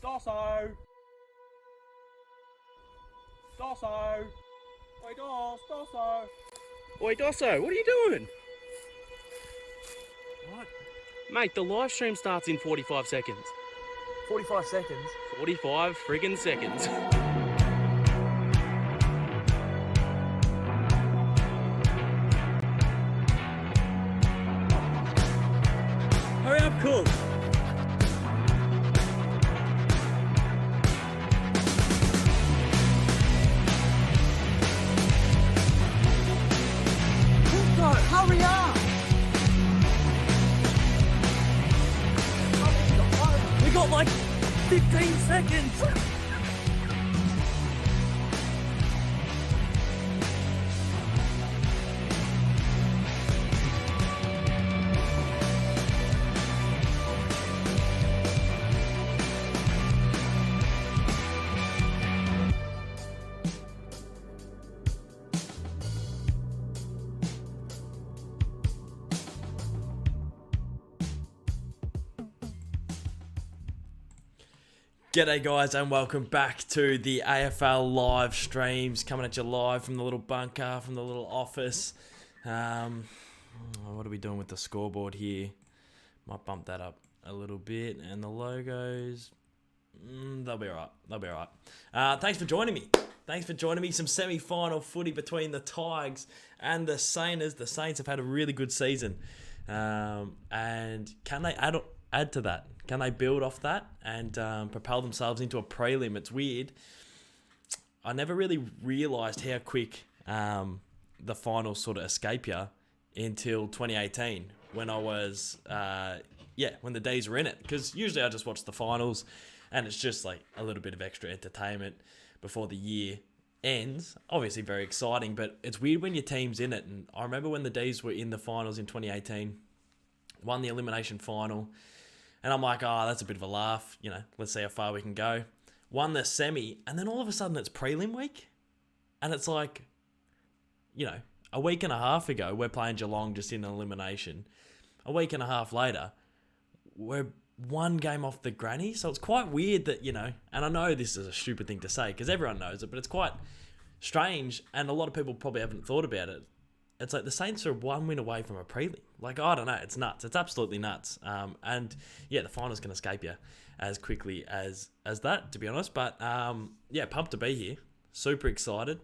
Dosso! Dosso! Oi, Dosso! Oi, Dosso, what are you doing? What? Mate, the live stream starts in 45 seconds. 45 seconds? 45 friggin' seconds. Hurry up, Cook! Hurry up! We got like 15 seconds! G'day guys and welcome back to the AFL live streams, coming at you live from the little bunker, from the little office. What are we doing with the scoreboard here? Might bump that up a little bit, and the logos, they'll be alright. Thanks for joining me. Some semi-final footy between the Tiges and the Saints. The Saints have had a really good season, and can they add to that? Can they build off that and propel themselves into a prelim? It's weird. I never really realised how quick the finals sort of escape you until 2018 when I was, when the days were in it. Because usually I just watch the finals and it's just like a little bit of extra entertainment before the year ends. Obviously very exciting, but it's weird when your team's in it. And I remember when the D's were in the finals in 2018, won the elimination final. And I'm like, that's a bit of a laugh. Let's see how far we can go. Won the semi, and then all of a sudden it's prelim week. And it's like, a week and a half ago, we're playing Geelong just in elimination. A week and a half later, we're one game off the granny. So it's quite weird that, and I know this is a stupid thing to say because everyone knows it, but it's quite strange. And a lot of people probably haven't thought about it. It's like the Saints are one win away from a prelim. Like, I don't know. It's nuts. It's absolutely nuts. And the finals can escape you as quickly as that, to be honest. But, pumped to be here. Super excited.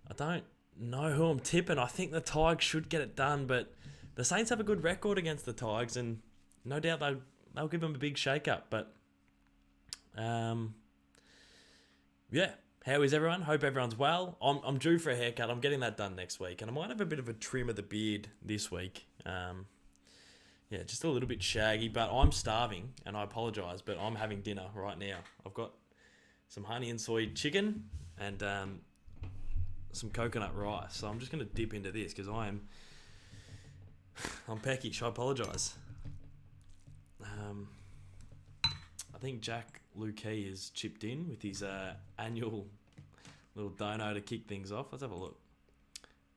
I don't know who I'm tipping. I think the Tigers should get it done, but the Saints have a good record against the Tigers, and no doubt they'll give him a big shake-up. But, yeah. How is everyone? Hope everyone's well. I'm due for a haircut. I'm getting that done next week. And I might have a bit of a trim of the beard this week. Yeah, just a little bit shaggy. But I'm starving, and I apologise, but I'm having dinner right now. I've got some honey and soy chicken and some coconut rice. So I'm just going to dip into this because I'm peckish. I apologise. I think Jack Lukey has chipped in with his annual little dono to kick things off. Let's have a look.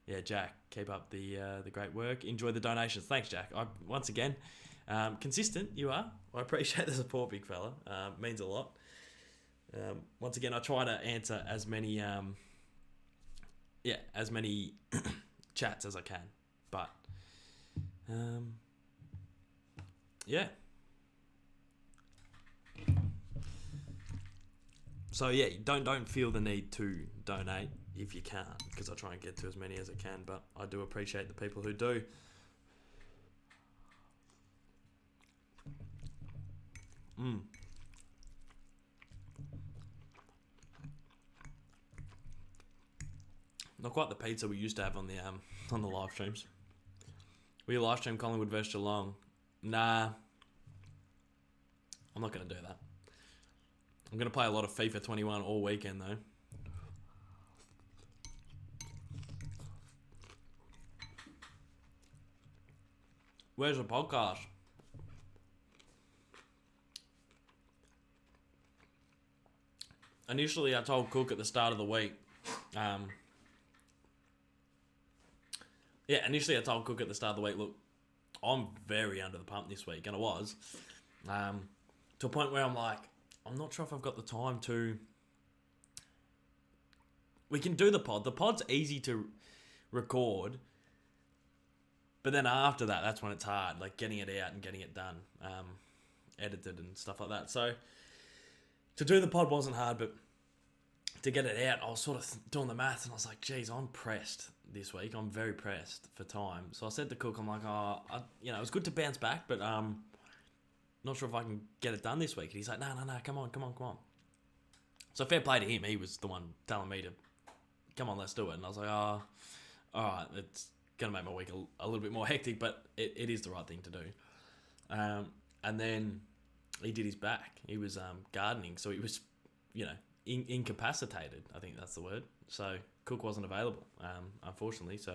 Yeah, Jack, keep up the great work. Enjoy the donations. Thanks, Jack. Once again, consistent you are. I appreciate the support, big fella. Means a lot. Once again, I try to answer as many chats as I can. But yeah. So yeah, don't feel the need to donate if you can't, because I try and get to as many as I can, but I do appreciate the people who do. Not quite the pizza we used to have on the live streams. We live stream Collingwood vs Geelong. Nah, I'm not going to do that. I'm going to play a lot of FIFA 21 all weekend, though. Where's the podcast? Initially, I told Cook at the start of the week. Look, I'm very under the pump this week, and I was. To a point where I'm like, I'm not sure if I've got the time to... We can do the pod. The pod's easy to record. But then after that, that's when it's hard. Like getting it out and getting it done. Edited and stuff like that. So to do the pod wasn't hard, but to get it out, I was sort of doing the math and I was like, geez, I'm pressed this week. I'm very pressed for time. So I said to Cook, I'm like, it was good to bounce back, but not sure if I can get it done this week. And he's like, no, come on. So fair play to him. He was the one telling me to, come on, let's do it. And I was like, all right, it's going to make my week a little bit more hectic, but it is the right thing to do. And then he did his back. He was gardening, so he was, incapacitated. I think that's the word. So Cook wasn't available, unfortunately. So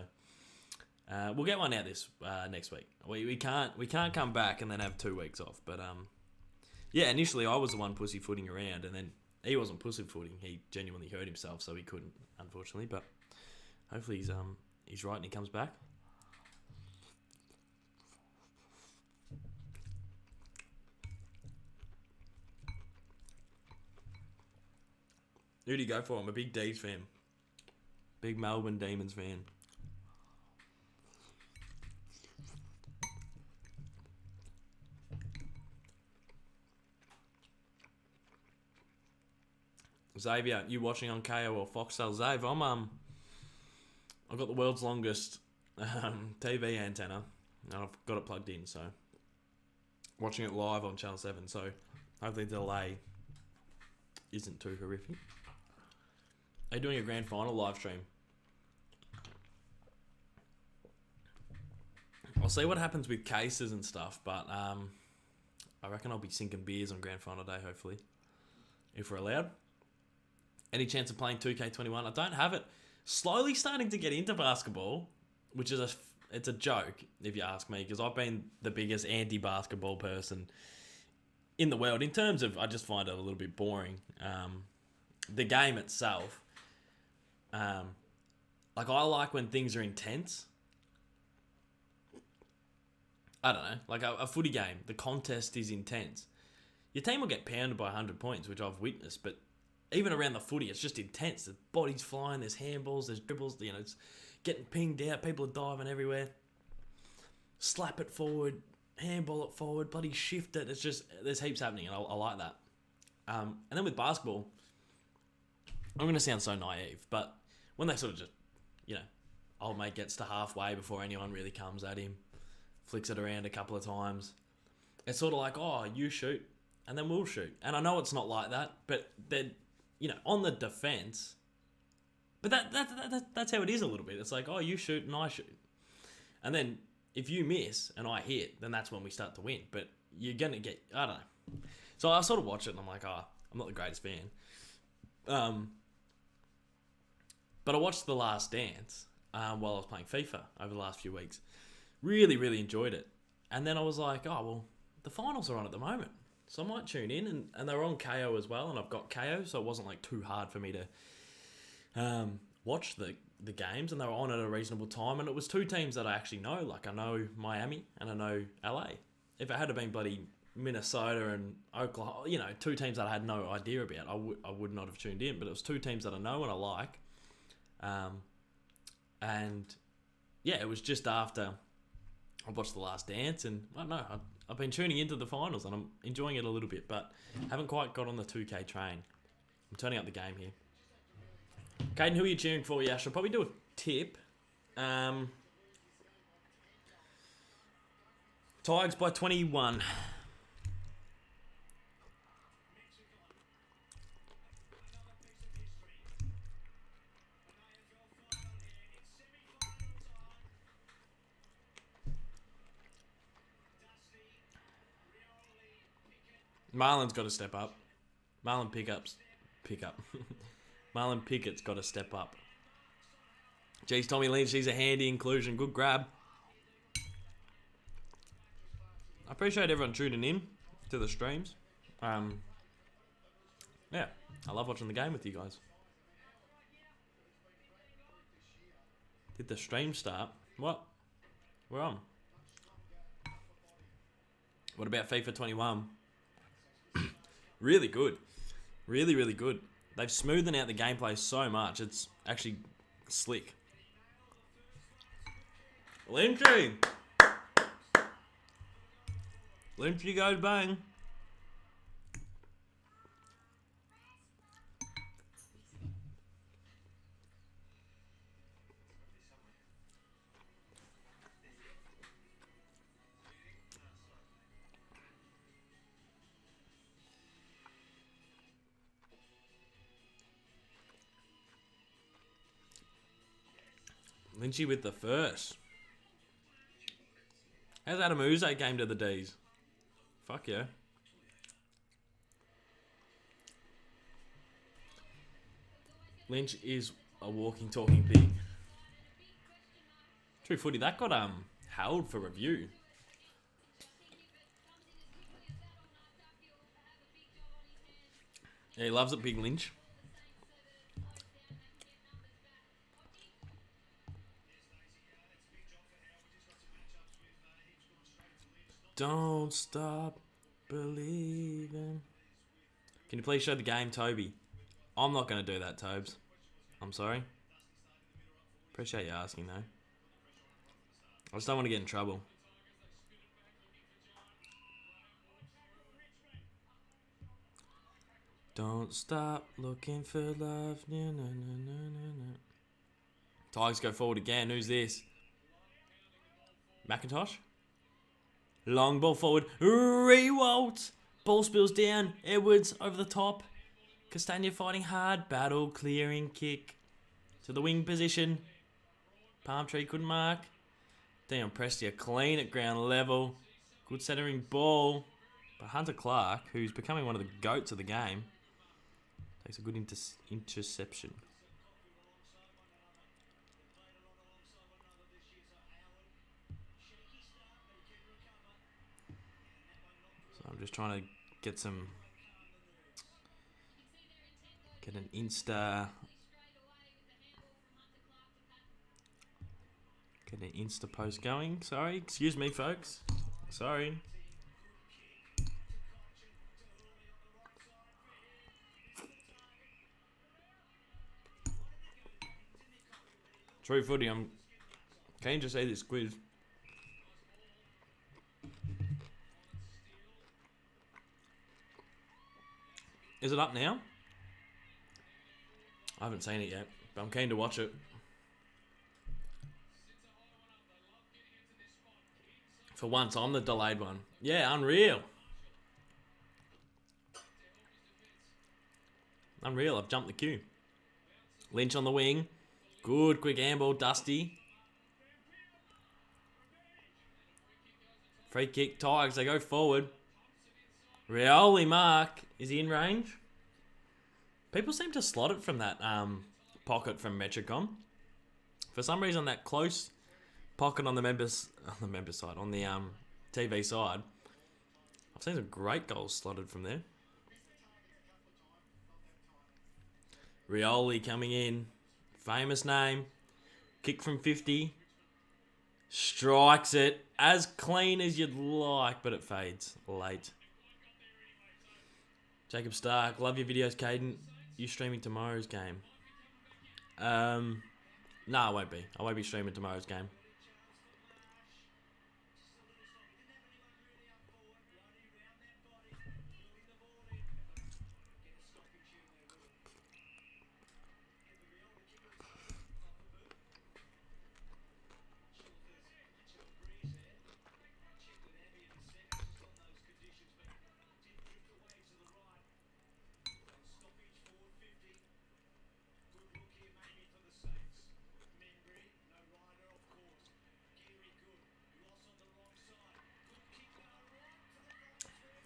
we'll get one out this next week. We can't come back and then have 2 weeks off. But initially I was the one pussyfooting around, and then he wasn't pussyfooting. He genuinely hurt himself, so he couldn't, unfortunately. But hopefully he's right and he comes back. Who do you go for? I'm a big D's fan. Big Melbourne Demons fan. Xavier, you watching on KO or Foxtel? Xavier, I've got the world's longest TV antenna, and I've got it plugged in, so watching it live on Channel 7, so hopefully the delay isn't too horrific. Are you doing a grand final live stream? I'll see what happens with cases and stuff, but I reckon I'll be sinking beers on grand final day, hopefully, if we're allowed. Any chance of playing 2K21? I don't have it. Slowly starting to get into basketball, which is it's a joke, if you ask me, because I've been the biggest anti-basketball person in the world. In terms of, I just find it a little bit boring. The game itself, I like when things are intense. I don't know, like a footy game, the contest is intense. Your team will get pounded by 100 points, which I've witnessed, but even around the footy, it's just intense. The bodies flying, there's handballs, there's dribbles, it's getting pinged out, people are diving everywhere. Slap it forward, handball it forward, bloody shift it. It's just, there's heaps happening, and I like that. And then with basketball, I'm going to sound so naive, but when they sort of just, old mate gets to halfway before anyone really comes at him, flicks it around a couple of times. it's sort of like, oh, you shoot, and then we'll shoot. And I know it's not like that, but then, on the defense. But that's how it is a little bit. It's like, oh, you shoot and I shoot. And then if you miss and I hit, then that's when we start to win. But you're going to get, I don't know. So I sort of watch it and I'm like, oh, I'm not the greatest fan. But I watched The Last Dance while I was playing FIFA over the last few weeks. Really, really enjoyed it. And then I was like, oh, well, the finals are on at the moment. So I might tune in. And they're on KO as well. And I've got KO, so it wasn't like too hard for me to watch the games. And they were on at a reasonable time. And it was two teams that I actually know. Like, I know Miami and I know LA. If it had been bloody Minnesota and Oklahoma, two teams that I had no idea about, I would not have tuned in. But it was two teams that I know and I like. And yeah, it was just after I watched The Last Dance, and I don't know, I've been tuning into the finals and I'm enjoying it a little bit, but haven't quite got on the 2K train. I'm turning up the game here. Caden, who are you cheering for? Yeah, I should probably do a tip. Tiges by 21. Marlon's got to step up. Marlon pick up. Marlon Pickett's got to step up. Jeez, Tommy Lynch, he's a handy inclusion. Good grab. I appreciate everyone tuning in to the streams. Yeah, I love watching the game with you guys. Did the stream start? What? We're on. What about FIFA 21? Really good. Really, really good. They've smoothened out the gameplay so much. It's actually slick. Lynchy! Lynchy goes bang. Lynchy with the first. How's Adam Uze game to the D's? Fuck yeah. Lynch is a walking, talking pig. True Footy, that got held for review. Yeah, he loves it, Big Lynch. Don't stop believing. Can you please show the game, Toby? I'm not going to do that, Tobes. I'm sorry. Appreciate you asking, though. I just don't want to get in trouble. Don't stop looking for love. No, no, no, no, no, no. Tigers go forward again. Who's this? McIntosh? Long ball forward. Rewalt. Ball spills down. Edwards over the top. Castagna fighting hard. Battle. Clearing kick. To the wing position. Palm tree couldn't mark. Dion Prestia clean at ground level. Good centering ball. But Hunter Clark, who's becoming one of the goats of the game, takes a good interception. I'm just trying to get an Insta post going. Sorry, excuse me, folks. Sorry. True Footy, I'm keen to see this quiz. Is it up now? I haven't seen it yet, but I'm keen to watch it. For once, I'm the delayed one. Yeah, unreal. Unreal, I've jumped the queue. Lynch on the wing. Good, quick handball, Dusty. Free kick, Tigers, they go forward. Rioli mark. Is he in range? People seem to slot it from that pocket from Metricom. For some reason, that close pocket on the members side, on the TV side, I've seen some great goals slotted from there. Rioli coming in, famous name, kick from 50, strikes it as clean as you'd like, but it fades late. Jacob Stark, love your videos, Caden. You streaming tomorrow's game? No, I won't be. I won't be streaming tomorrow's game.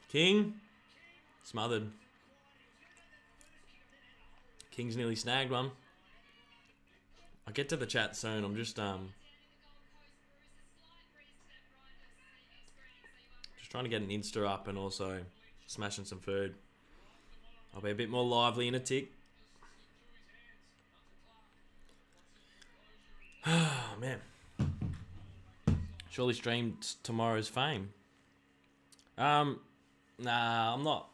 King, smothered. King's nearly snagged one. I'll get to the chat soon. I'm just trying to get an Insta up and also smashing some food. I'll be a bit more lively in a tick. Oh, man. Surely streamed tomorrow's fame. Nah, I'm not.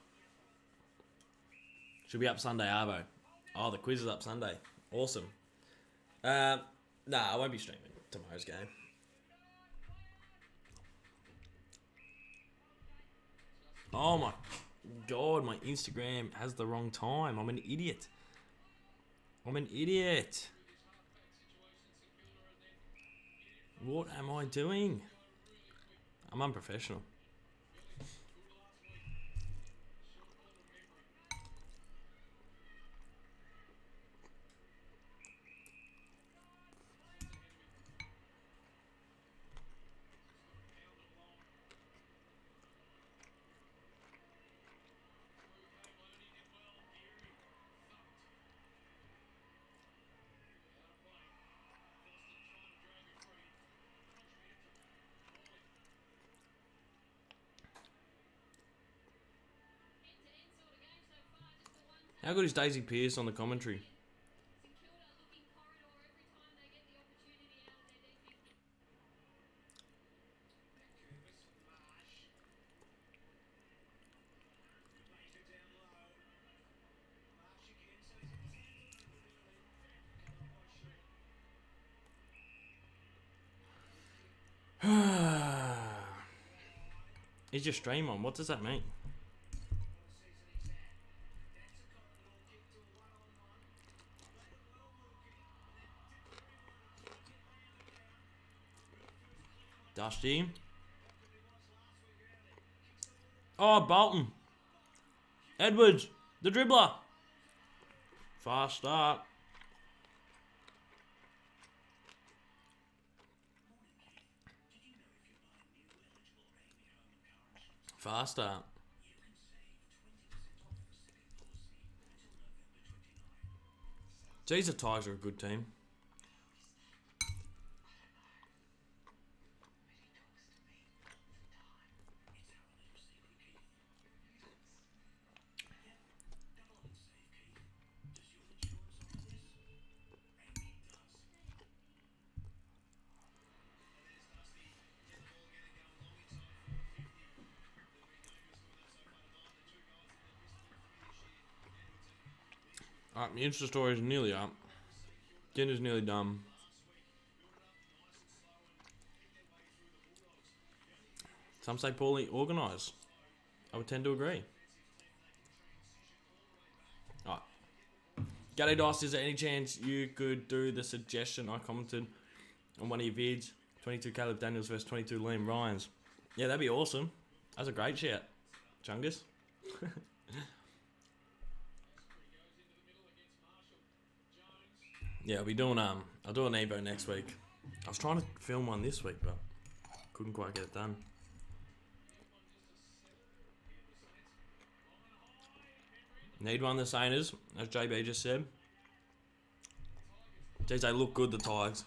Should be up Sunday, Arvo. Oh, the quiz is up Sunday. Awesome. Nah, I won't be streaming tomorrow's game. Oh my God, my Instagram has the wrong time. I'm an idiot. I'm an idiot. What am I doing? I'm unprofessional. How good is Daisy Pearce on the commentary? Is your stream on? What does that mean? Dusty. Oh, Bolton. Edwards, the dribbler. Fast start. Fast start. Geez, the Tigers are a good team. Alright, my Insta story is nearly up. Dinner's nearly done. Some say poorly organised. I would tend to agree. Alright. G'day Dice, is there any chance you could do the suggestion I commented on one of your vids? 22 Caleb Daniels versus 22 Liam Ryans. Yeah, that'd be awesome. That's a great shout, Chungus. Yeah, I'll be doing I'll do an Evo next week. I was trying to film one this week, but couldn't quite get it done. Need one, the Sainers, as JB just said. Geez, they look good, the Tigers.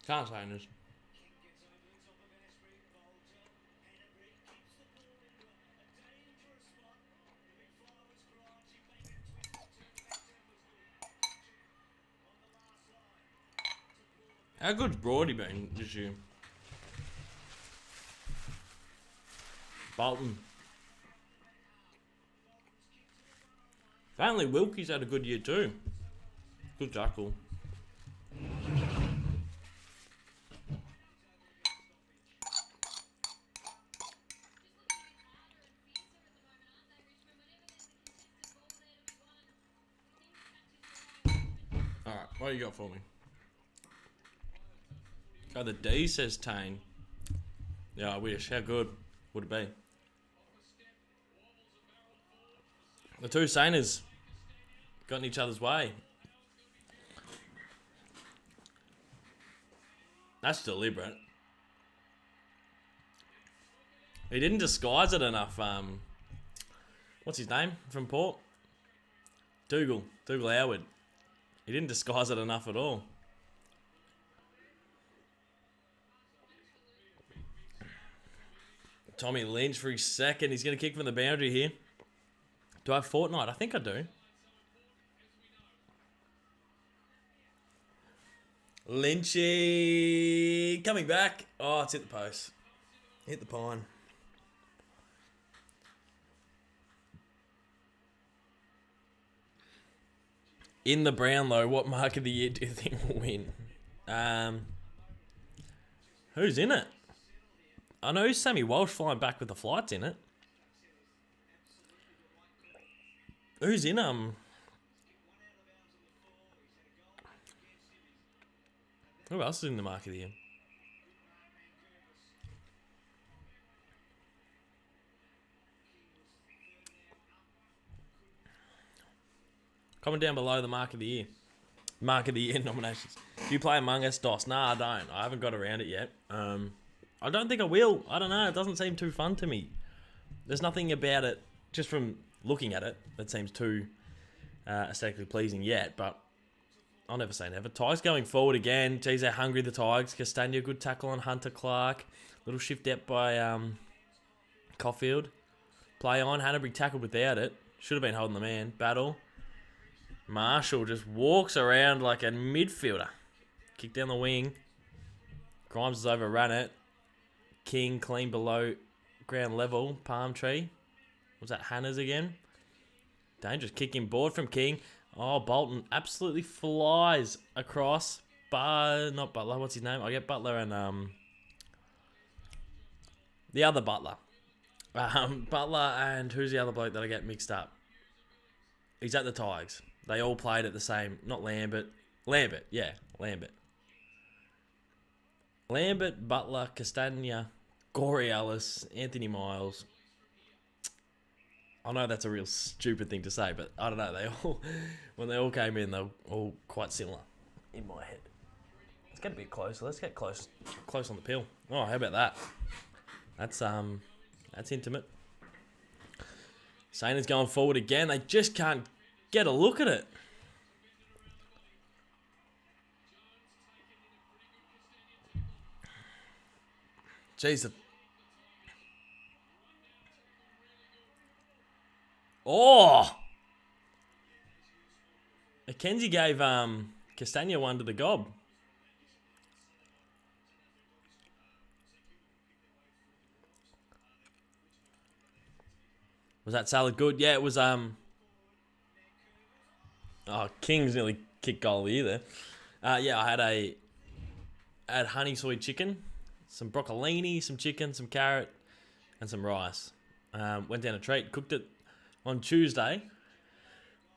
Can't say this. How good's Brody been this year? Bolton. Apparently Wilkie's had a good year too. Good tackle. Alright, what do you got for me? Oh, the D says Tane. Yeah, I wish. How good would it be? The two Sainers got in each other's way. That's deliberate. He didn't disguise it enough. What's his name from Port? Dougal Howard. He didn't disguise it enough at all. Tommy Lynch for his second. He's going to kick from the boundary here. Do I have Fortnite? I think I do. Lynchy coming back. Oh, it's hit the post. Hit the pine. In the Brownlow, what mark of the year do you think will win? Who's in it? I know Sammy Walsh flying back with the flights in it. Who's in Who else is in the mark of the year? Comment down below the mark of the year. Mark of the year nominations. Do you play Among Us DOS? Nah, I don't. I haven't got around it yet. I don't think I will. I don't know. It doesn't seem too fun to me. There's nothing about it, just from looking at it, that seems too aesthetically pleasing yet, but I'll never say never. Tigers going forward again. Geez, they're hungry, the Tigers. Castagna, good tackle on Hunter Clark. Little shift out by Caulfield. Play on. Hanbury tackled without it. Should have been holding the man. Battle. Marshall just walks around like a midfielder. Kick down the wing. Grimes has overrun it. King clean below ground level. Palm tree. Was that Hannah's again? Dangerous kicking board from King. Oh, Bolton absolutely flies across. Not Butler. What's his name? I get Butler and the other Butler. Butler and who's the other bloke that I get mixed up? He's at the Tigers. They all played at the same. Not Lambert. Yeah, Lambert. Lambert, Butler, Castagna, Corey Ellis, Anthony Miles. I know that's a real stupid thing to say, but I don't know. When they all came in, they were all quite similar in my head. Let's get a bit closer. Let's get close on the pill. Oh, how about that? That's intimate. Sainers going forward again. They just can't get a look at it. Jeez. Oh! Mackenzie gave Castagna one to the gob. Was that salad good? Yeah, it was Oh, King's nearly kicked goal of the year there. Yeah, I had honey soy chicken, some broccolini, some chicken, some carrot, and some rice. Went down a treat, cooked it on Tuesday.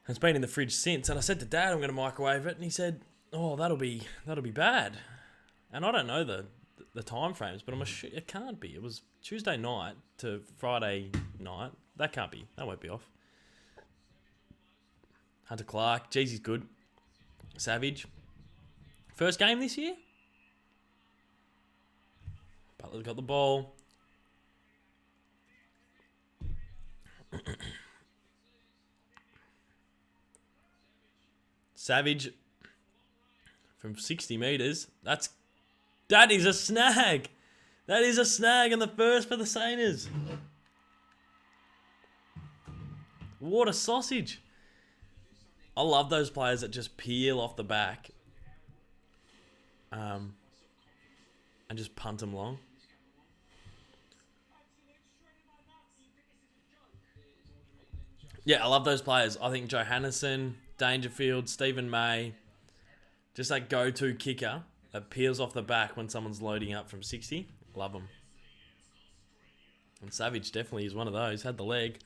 It's been in the fridge since, and I said to Dad, I'm going to microwave it, and he said, "Oh, that'll be bad." And I don't know the time frames, but it can't be. It was Tuesday night to Friday night. That can't be. That won't be off. Hunter Clark, geez, he's good. Savage. First game this year. Butler's got the ball. Savage from 60 metres. That is a snag. That is a snag and the first for the Sainers. What a sausage. I love those players that just peel off the back and just punt them long. Yeah, I love those players. I think Johannesson, Dangerfield, Stephen May, just that go-to kicker that peels off the back when someone's loading up from 60. Love them. And Savage definitely is one of those. Had the leg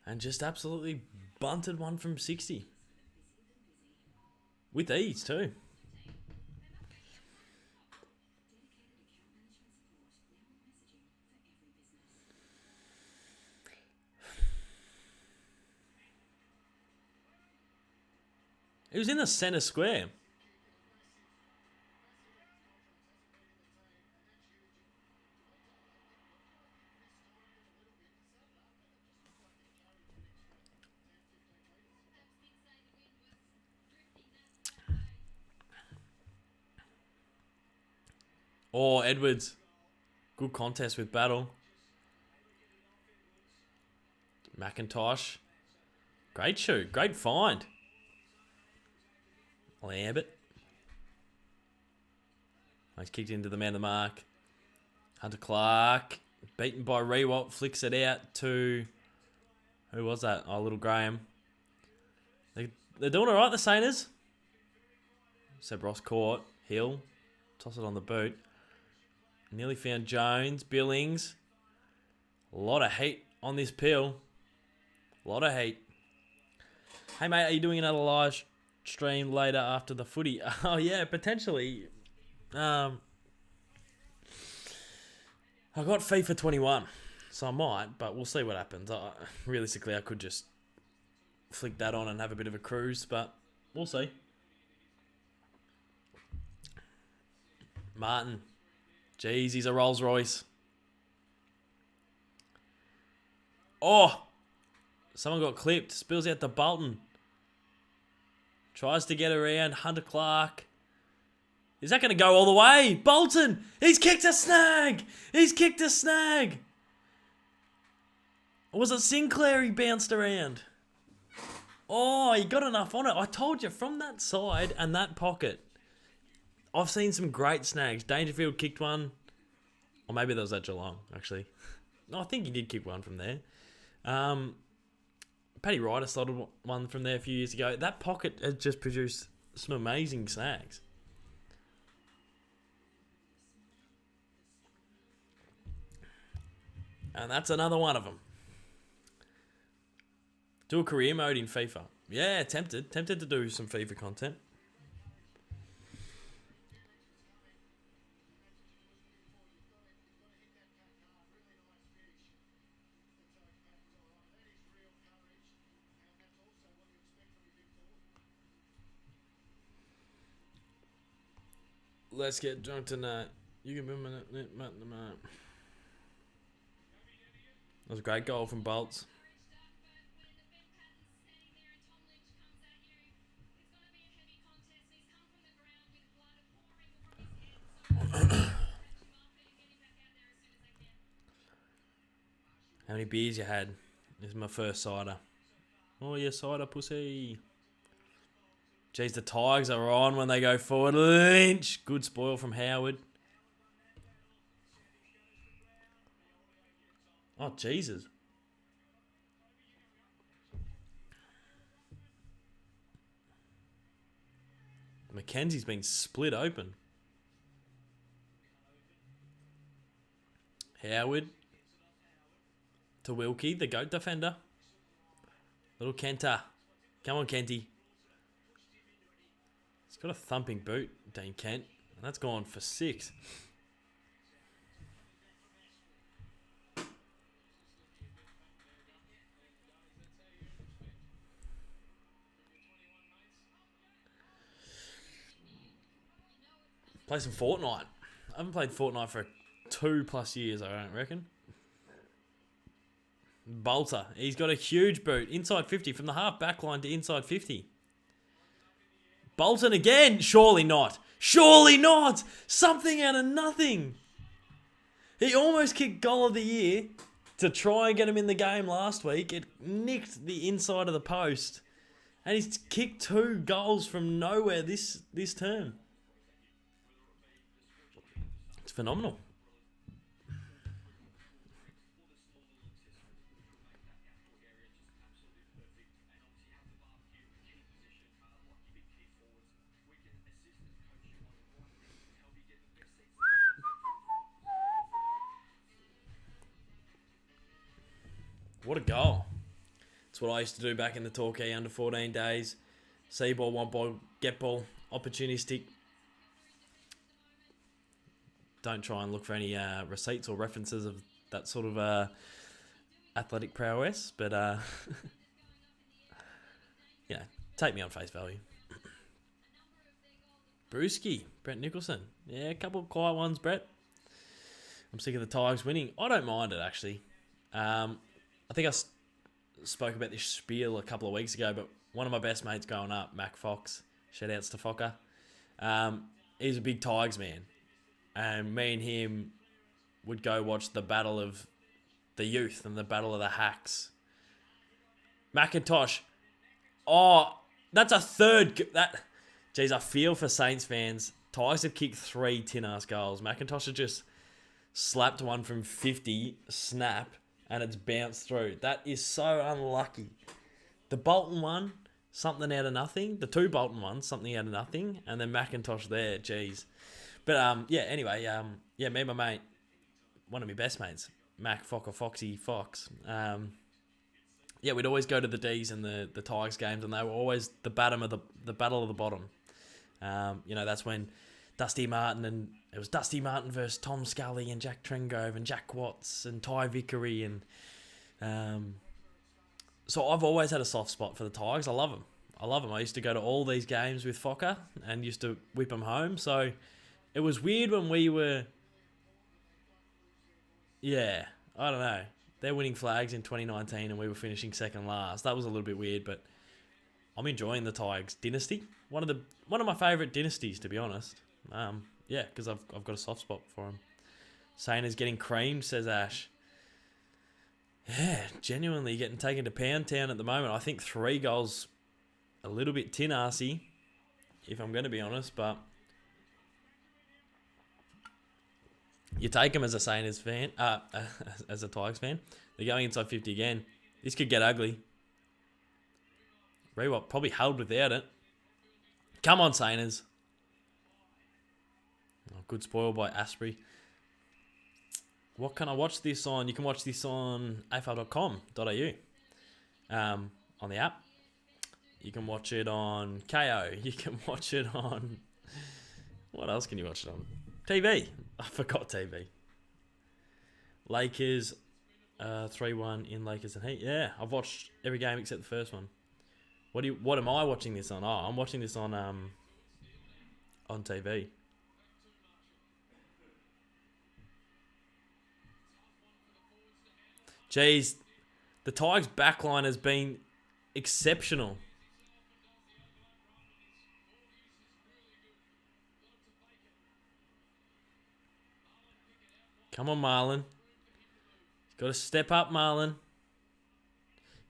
and just absolutely bunted one from 60. With ease too. He was in the centre square. Oh, Edwards. Good contest with Battle. McIntosh. Great shoot. Great find. Lambert. He's kicked into the man of the mark. Hunter Clark. Beaten by Rewalt. Flicks it out to... Who was that? Oh, little Graham. They're doing all right, the Sainers. Seb Ross caught. Hill. Toss it on the boot. Nearly found Jones. Billings. A lot of heat on this pill. A lot of heat. Hey, mate, are you doing another live stream later after the footy? Oh, yeah, potentially. I got FIFA 21, so I might, but we'll see what happens. Realistically, I could just flick that on and have a bit of a cruise, but we'll see. Martin. Jeez, he's a Rolls Royce. Oh! Someone got clipped. Spills out to Bolton. Tries to get around. Hunter Clark. Is that going to go all the way? Bolton! He's kicked a snag! He's kicked a snag! Or was it Sinclair he bounced around? Oh, he got enough on it. I told you, from that side and that pocket, I've seen some great snags. Dangerfield kicked one. Or maybe that was at Geelong, actually. No, I think he did kick one from there. Paddy Ryder slotted one from there a few years ago. That pocket has just produced some amazing snags. And that's another one of them. Do a career mode in FIFA. Yeah, tempted. Tempted to do some FIFA content. Let's get drunk tonight. You can be that was a great goal from Bolts. How many beers you had? This is my first cider. Oh, yeah, cider, pussy. Jeez, the Tigers are on when they go forward. Lynch. Good spoil from Howard. Oh, Jesus. Mackenzie's been split open. Howard to Wilkie, the GOAT defender. Little Kenta. Come on, Kenty. He's got a thumping boot, Dean Kent. And that's gone for 6. Play some Fortnite. I haven't played Fortnite for 2+ years, I don't reckon. Bolter. He's got a huge boot. Inside 50 from the half back line to inside 50. Bolton again. Surely not. Surely not. Something out of nothing. He almost kicked goal of the year to try and get him in the game last week. It nicked the inside of the post. And he's kicked 2 goals from nowhere this term. It's phenomenal. What a goal. It's what I used to do back in the Torquay under 14 days. See ball, want ball, get ball, opportunistic. Don't try and look for any receipts or references of that sort of athletic prowess. But, yeah, take me on face value. Brewski, Brett Nicholson. Yeah, a couple of quiet ones, Brett. I'm sick of the Tigers winning. I don't mind it, actually. I think I spoke about this spiel a couple of weeks ago, but one of my best mates growing up, Mac Fox, shout outs to Fokker, he's a big Tigers man. And me and him would go watch the Battle of the Youth and the Battle of the Hacks. McIntosh. Oh, that's a third. Jeez, I feel for Saints fans. Tigers have kicked 3 tin-ass goals. McIntosh has just slapped one from 50, snap, and it's bounced through. That is so unlucky. The Bolton one, something out of nothing. The 2 Bolton ones, something out of nothing. And then McIntosh there, jeez. But, yeah, anyway, me and my mate, one of my best mates, Mac Foxy Fox, yeah, we'd always go to the D's and the Tigers games, and they were always the battle of the bottom. That's when Dusty Martin, and it was Dusty Martin versus Tom Scully and Jack Trengove and Jack Watts and Ty Vickery, and so I've always had a soft spot for the Tigers. I love them. I used to go to all these games with Fokker and used to whip them home. So it was weird when we were, yeah, I don't know. They're winning flags in 2019 and we were finishing second last. That was a little bit weird, but I'm enjoying the Tigers dynasty. One of my favourite dynasties, to be honest. Yeah, because I've got a soft spot for him. Saina's getting creamed, says Ash. Yeah, genuinely getting taken to Pound Town at the moment. I think 3 goals, a little bit tin-arsey, if I'm going to be honest, but you take them as a Saints fan, as a Tigers fan. They're going inside 50 again. This could get ugly. Rewalt probably held without it. Come on, Saints. Oh, good spoil by Asprey. What can I watch this on? You can watch this on afl.com.au. On the app. You can watch it on KO. You can watch it on... What else can you watch it on? TV. I forgot TV. Lakers 3-1 in Lakers and Heat. Yeah, I've watched every game except the first one. What am I watching this on? Oh, I'm watching this on TV. Jeez, the Tigers backline has been exceptional. Come on, Marlon. He's Got to step up, Marlon.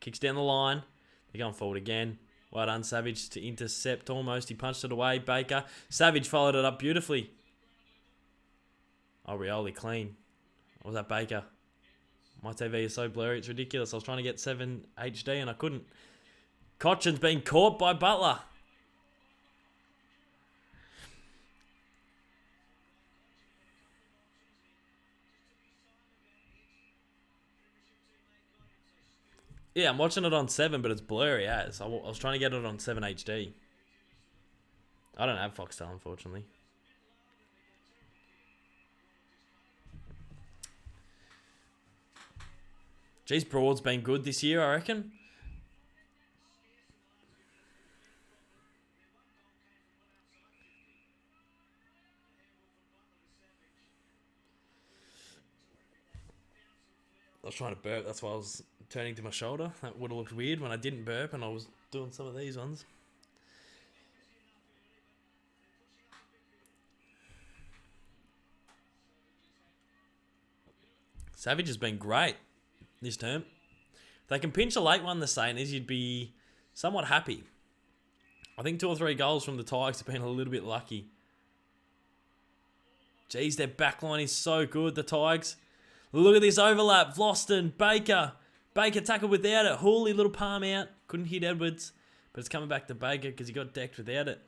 Kicks down the line. They're going forward again. Well done, Savage, to intercept almost. He punched it away. Baker. Savage followed it up beautifully. Oh, Rioli clean. What was that, Baker? My TV is so blurry, it's ridiculous. I was trying to get 7 HD and I couldn't. Cochin's been caught by Butler. Yeah, I'm watching it on 7, but it's blurry as. I was trying to get it on 7 HD. I don't have Foxtel, unfortunately. Geez, Broad's been good this year, I reckon. I was trying to burp, that's why I was turning to my shoulder. That would have looked weird when I didn't burp and I was doing some of these ones. Savage has been great this term. If they can pinch a late one, the saying is, you'd be somewhat happy. I think 2 or 3 goals from the Tigers have been a little bit lucky. Jeez, their backline is so good, the Tigers. Look at this overlap. Vlosten, Baker. Baker tackled without it. Hooley, little palm out. Couldn't hit Edwards. But it's coming back to Baker because he got decked without it.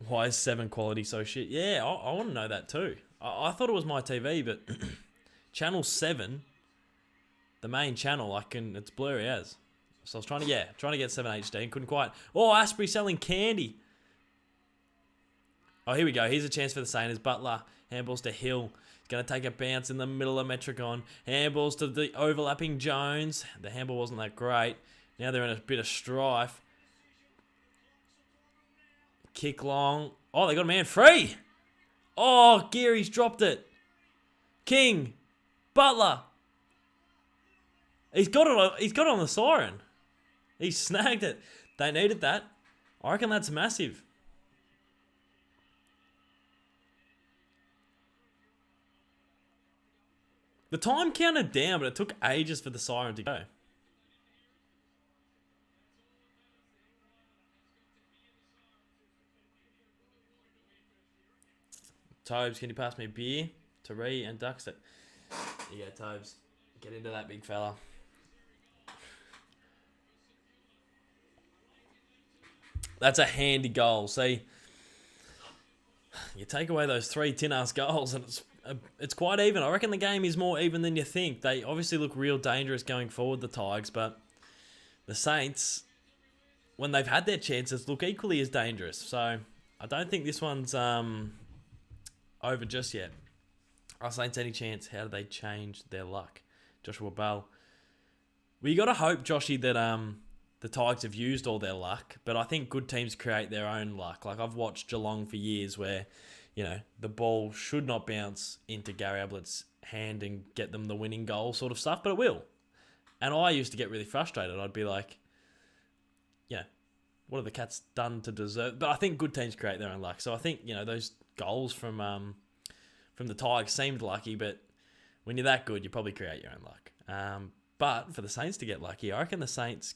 Why is 7 quality so shit? Yeah, I want to know that too. I thought it was my TV, but channel 7, the main channel, it's blurry as. So I was trying to get 7 HD and couldn't quite. Oh, Asprey selling candy. Oh, here we go. Here's a chance for the Saints. Butler handballs to Hill. Going to take a bounce in the middle of Metricon. Handballs to the overlapping Jones. The handball wasn't that great. Now they're in a bit of strife. Kick long. Oh, they got a man free. Oh, Geary's dropped it. King. Butler. He's got it on the siren. He snagged it. They needed that. I reckon that's massive. The time counted down, but it took ages for the siren to go. Tobes, can you pass me a beer? Taree and Duxton. Here you go, Tobes. Get into that, big fella. That's a handy goal. See, you take away those 3 tin-ass goals and it's quite even. I reckon the game is more even than you think. They obviously look real dangerous going forward, the Tigers, but the Saints, when they've had their chances, look equally as dangerous. So I don't think this one's over just yet. Are Saints any chance? How do they change their luck? Joshua Bell. Well, you got to hope, Joshy, that the Tigers have used all their luck, but I think good teams create their own luck. Like I've watched Geelong for years where, the ball should not bounce into Gary Ablett's hand and get them the winning goal sort of stuff, but it will. And I used to get really frustrated. I'd be like, what have the Cats done to deserve? But I think good teams create their own luck. So I think, those goals from the Tigers seemed lucky, but when you're that good, you probably create your own luck. But for the Saints to get lucky, I reckon the Saints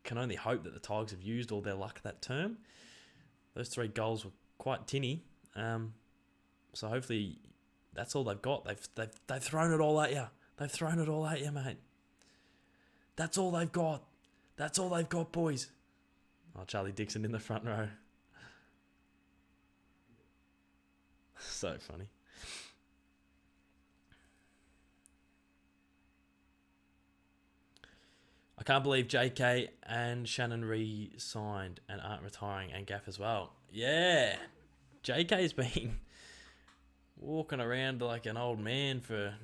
can only hope that the Tigers have used all their luck that term. Those 3 goals were quite tinny. So hopefully that's all they've got. They've thrown it all at you. They've thrown it all at you, mate. That's all they've got. That's all they've got, boys. Oh, Charlie Dixon in the front row. So funny. I can't believe JK and Shannon re-signed and aren't retiring, and Gaff as well. Yeah. JK's been walking around like an old man for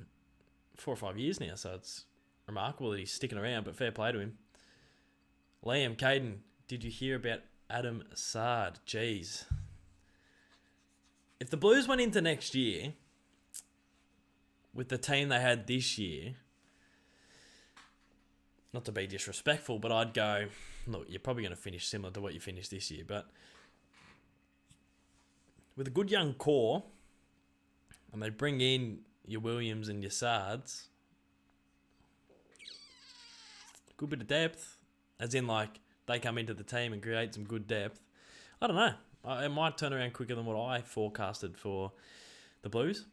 4 or 5 years now, so it's remarkable that he's sticking around, but fair play to him. Liam, Caden, did you hear about Adam Sard? Jeez. If the Blues went into next year with the team they had this year, not to be disrespectful, but I'd go, look, you're probably going to finish similar to what you finished this year, but with a good young core, and they bring in your Williams and your Sards, good bit of depth, as in like they come into the team and create some good depth. I don't know. It might turn around quicker than what I forecasted for the Blues.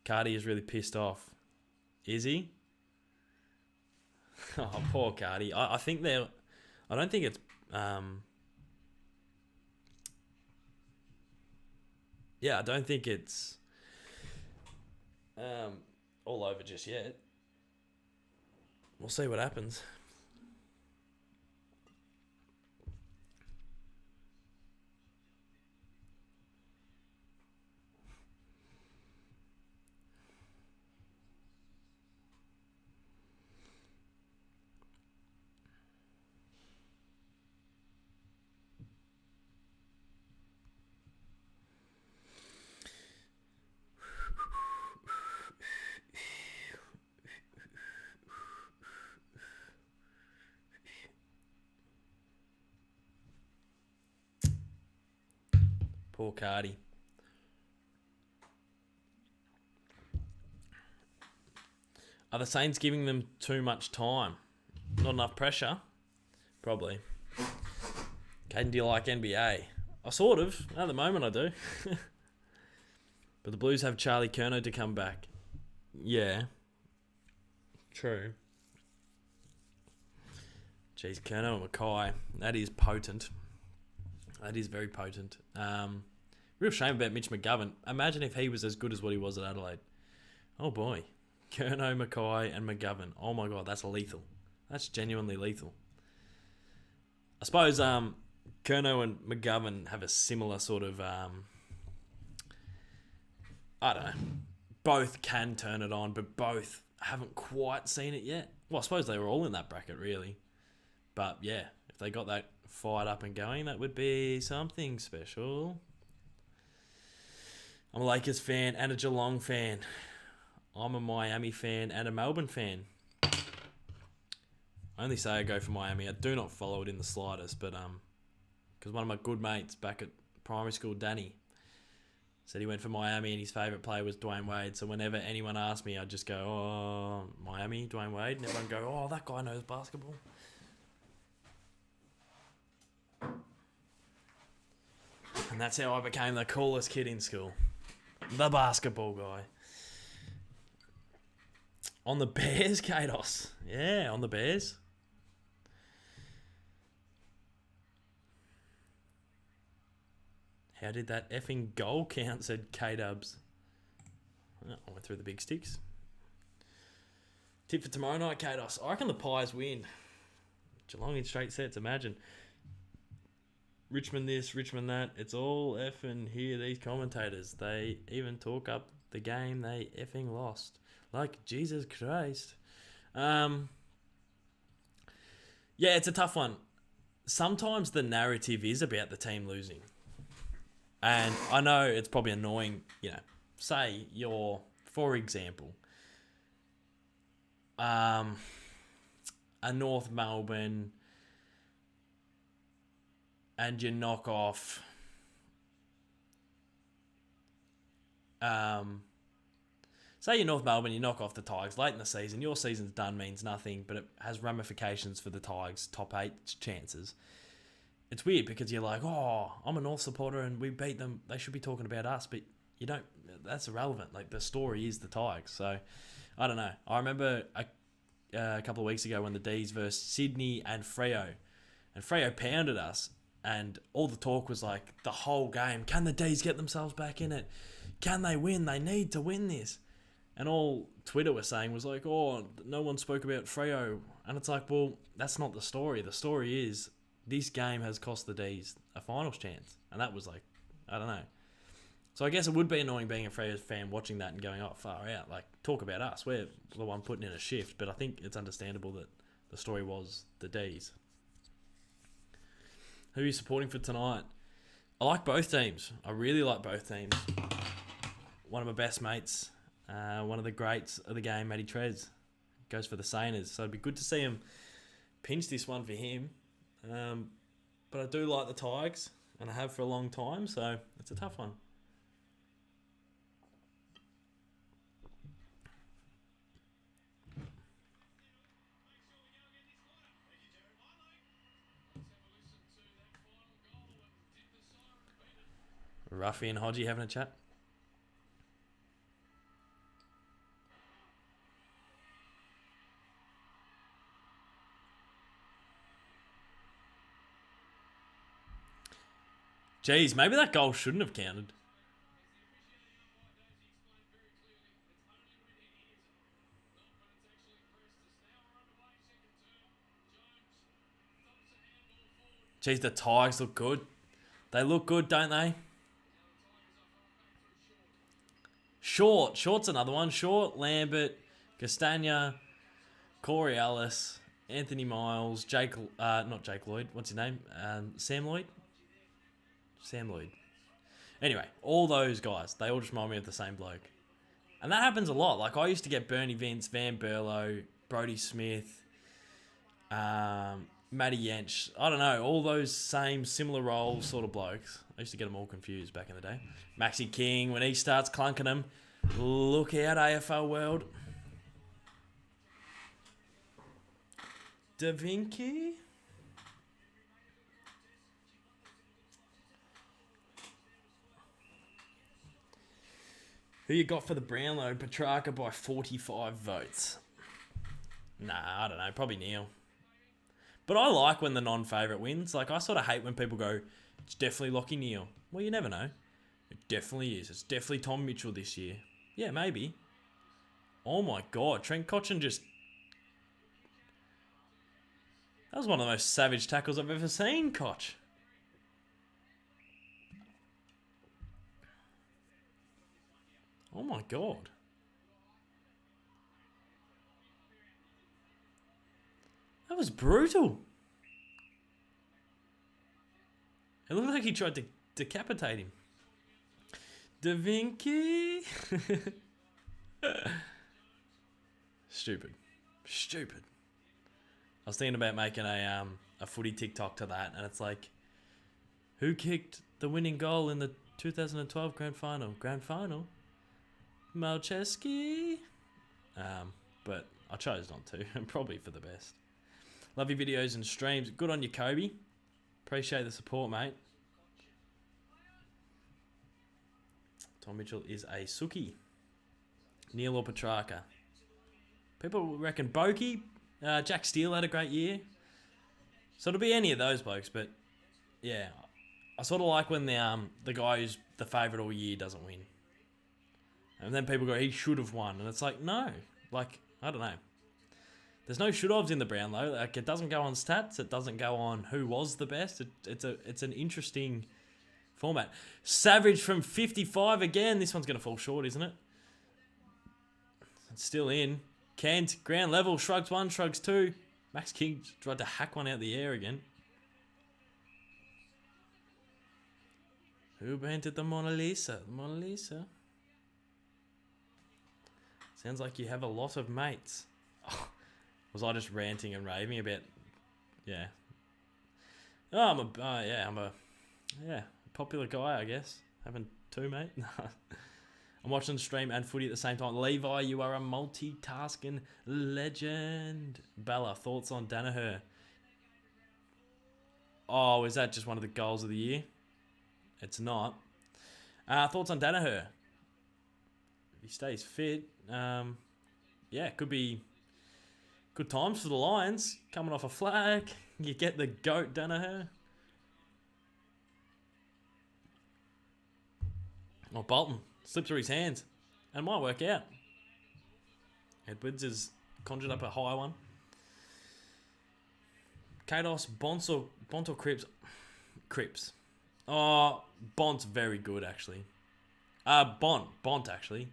Cardi is really pissed off. Is he? Oh, poor Cardi. I think they're... I don't think it's... I don't think it's all over just yet. We'll see what happens. Poor Cardi. Are the Saints giving them too much time? Not enough pressure? Probably. Caden, do you like NBA? I sort of. At the moment I do. But the Blues have Charlie Curnow to come back. Yeah. True. Jeez, Curnow and Mackay. That is potent. That is very potent. Real shame about Mitch McGovern. Imagine if he was as good as what he was at Adelaide. Oh boy. Curnow, Mackay and McGovern. Oh my god, that's lethal. That's genuinely lethal. I suppose Curnow and McGovern have a similar sort of... I don't know. Both can turn it on, but both haven't quite seen it yet. Well, I suppose they were all in that bracket, really. But yeah, if they got that fired up and going, that would be something special. I'm a Lakers fan and a Geelong fan. I'm a Miami fan and a Melbourne fan. I only say I go for Miami. I do not follow it in the slightest, but because one of my good mates back at primary school, Danny, said he went for Miami and his favourite player was Dwayne Wade. So whenever anyone asked me, I'd just go, oh, Miami, Dwayne Wade. And everyone go, oh, that guy knows basketball. And that's how I became the coolest kid in school. The basketball guy. On the Bears, Kados. Yeah, on the Bears. How did that effing goal count, said K-Dubs. Oh, I went through the big sticks. Tip for tomorrow night, Kados. I reckon the Pies win. Geelong in straight sets, imagine. Richmond this, Richmond that. It's all effing here, these commentators. They even talk up the game they effing lost. Like, Jesus Christ. Yeah, it's a tough one. Sometimes the narrative is about the team losing. And I know it's probably annoying, you know, say you're, for example, a North Melbourne and you knock off say you're North Melbourne, you knock off the Tigers late in the season, your season's done means nothing, but it has ramifications for the Tigers' top 8 chances. It's weird because you're like, oh, I'm a North supporter and we beat them, they should be talking about us, but you don't, that's irrelevant. Like, the story is the Tigers. So, I don't know. I remember a couple of weeks ago when the D's versus Sydney and Freo pounded us, and all the talk was like, the whole game, can the D's get themselves back in it? Can they win? They need to win this. And all Twitter was saying was like, oh, no one spoke about Freo. And it's like, well, that's not the story. The story is this game has cost the D's a finals chance. And that was like, I don't know. So I guess it would be annoying being a Freo fan watching that and going, oh, far out. Like, talk about us. We're the one putting in a shift. But I think it's understandable that the story was the D's. Who are you supporting for tonight? I like both teams. I really like both teams. One of my best mates, one of the greats of the game, Matty Trez, goes for the Sainers. So it'd be good to see him pinch this one for him. But I do like the Tigers, and I have for a long time, so it's a tough one. Ruffy and Hodgie having a chat. Jeez, maybe that goal shouldn't have counted. Jeez, the Tigers look good. They look good, don't they? Short's another one. Short, Lambert, Castagna, Corey Ellis, Anthony Miles, not Jake Lloyd. What's his name? Sam Lloyd. Sam Lloyd. Anyway, all those guys, they all just remind me of the same bloke. And that happens a lot. Like, I used to get Bernie Vince, Van Berlo, Brodie Smith, Matty Yench. I don't know, all those same similar role sort of blokes. I used to get them all confused back in the day. Maxi King, when he starts clunking them, look out, AFL world. Da Vinci. Who you got for the Brownlow? Petrarca by 45 votes. Nah, I don't know. Probably Neil. But I like when the non-favourite wins. Like, I sort of hate when people go, it's definitely Lockie Neal. Well, you never know. It definitely is. It's definitely Tom Mitchell this year. Yeah, maybe. Oh my God. Trent Cotchin just... That was one of the most savage tackles I've ever seen, Koch. Oh my God. That was brutal. It looked like he tried to decapitate him. Da Vinci. Stupid. I was thinking about making a footy TikTok to that, and it's like, who kicked the winning goal in the 2012 Grand Final? Grand Final? Malcheski? But I chose not to, and probably for the best. Love your videos and streams. Good on you, Kobe. Appreciate the support, mate. Tom Mitchell is a Suki. Neil or Petrarca. People reckon Bokey. Jack Steele had a great year. So it'll be any of those blokes, but yeah. I sort of like when the guy who's the favourite all year doesn't win. And then people go, he should have won. And it's like, no. Like, I don't know. There's no should-haves in the Brownlow. Like, it doesn't go on stats. It doesn't go on who was the best. It's an interesting format. Savage from 55 again. This one's going to fall short, isn't it? It's still in. Kent, ground level. Shrugs one, shrugs two. Max King tried to hack one out the air again. Who painted the Mona Lisa? Mona Lisa. Sounds like you have a lot of mates. Oh, was I just ranting and raving about? Yeah. Oh, I'm a popular guy, I guess. Having two, mate. I'm watching the stream and footy at the same time. Levi, you are a multitasking legend. Bella, thoughts on Danaher? Oh, is that just one of the goals of the year? It's not. Thoughts on Danaher? If he stays fit, yeah, could be good times for the Lions. Coming off a flag, you get the GOAT Danaher. Oh, Bolton slipped through his hands and might work out. Edwards has conjured up a high one. Kados, Bont or Cripps? Cripps. Oh, Bont's very good, actually. Bont, actually.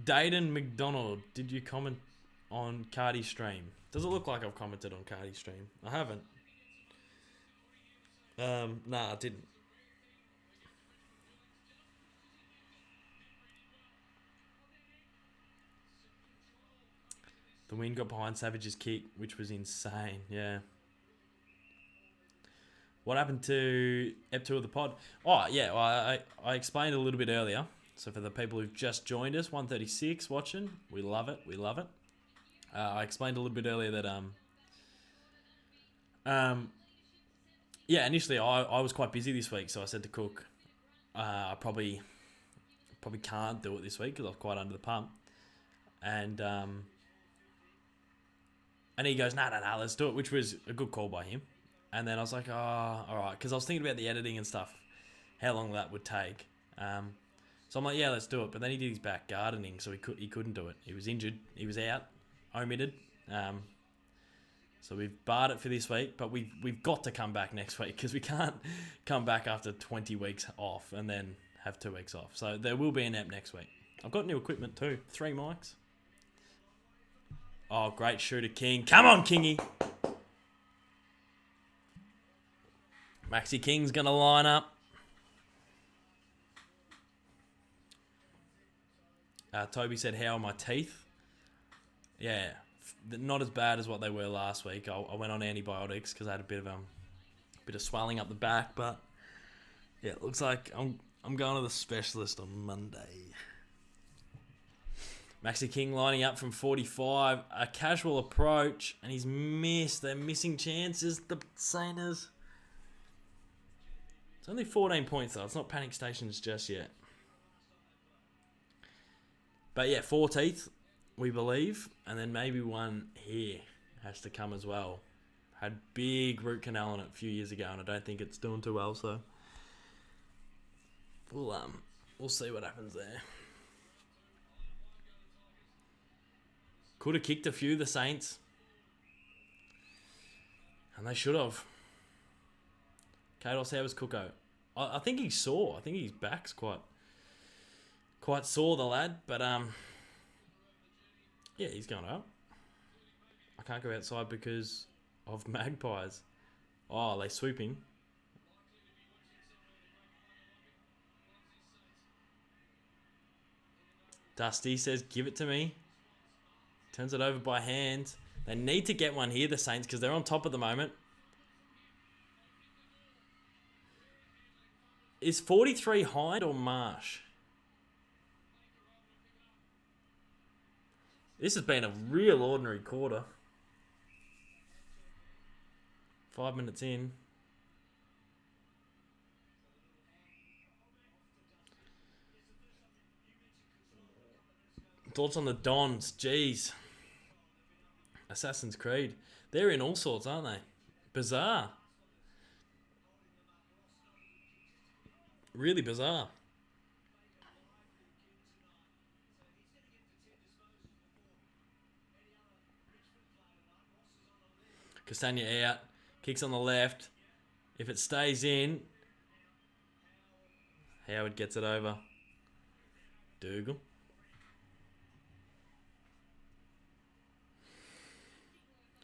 Dayton McDonald, did you comment on Cardi's stream? Does it look like I've commented on Cardi's stream? I haven't. Nah, I didn't. The wind got behind Savage's kick, which was insane. Yeah. What happened to Ep 2 of the pod? Oh, yeah, well, I explained a little bit earlier. So for the people who've just joined us, 136 watching, we love it. We love it. I explained a little bit earlier that yeah, initially I was quite busy this week, so I said to Cook, I probably can't do it this week because I was quite under the pump. And he goes, no, let's do it, which was a good call by him. And then I was like, oh, all right, because I was thinking about the editing and stuff, how long that would take. So I'm like, yeah, let's do it. But then he did his back gardening, so he couldn't do it. He was injured. He was out, omitted. So we've barred it for this week, but we've got to come back next week because we can't come back after 20 weeks off and then have 2 weeks off. So there will be an app next week. I've got new equipment too. 3 mics. Oh, great shooter, King. Come on, Kingy. Maxi King's going to line up. Toby said, how are my teeth? Yeah, not as bad as what they were last week. I went on antibiotics because I had a bit of swelling up the back. But yeah, it looks like I'm going to the specialist on Monday. Maxi King lining up from 45. A casual approach, and he's missed. They're missing chances, the Sainers. It's only 14 points, though. It's not panic stations just yet. But yeah, 4 teeth, we believe. And then maybe 1 here has to come as well. Had big root canal on it a few years ago, and I don't think it's doing too well, so we'll see what happens there. Could have kicked a few, the Saints. And they should have. Kados, how was Cooko? I think he's sore. I think his back's quite sore, the lad. But, yeah, he's going up. I can't go outside because of magpies. Oh, they swooping. Dusty says, give it to me. Turns it over by hand. They need to get one here, the Saints, because they're on top at the moment. Is 43 Hyde or Marsh? This has been a real ordinary quarter. 5 minutes in. Thoughts on the Dons? Jeez. Assassin's Creed. They're in all sorts, aren't they? Bizarre. Really bizarre. Castagna out. Kicks on the left. If it stays in, Howard gets it over. Dougal.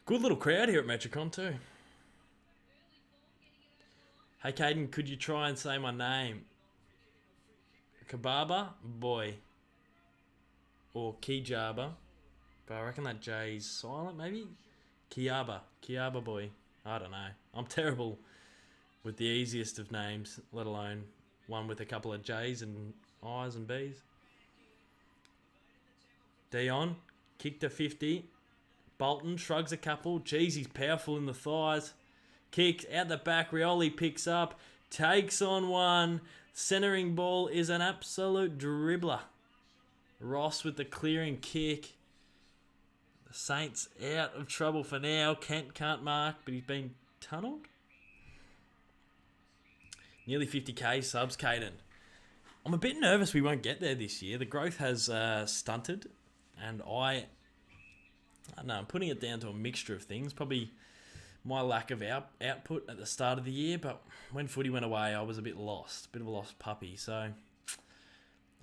Good little crowd here at Metricon too. Hey Caden, could you try and say my name? Kababa boy. Or Kijaba. But I reckon that J's silent maybe? Kiaba boy. I don't know. I'm terrible with the easiest of names, let alone one with a couple of J's and I's and B's. Dion, kick to 50. Bolton shrugs a couple. Jeez, he's powerful in the thighs. Kicks out the back. Rioli picks up. Takes on one. Centering ball is an absolute dribbler. Ross with the clearing kick. The Saints out of trouble for now. Kent can't mark, but he's been tunnelled. Nearly 50k subs, Caden. I'm a bit nervous we won't get there this year. The growth has stunted, and I don't know, I'm putting it down to a mixture of things. Probably my lack of output at the start of the year, but when footy went away, I was a bit lost. A bit of a lost puppy, so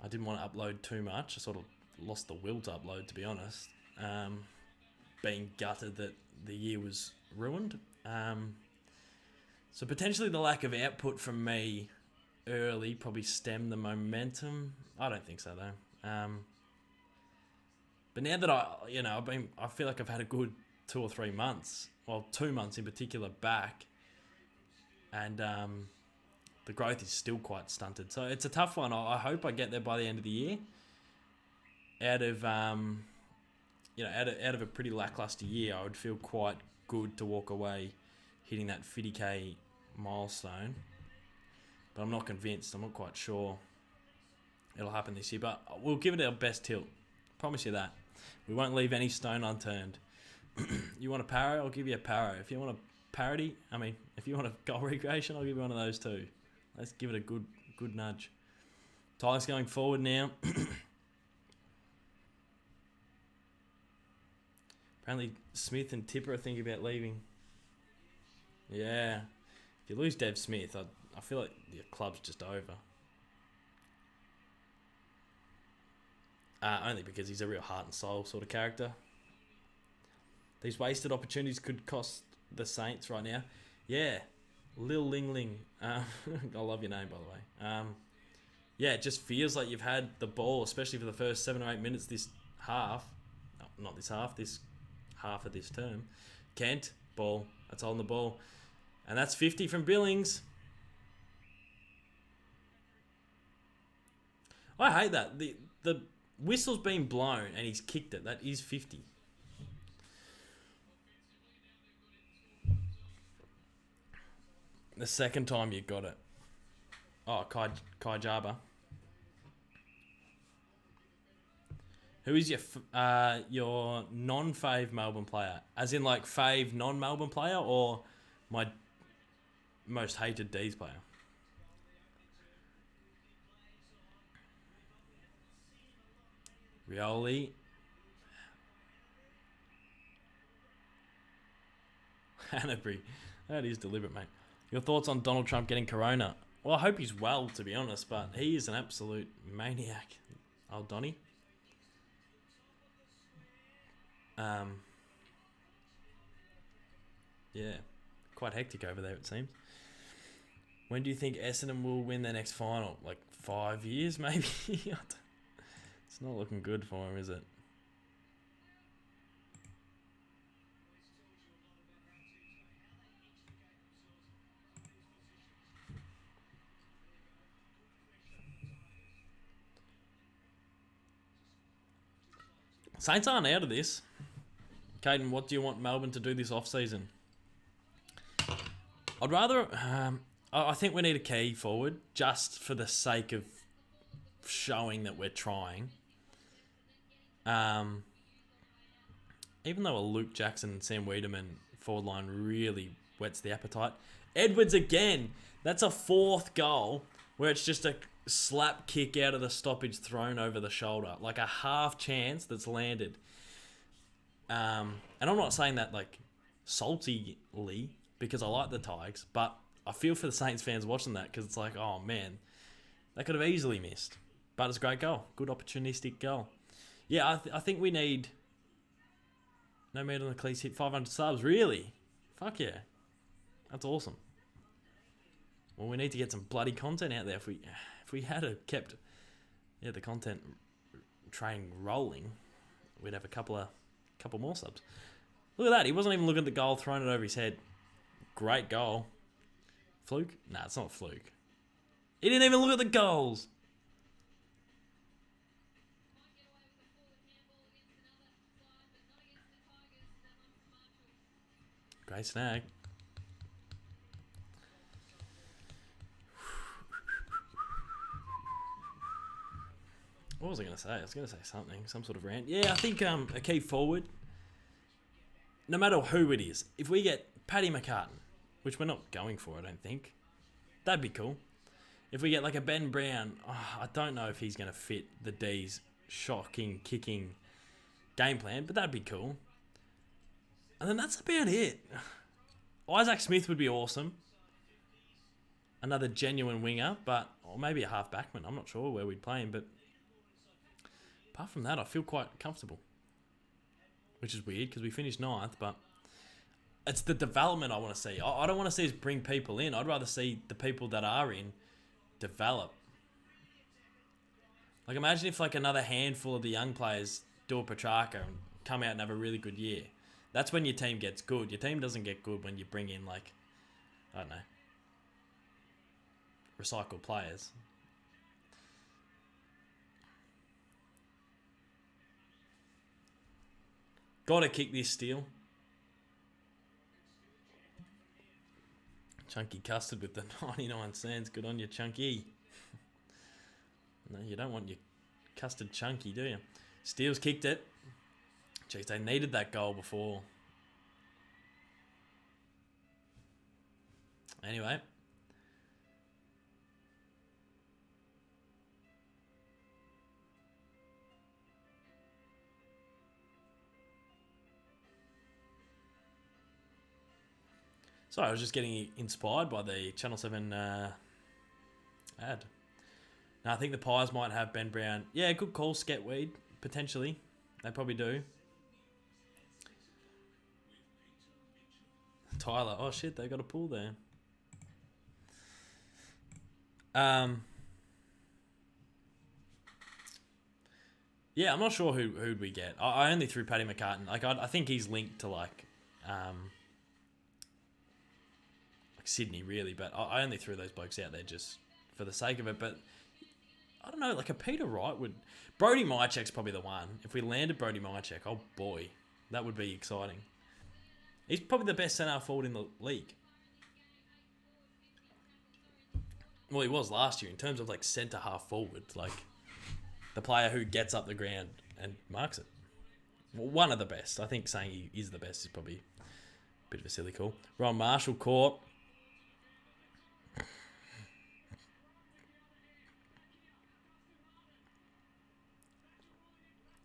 I didn't want to upload too much. I sort of lost the will to upload, to be honest. Being gutted that the year was ruined. So potentially the lack of output from me early probably stemmed the momentum. I don't think so, though. But now that I feel like I've had a good 2 or 3 months, well, 2 months in particular back, and the growth is still quite stunted. So it's a tough one. I hope I get there by the end of the year. Out of a pretty lackluster year, I would feel quite good to walk away hitting that 50k milestone. But I'm not convinced. I'm not quite sure it'll happen this year. But we'll give it our best tilt. Promise you that. We won't leave any stone unturned. You want a Paro? I'll give you a Paro. If you want a parody, if you want a goal recreation, I'll give you one of those too. Let's give it a good nudge. Tigers going forward now. Apparently Smith and Tipper are thinking about leaving. Yeah. If you lose Dev Smith, I feel like your club's just over. Only because he's a real heart and soul sort of character. These wasted opportunities could cost the Saints right now. Yeah. Lil Ling Ling. I love your name, by the way. Yeah, it just feels like you've had the ball, especially for the first 7 or 8 minutes this half. No, not this half of this term. Kent, ball. That's holding the ball. And that's 50 from Billings. I hate that. The whistle's been blown and he's kicked it. That is 50. The second time you got it. Oh, Kai Jaba. Who is your non-fave Melbourne player? As in like fave non-Melbourne player or my most hated D's player? Rioli. Hanbury. That is deliberate, mate. Your thoughts on Donald Trump getting corona? Well, I hope he's well, to be honest, but he is an absolute maniac. Old Donny. Yeah. Quite hectic over there, it seems. When do you think Essendon will win their next final? Like 5 years, maybe? It's not looking good for him, is it? Saints aren't out of this. Caden, what do you want Melbourne to do this off-season? I'd rather... I think we need a key forward just for the sake of showing that we're trying. Even though a Luke Jackson and Sam Wiedemann forward line really whets the appetite. Edwards again. That's a 4th goal where it's just a slap kick out of the stoppage thrown over the shoulder. Like a half chance that's landed. And I'm not saying that like saltily because I like the Tigers, but I feel for the Saints fans watching that because it's like, oh man, they could have easily missed. But it's a great goal. Good opportunistic goal. Yeah, I think we need... No man on the cleats hit 500 subs. Really? Fuck yeah. That's awesome. Well, we need to get some bloody content out there. If we had kept the content train rolling, we'd have a couple more subs. Look at that. He wasn't even looking at the goal, throwing it over his head. Great goal. Fluke? Nah, it's not a fluke. He didn't even look at the goals. Great snag. What was I going to say? I was going to say something. Some sort of rant. Yeah, I think a key forward, no matter who it is, if we get Paddy McCartan, which we're not going for, I don't think, that'd be cool. If we get like a Ben Brown, I don't know if he's going to fit the D's shocking, kicking game plan, but that'd be cool. And then that's about it. Isaac Smith would be awesome. Another genuine winger, or maybe a half backman. I'm not sure where we'd play him, but apart from that, I feel quite comfortable. Which is weird because we finished 9th, but it's the development I want to see. I don't want to see us bring people in. I'd rather see the people that are in develop. Like imagine if like another handful of the young players do a Petrarca and come out and have a really good year. That's when your team gets good. Your team doesn't get good when you bring in like, I don't know, recycled players. Gotta kick this steal. Chunky Custard with the 99 cents. Good on you, Chunky. No, you don't want your custard chunky, do you? Steele's kicked it. Jeez, they needed that goal before. Anyway. Sorry, I was just getting inspired by the Channel 7 ad. Now, I think the Pies might have Ben Brown. Yeah, good call, Sketweed, potentially. They probably do. Tyler. Oh, shit, they got a pull there. Yeah, I'm not sure who'd we get. I only threw Paddy McCartan. Like, I think he's linked to, like Sydney, really. But I only threw those blokes out there just for the sake of it. But I don't know, like a Peter Wright would... Brody Mychek's probably the one. If we landed Brody Mychek, oh boy, that would be exciting. He's probably the best centre forward in the league. Well, he was last year in terms of like centre half forward, like the player who gets up the ground and marks it. Well, one of the best. I think saying he is the best is probably a bit of a silly call. Ron Marshall caught.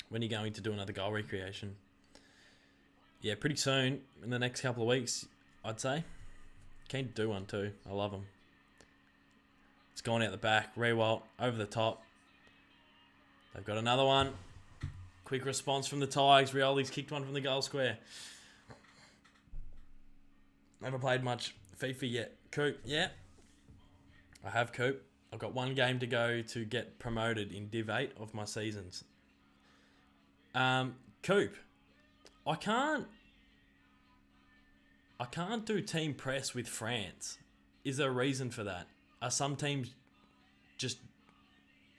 When are you going to do another goal recreation? Yeah, pretty soon, in the next couple of weeks, I'd say. Keen to do one too. I love them. It's going out the back. Rewalt, over the top. They've got another one. Quick response from the Tigers. Rioli's kicked one from the goal square. Never played much FIFA yet. Coop, yeah. I have Coop. I've got one game to go to get promoted in Div 8 of my seasons. Coop. I can't do team press with France. Is there a reason for that? Are some teams just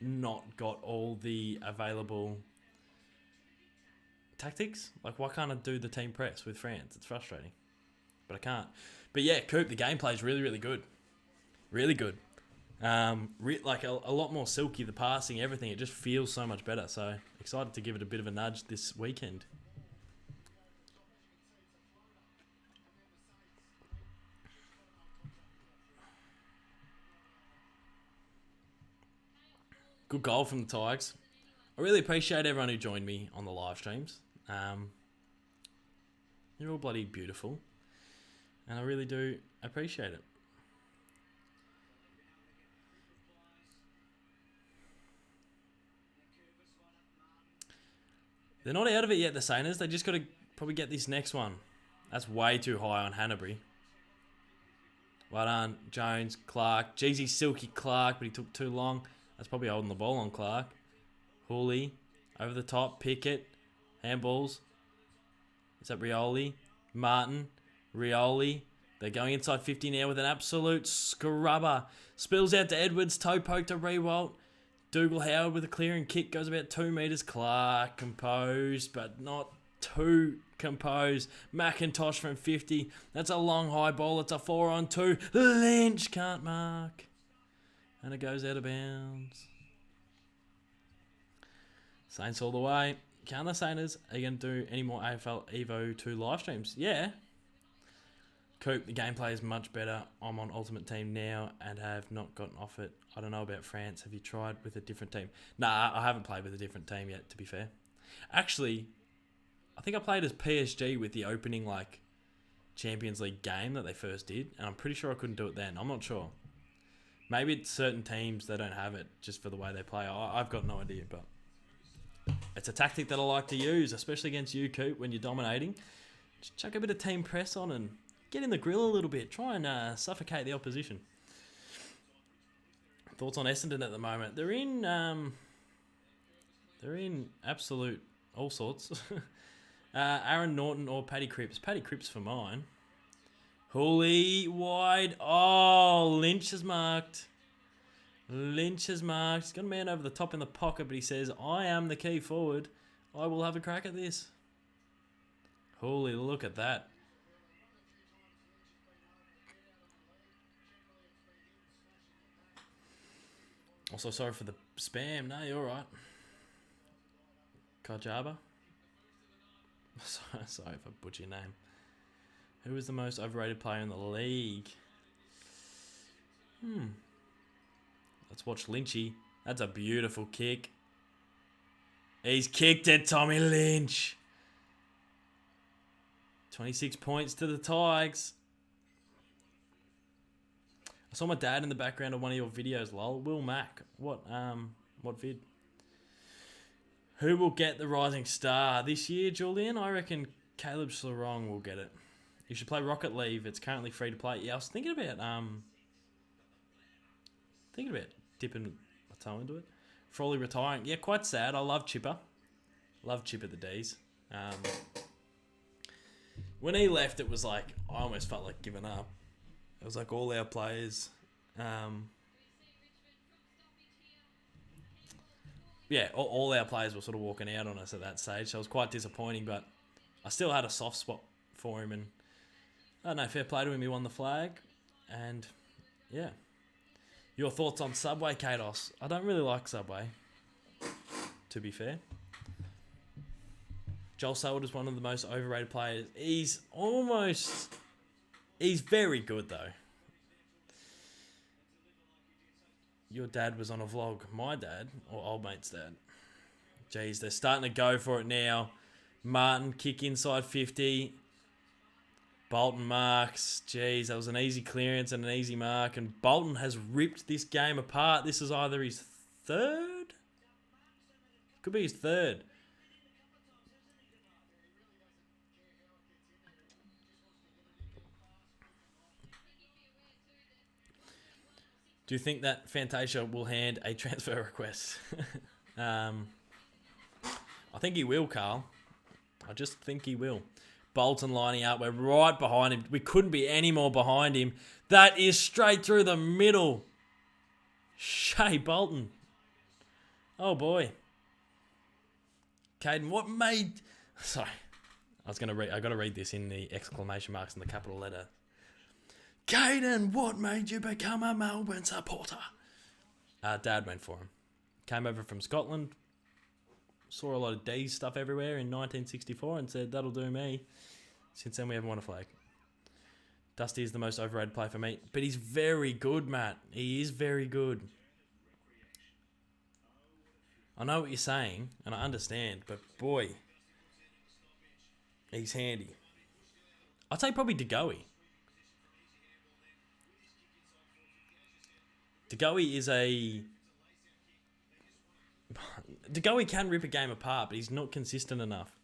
not got all the available tactics? Like, why can't I do the team press with France? It's frustrating. But I can't. But yeah, Coop, the gameplay is really, really good. Really good. Like a lot more silky, the passing, everything. It just feels so much better. So excited to give it a bit of a nudge this weekend. Good goal from the Tigers. I really appreciate everyone who joined me on the live streams. You're all bloody beautiful. And I really do appreciate it. They're not out of it yet, the Sainers. They just got to probably get this next one. That's way too high on Hanbury. Well done, Jones, Clark. Jeezy Silky Clark, but he took too long. That's probably holding the ball on Clark. Hooley, over the top, Pickett, handballs. Is that Rioli? Martin, Rioli. They're going inside 50 now with an absolute scrubber. Spills out to Edwards, toe poke to Rewalt. Dougal Howard with a clearing kick, goes about 2 metres. Clark, composed, but not too composed. McIntosh from 50. That's a long high ball. It's a 4-on-2. Lynch can't mark. And it goes out of bounds. Saints all the way. Can the Saints, are you going to do any more AFL Evo 2 live streams? Yeah. Coop, the gameplay is much better. I'm on Ultimate Team now and have not gotten off it. I don't know about France. Have you tried with a different team? Nah, I haven't played with a different team yet, to be fair. Actually, I think I played as PSG with the opening like Champions League game that they first did, and I'm pretty sure I couldn't do it then. I'm not sure. Maybe it's certain teams, they don't have it just for the way they play. I've got no idea, but it's a tactic that I like to use, especially against you, Coop, when you're dominating. Just chuck a bit of team press on and get in the grill a little bit. Try and suffocate the opposition. Thoughts on Essendon at the moment? They're in absolute all sorts. Aaron Norton or Paddy Cripps. Paddy Cripps for mine. Hooley wide. Oh, Lynch is marked. Lynch is marked. He's got a man over the top in the pocket, but he says, I am the key forward. I will have a crack at this. Hooley, look at that. Also, sorry for the spam. No, you're alright. Kajaba. Sorry if I butcher your name. Who is the most overrated player in the league? Let's watch Lynchy. That's a beautiful kick. He's kicked it, Tommy Lynch. 26 points to the Tiges. I saw my dad in the background of one of your videos, lol. Will Mack. What vid? Who will get the Rising Star this year, Julian? I reckon Caleb Sarong will get it. You should play Rocket League. It's currently free to play. Yeah, I was thinking about dipping my toe into it. Frawley retiring. Yeah, quite sad. I love Chipper. Love Chipper the D's. When he left, it was like, I almost felt like giving up. It was like all our players. All our players were sort of walking out on us at that stage. So it was quite disappointing, but I still had a soft spot for him. And I don't know, fair play to him. He won the flag. And yeah. Your thoughts on Subway, Kados? I don't really like Subway, to be fair. Joel Selwood is one of the most overrated players. He's very good, though. Your dad was on a vlog. My dad, or old mate's dad. Jeez, they're starting to go for it now. Martin, kick inside 50. Bolton marks. Jeez, that was an easy clearance and an easy mark. And Bolton has ripped this game apart. This is either his third? Could be his third. Do you think that Fantasia will hand a transfer request? I think he will, Carl. I just think he will. Bolton lining up. We're right behind him. We couldn't be any more behind him. That is straight through the middle. Shea Bolton. Oh, boy. Caden, what made... Sorry. I got to read this in the exclamation marks and the capital letter. Caden, what made you become a Melbourne supporter? Dad went for him. Came over from Scotland. Saw a lot of D stuff everywhere in 1964 and said, that'll do me. Since then, we haven't won a flag. Dusty is the most overrated player for me. But he's very good, Matt. He is very good. I know what you're saying, and I understand, but boy, he's handy. I'd say probably DeGoey. DeGoey can rip a game apart, but he's not consistent enough.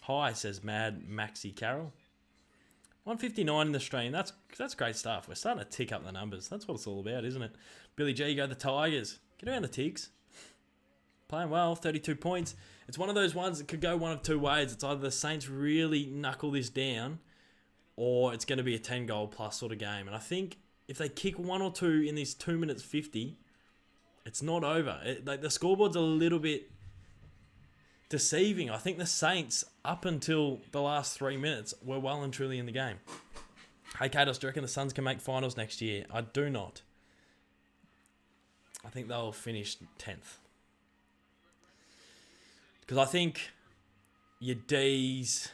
Hi, says Mad Maxi Carroll. 159 in the stream. That's great stuff. We're starting to tick up the numbers. That's what it's all about, isn't it? Billy G, go the Tigers. Get around the Tigs. Playing well, 32 points. It's one of those ones that could go one of two ways. It's either the Saints really knuckle this down, or it's going to be a 10-goal plus sort of game. And I think if they kick one or two in these 2 minutes 50, it's not over. The scoreboard's a little bit deceiving. I think the Saints, up until the last 3 minutes, were well and truly in the game. Hey, Kados, do you reckon the Suns can make finals next year? I do not. I think they'll finish 10th. Because I think your D's,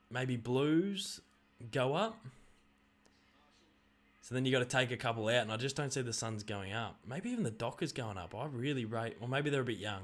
maybe Blues, go up. So then you got to take a couple out, and I just don't see the Suns going up. Maybe even the Dockers going up. I really rate, or maybe they're a bit young.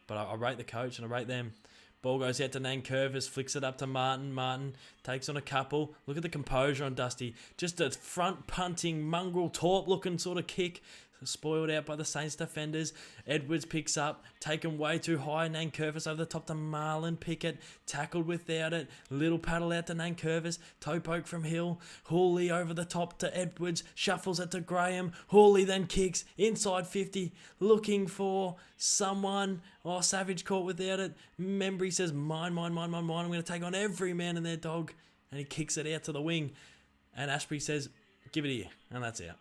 But I rate the coach and I rate them. Ball goes out to Nankervis, flicks it up to Martin. Martin takes on a couple. Look at the composure on Dusty. Just a front punting, mongrel, taupe looking sort of kick. Spoiled out by the Saints defenders. Edwards picks up, taken way too high. Nankervis over the top to Marlon Pickett. Tackled without it. Little paddle out to Nankervis. Toe poke from Hill. Hawley over the top to Edwards. Shuffles it to Graham. Hawley then kicks inside 50. Looking for someone. Oh, Savage caught without it. Membry says, mine. I'm going to take on every man and their dog. And he kicks it out to the wing. And Ashbury says, give it here. And that's out.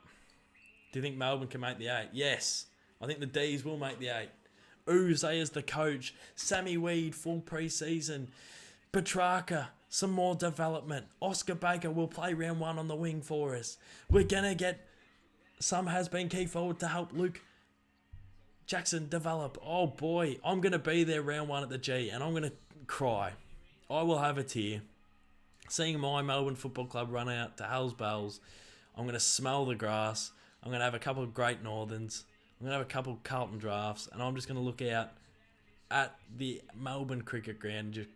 Do you think Melbourne can make the 8? Yes. I think the D's will make the 8. Uze as the coach. Sammy Weed, full pre-season. Petrarca, some more development. Oscar Baker will play round 1 on the wing for us. We're going to get some has-been key forward to help Luke Jackson develop. Oh boy, I'm going to be there round 1 at the G and I'm going to cry. I will have a tear. Seeing my Melbourne Football Club run out to Hell's Bells. I'm going to smell the grass. I'm going to have a couple of Great Northerns. I'm going to have a couple of Carlton drafts. And I'm just going to look out at the Melbourne cricket ground and just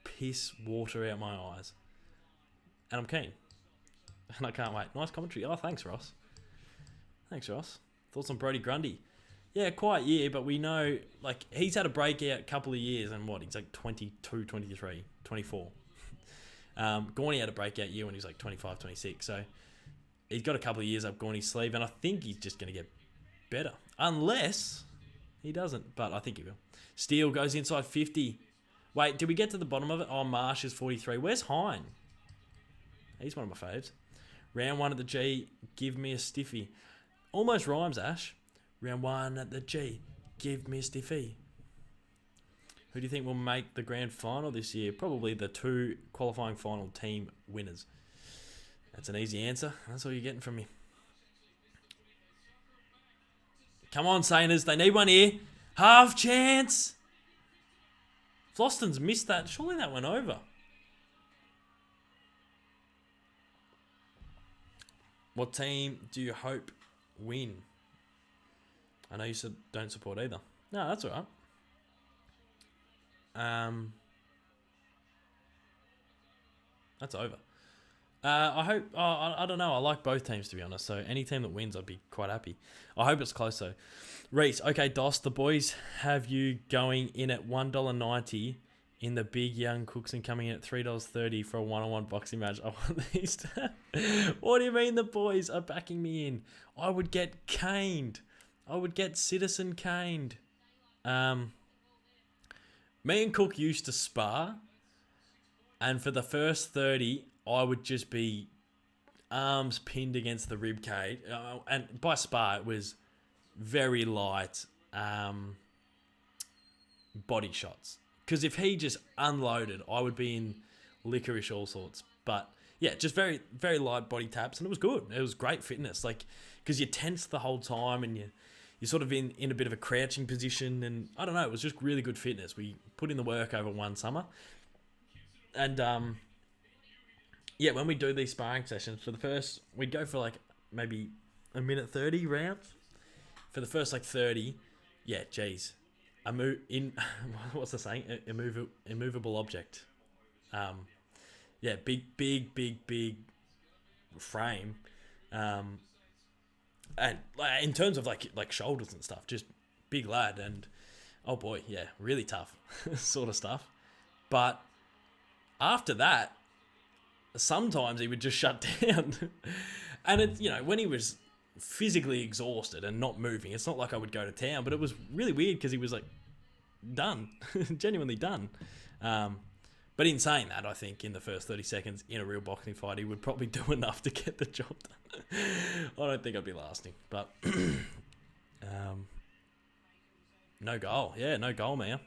piss water out my eyes. And I'm keen. And I can't wait. Nice commentary. Oh, thanks, Ross. Thanks, Ross. Thoughts on Brodie Grundy? Yeah, quiet year, but we know, like, he's had a breakout couple of years, and what, he's like 22, 23, 24. Gorney had a breakout year when he was like 25, 26, so he's got a couple of years up Gorney's sleeve, and I think he's just going to get better. Unless he doesn't, but I think he will. Steele goes inside 50. Wait, did we get to the bottom of it? Oh, Marsh is 43. Where's Hine? He's one of my faves. Round 1 at the G, give me a stiffy. Almost rhymes, Ash. Round 1 at the G, give me a stiffy. Who do you think will make the grand final this year? Probably the 2 qualifying final team winners. That's an easy answer. That's all you're getting from me. Come on, Sainers. They need one here. Half chance. Floston's missed that. Surely that went over. What team do you hope win? I know you said don't support either. No, that's all right. That's over. I hope. I don't know. I like both teams, to be honest. So any team that wins, I'd be quite happy. I hope it's close though. Reese, okay, Dos, the boys have you going in at $1.90 in the big young cooks and coming in at $3.30 for a one-on-one boxing match. I want these. What do you mean the boys are backing me in? I would get caned. I would get citizen caned. Me and Cook used to spar, and for the first 30, I would just be arms pinned against the rib cage. And by spar, it was very light body shots. Because if he just unloaded, I would be in licorice all sorts. But yeah, just very, very light body taps, and it was good. It was great fitness, like because you're tense the whole time, and you're sort of in a bit of a crouching position, and I don't know, it was just really good fitness. We put in the work over one summer, and yeah, when we do these sparring sessions, for the first, we'd go for like maybe a minute 30 rounds. For the first like 30, yeah, geez, what's the saying? Immovable object. Yeah, big frame. And in terms of like shoulders and stuff, just big lad, and oh boy, yeah, really tough sort of stuff. But after that, sometimes he would just shut down. And it's, when he was physically exhausted and not moving, it's not like I would go to town, but it was really weird because he was like done, genuinely done. But in saying that, I think in the first 30 seconds in a real boxing fight, he would probably do enough to get the job done. I don't think I'd be lasting, but no goal. Yeah, no goal, man.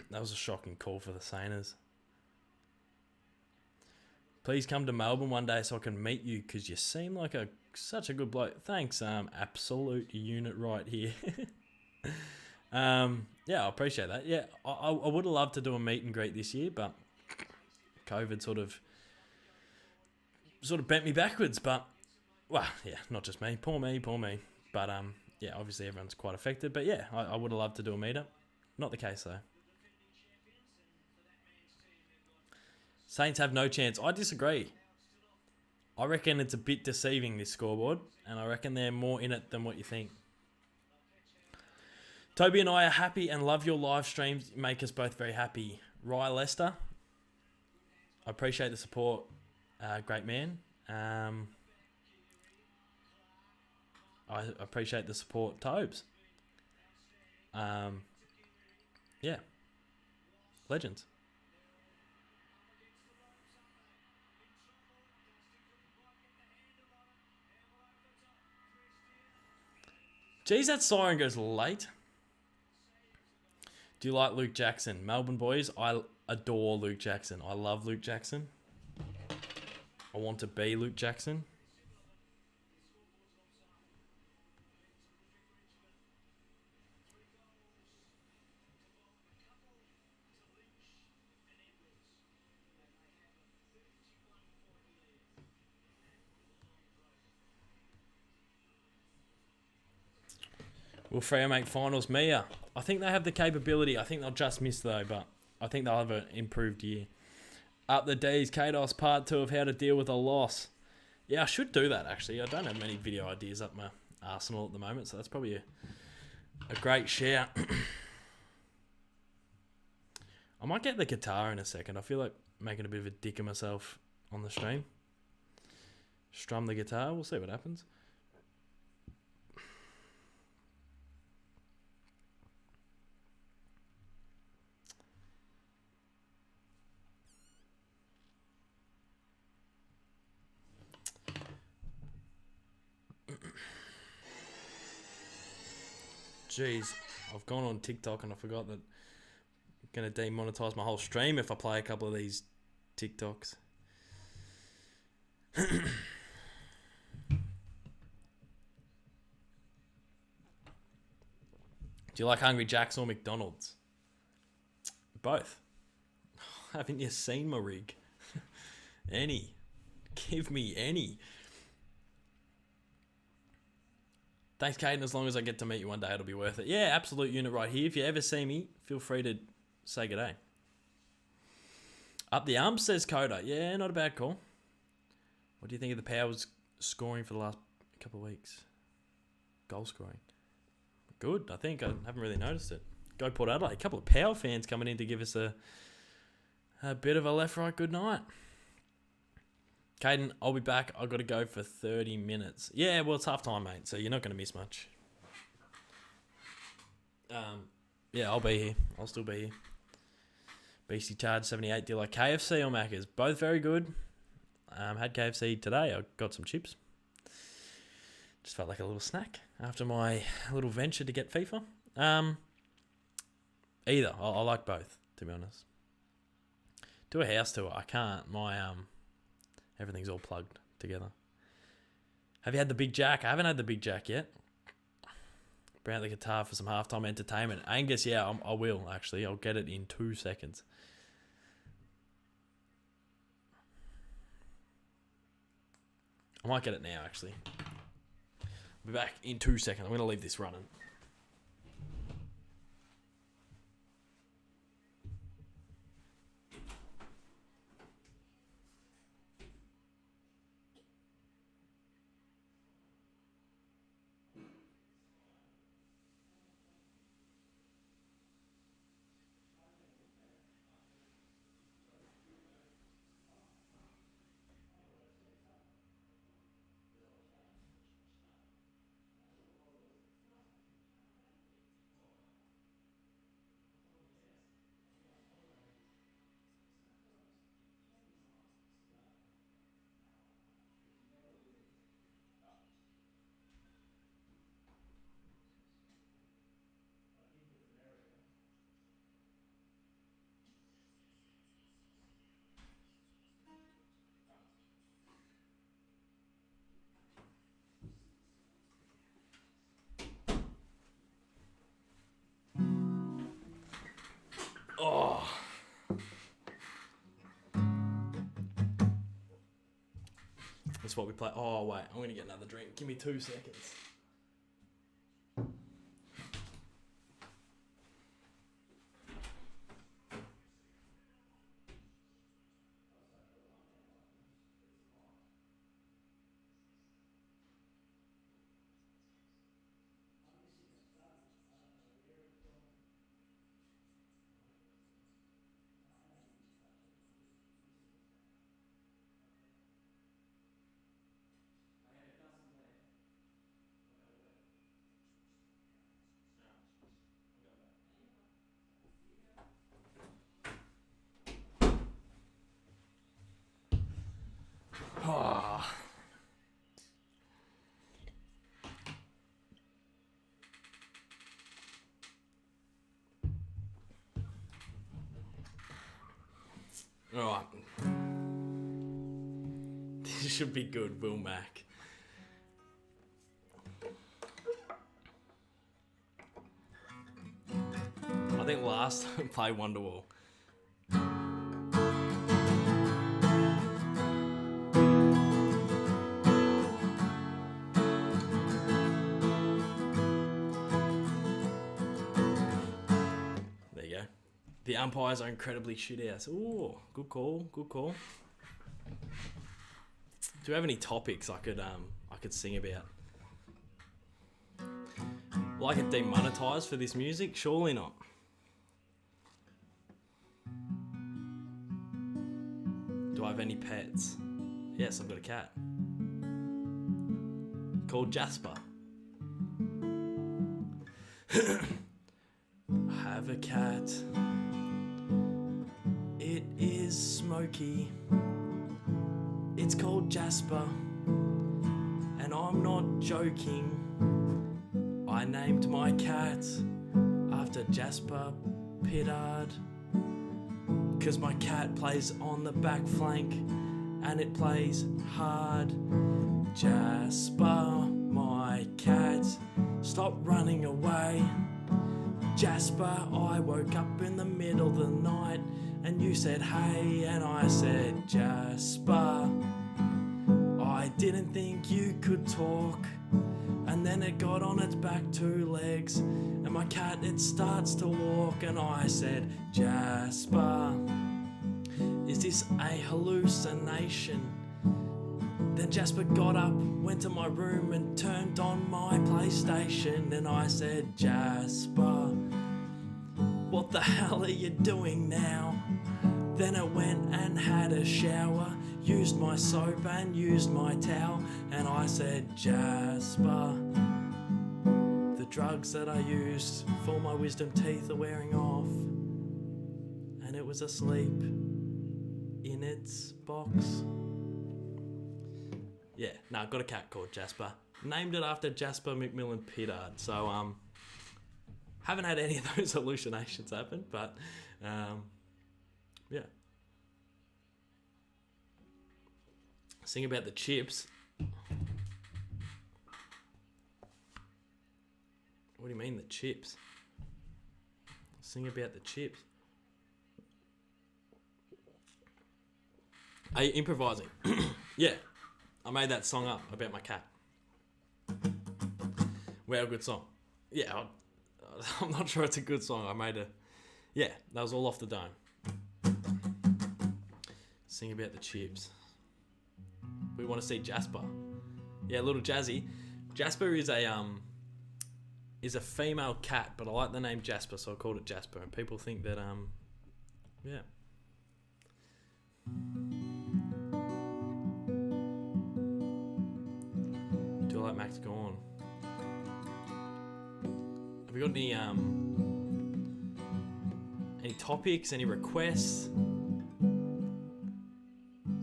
That was a shocking call for the Sainers. Please come to Melbourne one day so I can meet you because you seem like such a good bloke. Thanks, absolute unit right here. Yeah, I appreciate that. Yeah, I would have loved to do a meet and greet this year, but COVID sort of bent me backwards. But well, yeah, not just me. Poor me. But yeah, obviously everyone's quite affected. But yeah, I would have loved to do a meetup. Not the case though. Saints have no chance. I disagree. I reckon it's a bit deceiving, this scoreboard, and I reckon they're more in it than what you think. Toby and I are happy and love your live streams. You make us both very happy. Rye Lester, I appreciate the support. Great man. I appreciate the support, Tobes. Yeah. Legends. Geez, that siren goes late. Do you like Luke Jackson? Melbourne boys, I adore Luke Jackson. I love Luke Jackson. I want to be Luke Jackson. Will Freo make finals? Mia. I think they have the capability. I think they'll just miss though, but I think they'll have an improved year. Up the D's, Kados part 2 of how to deal with a loss. Yeah, I should do that actually. I don't have many video ideas up my arsenal at the moment, so that's probably a great shout. I might get the guitar in a second. I feel like making a bit of a dick of myself on the stream. Strum the guitar. We'll see what happens. Jeez, I've gone on TikTok and I forgot that I'm going to demonetize my whole stream if I play a couple of these TikToks. Do you like Hungry Jacks or McDonald's? Both. Haven't you seen my rig? Any. Give me any. Thanks, Caden. As long as I get to meet you one day, it'll be worth it. Yeah, absolute unit right here. If you ever see me, feel free to say good day. Up the arms, says Coda. Yeah, not a bad call. What do you think of the Powers scoring for the last couple of weeks? Goal scoring. Good, I think. I haven't really noticed it. Go Port Adelaide. A couple of Power fans coming in to give us a bit of a left-right good night. Caden, I'll be back. I've got to go for 30 minutes. Yeah, well, it's half time, mate, so you're not going to miss much. Yeah, I'll be here. I'll still be here. BC Charge 78. Do you like KFC or Macca's? Both very good. Had KFC today. I got some chips. Just felt like a little snack after my little venture to get FIFA. Either. I like both, to be honest. Do a house tour. I can't. My everything's all plugged together. Have you had the Big Jack? I haven't had the Big Jack yet. Bring out the guitar for some halftime entertainment. Angus, yeah, I will, actually. I'll get it in 2 seconds. I might get it now, actually. I'll be back in 2 seconds. I'm going to leave this running. Oh. That's what we play. Oh, wait. I'm going to get another drink. Give me 2 seconds. Alright. This should be good, Will Mack. I think last time play Wonderwall. There you go. The umpires are incredibly shit house. Ooh, good call, good call. Do you have any topics I could sing about? Will I get demonetized for this music? Surely not. Do I have any pets? Yes, I've got a cat. Called Jasper. I have a cat. It is Smokey. It's called Jasper. And I'm not joking. I named my cat after Jasper Pittard. 'Cause my cat plays on the back flank and it plays hard. Jasper, my cat, stop running away. Jasper, I woke up in the middle of the night and you said hey, and I said Jasper. I didn't think you could talk, and then it got on its back 2 legs, and my cat, it starts to walk, and I said Jasper, is this a hallucination? Then Jasper got up, went to my room and turned on my PlayStation, and I said Jasper, what the hell are you doing now? Then it went and had a shower, used my soap and used my towel, and I said Jasper, the drugs that I used for my wisdom teeth are wearing off, and it was asleep in its box. Yeah, no, I've got a cat called Jasper. Named it after Jasper McMillan Pittard. So, haven't had any of those hallucinations happen, but, yeah. Sing about the chips. What do you mean, the chips? Sing about the chips. Are you improvising? Yeah. I made that song up about my cat. Well, good song. Yeah, I'm not sure it's a good song. Yeah, that was all off the dome. Sing about the chips. We want to see Jasper. Yeah, little Jazzy. Jasper is a female cat, but I like the name Jasper, so I called it Jasper. And people think that yeah. Do I like Max go on? Have we got any topics, any requests?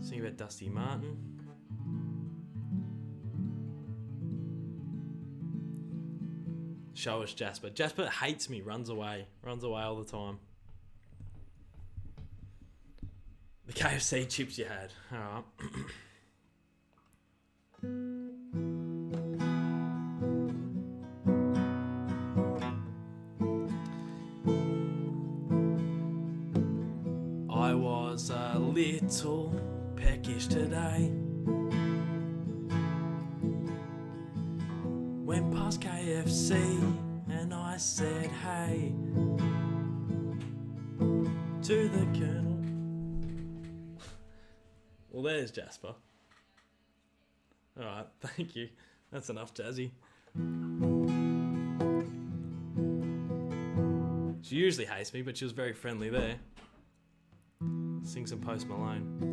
Sing about Dusty Martin. Show us Jasper. Jasper hates me, runs away all the time. The KFC chips you had. Alright. I was a little peckish today. Went past KFC and I said hey to the Colonel. Well, there's Jasper. Alright, thank you. That's enough, Jazzy. She usually hates me, but she was very friendly there. Sing some Post Malone.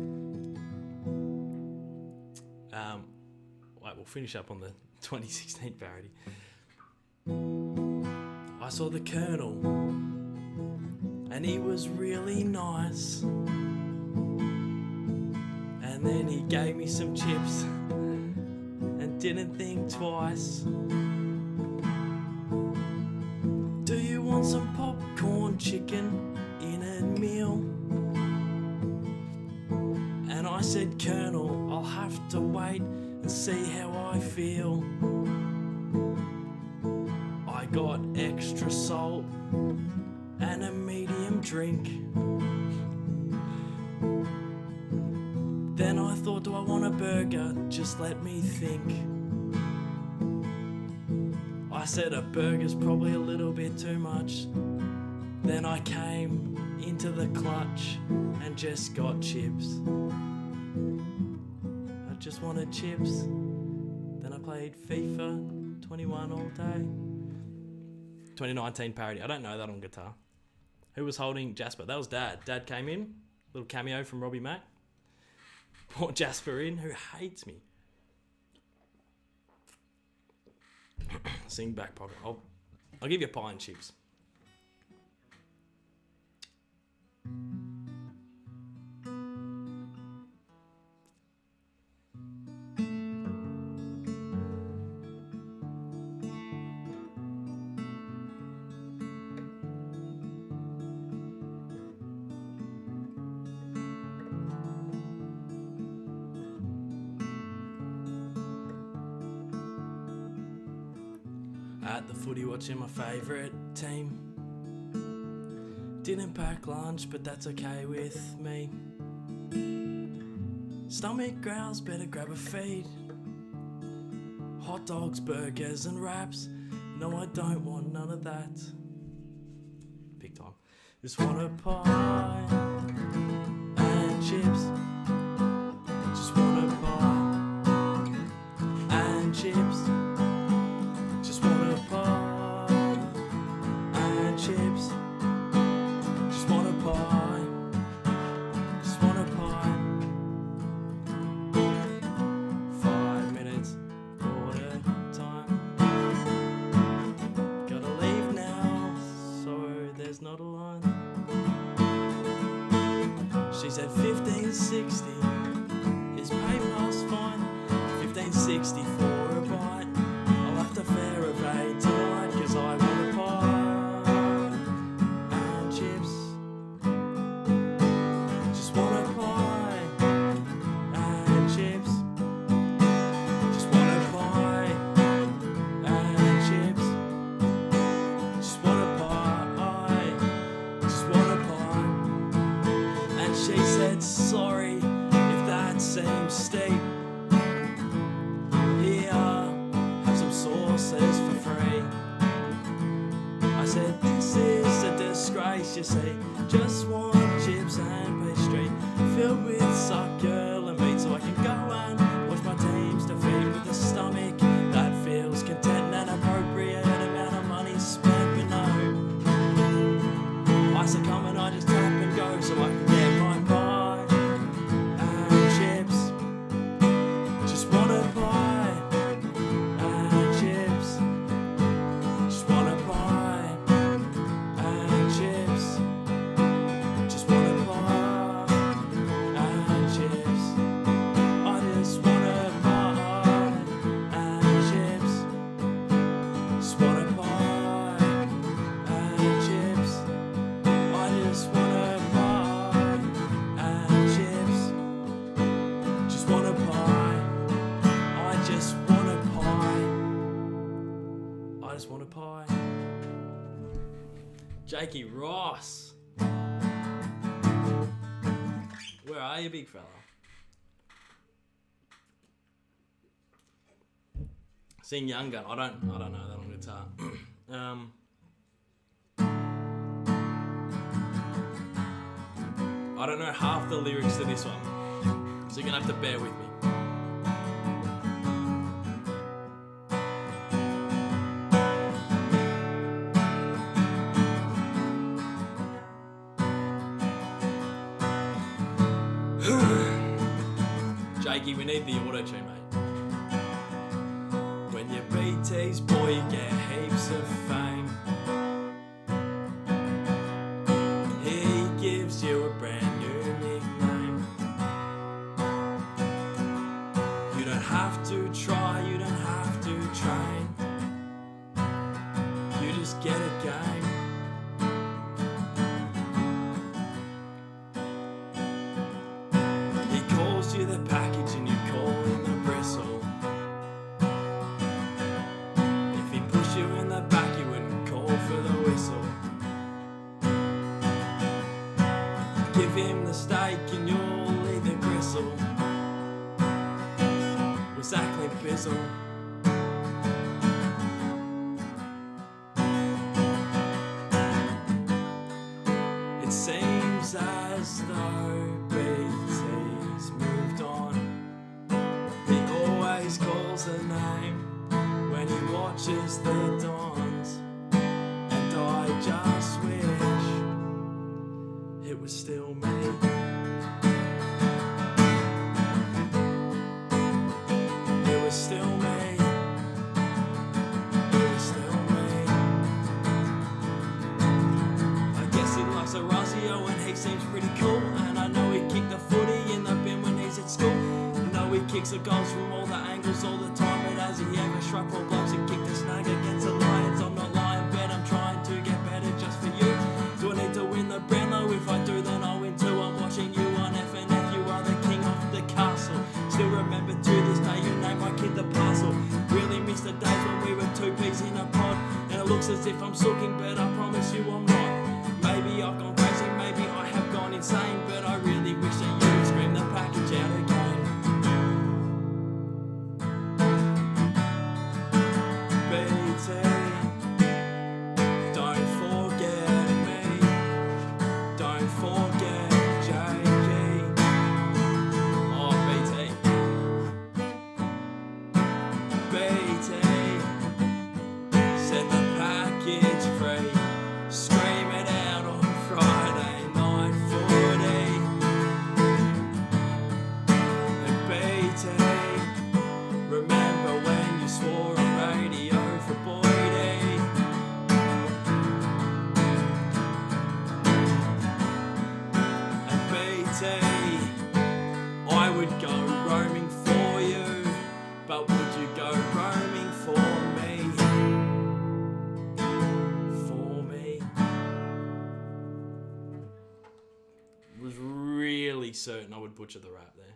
Wait, we'll finish up on the 2016 parody. I saw the Colonel, and he was really nice. And then he gave me some chips, and didn't think twice. Do you want some popcorn chicken in a meal? Then I said, Colonel, I'll have to wait and see how I feel. I got extra salt and a medium drink. Then I thought, do I want a burger? Just let me think. I said a burger's probably a little bit too much. Then I came into the clutch and just got chips. I just wanted chips. Then I played FIFA 21 all day. 2019 parody. I don't know that on guitar. Who was holding Jasper? That was Dad. Dad came in. Little cameo from Robbie Mack. Brought Jasper in, who hates me. Sing back pocket. I'll give you a pie and chips. At the footy watching my favourite team. Didn't pack lunch, but that's okay with me. Stomach growls, better grab a feed. Hot dogs, burgers and wraps. No, I don't want none of that. Big time. Just want a pie and chips. Just want a pie and chips. Just want a pie and chips. Just want a pie. Just want a pie. 5 minutes, quarter time. Gotta leave now, so there's not a line. She said 1560 is PayPal's fine. 1560 for a bite. I'll have to fare of 8 tonight, cause I want a pie and chips. Just want a pie and chips. Just want a pie and chips. Just want a pie. Just want a pie. And she said, sorry if that seems steep. Here, have some sauces for free. I said, this is a disgrace, you see. Just want chips and pastry filled with sucker and meat, so I can go and watch my teams defeat with a stomach that feels content and appropriate amount of money spent. But no, I succumb and I just tap and go so I can get my pie and chips. Just want a pie and chips. Just want a pie and chips. Just want a pie and chips. I just want a pie and chips. Just want a pie and chips. I just want a pie and chips. Just want a pie. I just want a pie. I just want a pie. Jakey Ross. Where are you, big fella? Sing Young Gun. I don't know that on guitar. I don't know half the lyrics to this one, so you're gonna have to bear with me. Jakey, we need the auto-tune, mate. When you BT's boy, you get heaps of fame. He gives you a brand new nickname. You don't have to try, you don't have to train. You just get a game. He calls Give him the steak and you'll eat the gristle. Was Ackling Bizzle. It seems as though BT's moved on. He always calls a name when he watches the Dons, and I just wish it was still me. It was still me. It was still me. I guess he likes a Razio and he seems pretty cool, and I know he kicked the footy in the bin when he's at school. He kicks the goals from all the angles all the time, but has he ever struck four blokes and kicked a snag against the Lions? I'm not lying, but I'm trying to get better just for you. Do I need to win the Brownlow? If I do, then I'll win too. I'm watching you on FNF, you are the king of the castle. Still remember to this day you named my kid the parcel. Really miss the days when we were two peas in a pod, and it looks as if I'm sulking, but I promise you I'm not. Maybe I've gone crazy, maybe I have gone insane, but I really wish that you would scream the package out again. Don't forget me, don't forget JG. Oh, BT, set the package free, scream it out on Friday night footy. And BT, remember when you swore on radio for Boydie? And BT, I would go roaming for you, but would you go roaming for me? For me? Was really certain I would butcher the rap there.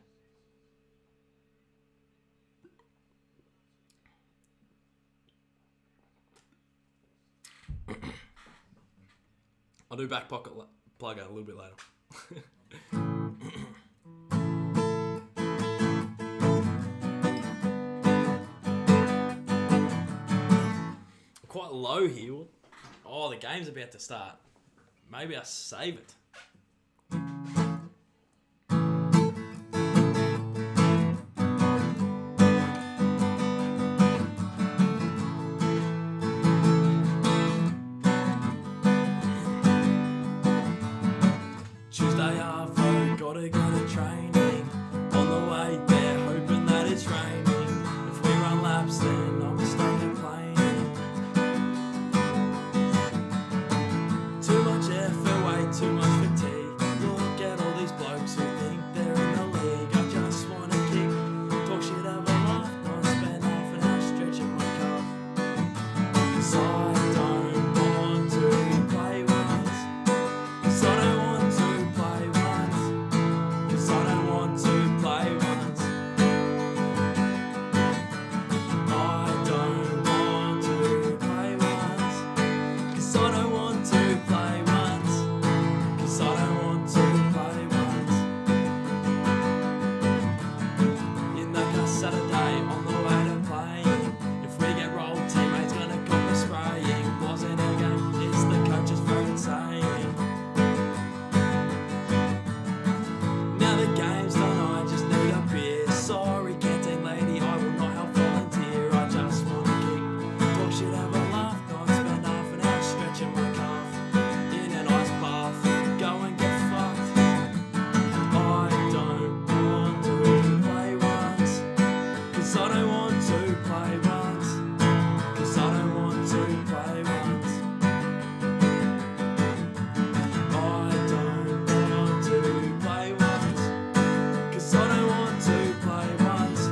I'll do back pocket plug out a little bit later. Quite low here. Oh, the game's about to start. Maybe I save it. Tuesday arvo, gotta go to training. On the way there, hoping that it's raining. If we run laps, then I'm stuck in playing. Too much effort, way too much fatigue. Look at all these blokes who think they're in the league. I just wanna kick, talk shit, have a laugh, not spend half an hour stretching my calf. 'Cause I don't want to play once. 'Cause I don't want to play once. 'Cause I don't want to play once. I don't want to play once. 'Cause I don't want to play once. 'Cause I don't want to play once. In the car Saturday on the way to playing. If we get rolled, teammates gonna cop a spraying. Wasn't a game, it's the coach's fucking saying. Now the game's done, I just need a beer. Sorry, canteen lady, I will not help volunteer. I just wanna kick, talk shit, have a laugh, not spend half an hour stretching my calf. In an ice bath, go and get fucked. I don't want to play once. 'Cause I don't want to play once. 'Cause I don't want to play once. I don't want to play once. 'Cause I don't want to play once.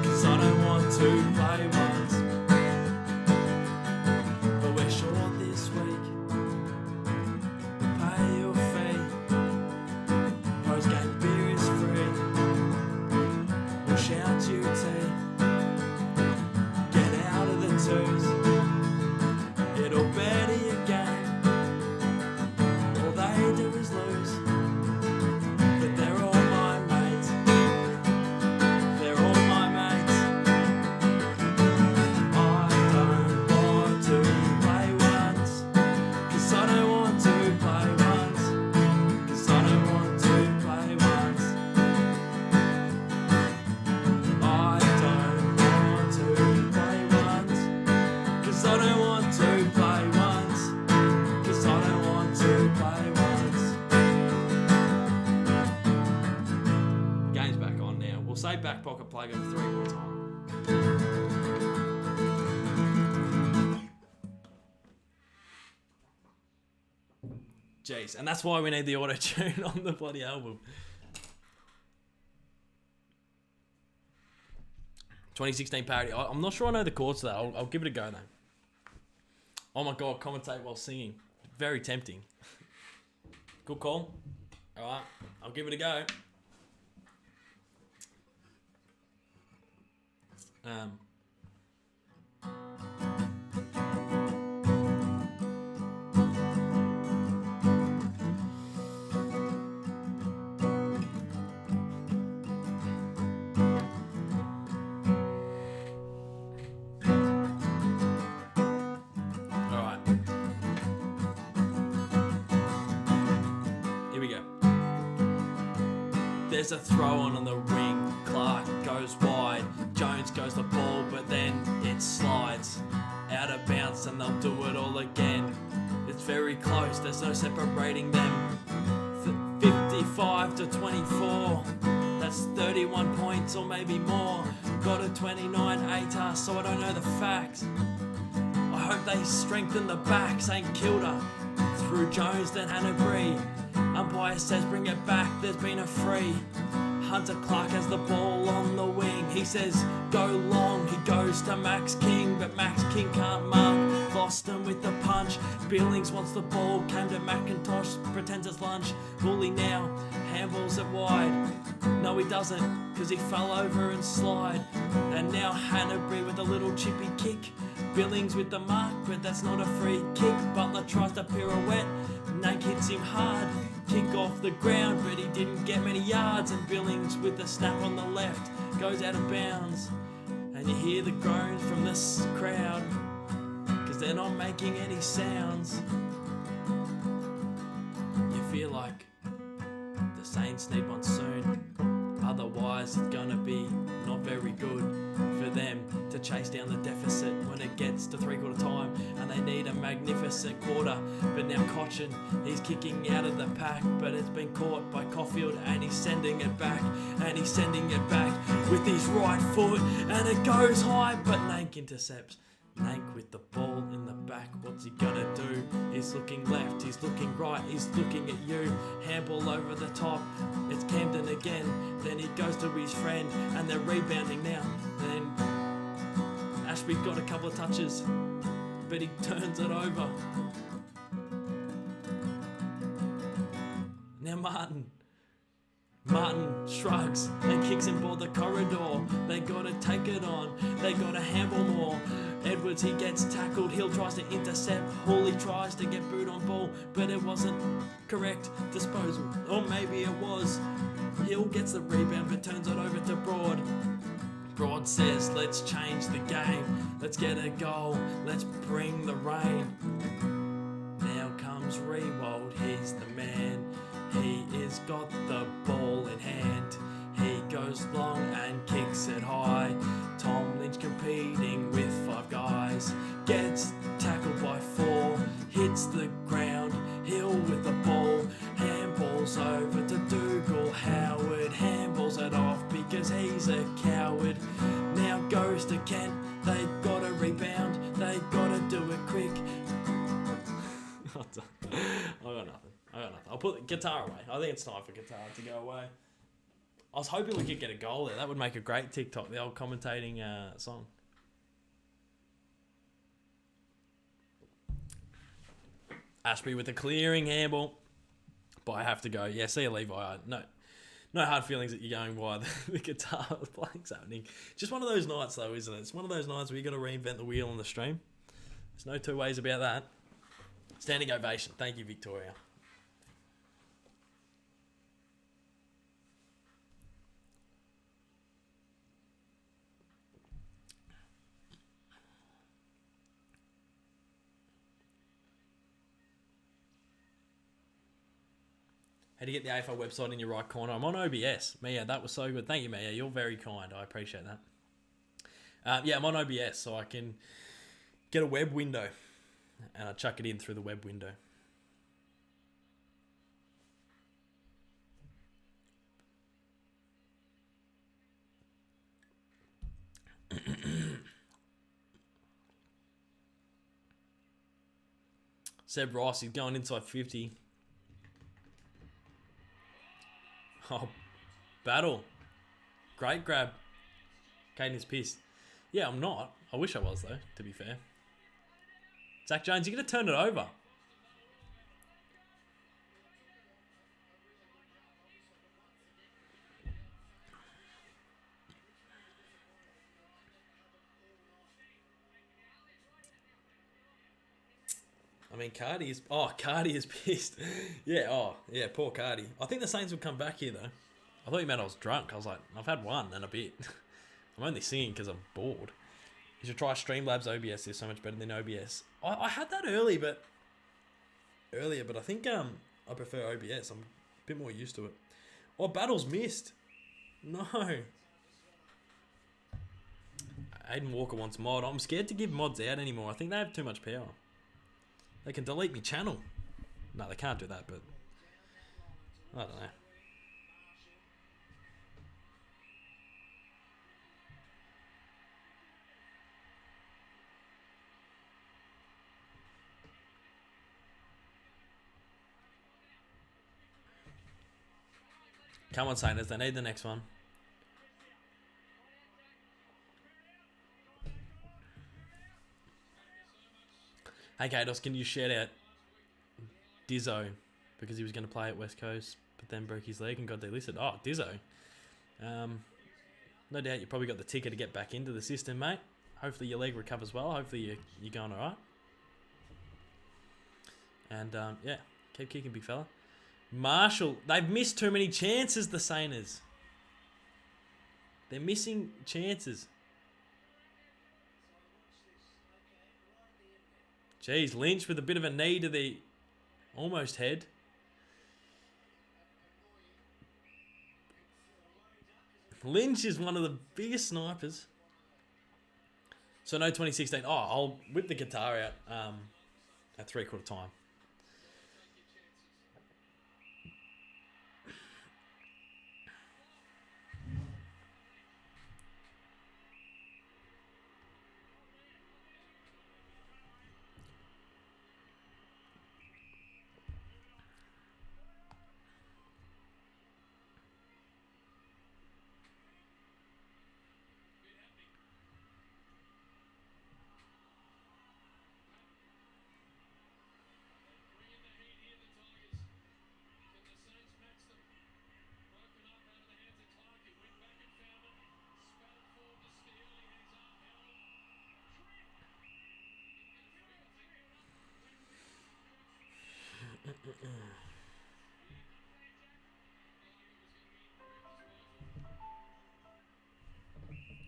'Cause I don't want to play once. But we're short this week. Pay your fee. Post-game beer is free. We'll shout you tea. Get out of the twos. It'll better your game. All they do is lose. say back pocket plug of 3-quarter time. Jeez, and that's why we need the auto-tune on the bloody album. 2016 parody. I'm not sure I know the chords to that. I'll give it a go though. Oh my god, commentate while singing. Very tempting. Good call. Alright, I'll give it a go. There's a throw on the wing. Clark goes wide. Jones goes the ball, but then it slides out of bounds, and they'll do it all again. It's very close. There's no separating them. 55 to 24. That's 31 points or maybe more. Got a 29 ATAR, so I don't know the facts. I hope they strengthen the back. St Kilda through Jones, then Hannah Bree. Umpire says bring it back, there's been a free. Hunter Clark has the ball on the wing. He says go long, he goes to Max King, but Max King can't mark. Lost him with the punch. Billings wants the ball, came to McIntosh, pretends it's lunch. Bully now, handballs it wide. No he doesn't, cause he fell over and slide. And now Hanbury with a little chippy kick. Billings with the mark, but that's not a free kick. Butler tries to pirouette, Nate hits him hard. Kick off the ground, but he didn't get many yards. And Billings with the snap on the left goes out of bounds. And you hear the groans from this crowd, cause they're not making any sounds. You feel like the Saints need one soon, otherwise it's gonna be not very good for them to chase down the deficit when it gets to 3/4 time, and they need a magnificent quarter. But now Cochin, he's kicking out of the pack, but it's been caught by Caulfield, and he's sending it back, and he's sending it back with his right foot, and it goes high, but Nank intercepts. Nank with the ball in the back, what's he gonna do? He's looking left, he's looking right, he's looking at you. Handball over the top, it's Camden again. Then he goes to his friend, and they're rebounding now. Then Ashby's got a couple of touches, but he turns it over. Now Martin shrugs and kicks him for the corridor. They gotta take it on, they gotta handball more. Edwards, he gets tackled, Hill tries to intercept, Hawley tries to get boot on ball, but it wasn't correct disposal, or maybe it was. Hill gets the rebound but turns it over to Broad. Broad says, let's change the game, let's get a goal, let's bring the rain. Now comes Rewald, he's the man, he is got the ball in hand. He goes long and kicks it high. Tom Lynch competing with 5 guys, gets tackled by 4, hits the ground. Hill with the ball, handballs over to Dougal. Howard handballs it off because he's a coward. Now goes to Kent, they gotta rebound, they gotta do it quick. I got nothing. I'll put the guitar away. I think it's time for guitar to go away. I was hoping we could get a goal there. That would make a great TikTok, the old commentating song. Ashby with a clearing handball. But I have to go. Yeah, see you, Levi. No hard feelings that you're going by the guitar playing's happening. Just one of those nights, though, isn't it? It's one of those nights where you got to reinvent the wheel on the stream. There's no two ways about that. Standing ovation. Thank you, Victoria. How do you get the AFL website in your right corner? I'm on OBS. Mia, that was so good. Thank you, Mia. You're very kind. I appreciate that. Yeah, I'm on OBS, so I can get a web window, and I chuck it in through the web window. Seb Ross, he's going inside 50. Oh, battle. Great grab. Caden's pissed. Yeah, I'm not. I wish I was, though, to be fair. Zach Jones, you're going to turn it over. I mean, Cardi is pissed. Yeah, poor Cardi. I think the Saints will come back here, though. I thought you meant I was drunk. I was like, I've had one and a bit. I'm only singing because I'm bored. You should try Streamlabs OBS. It's so much better than OBS. I had that earlier, but I think I prefer OBS. I'm a bit more used to it. Oh, battle's missed. No. Aiden Walker wants mod. I'm scared to give mods out anymore. I think they have too much power. They can delete me channel. No, they can't do that, but I don't know. Come on, Saints. They need the next one. Hey, Gatos, can you shout out Dizzo? Because he was going to play at West Coast, but then broke his leg and got delisted. Oh, Dizzo. No doubt you probably got the ticket to get back into the system, mate. Hopefully your leg recovers well. Hopefully you're going all right. And, yeah, keep kicking, big fella. Marshall, they've missed too many chances, the Saints. They're missing chances. Jeez, Lynch with a bit of a knee to the almost head. Lynch is one of the biggest snipers. So no 2016. Oh, I'll whip the guitar out at 3/4 time.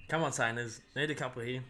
Come on, Saints. Need a couple here.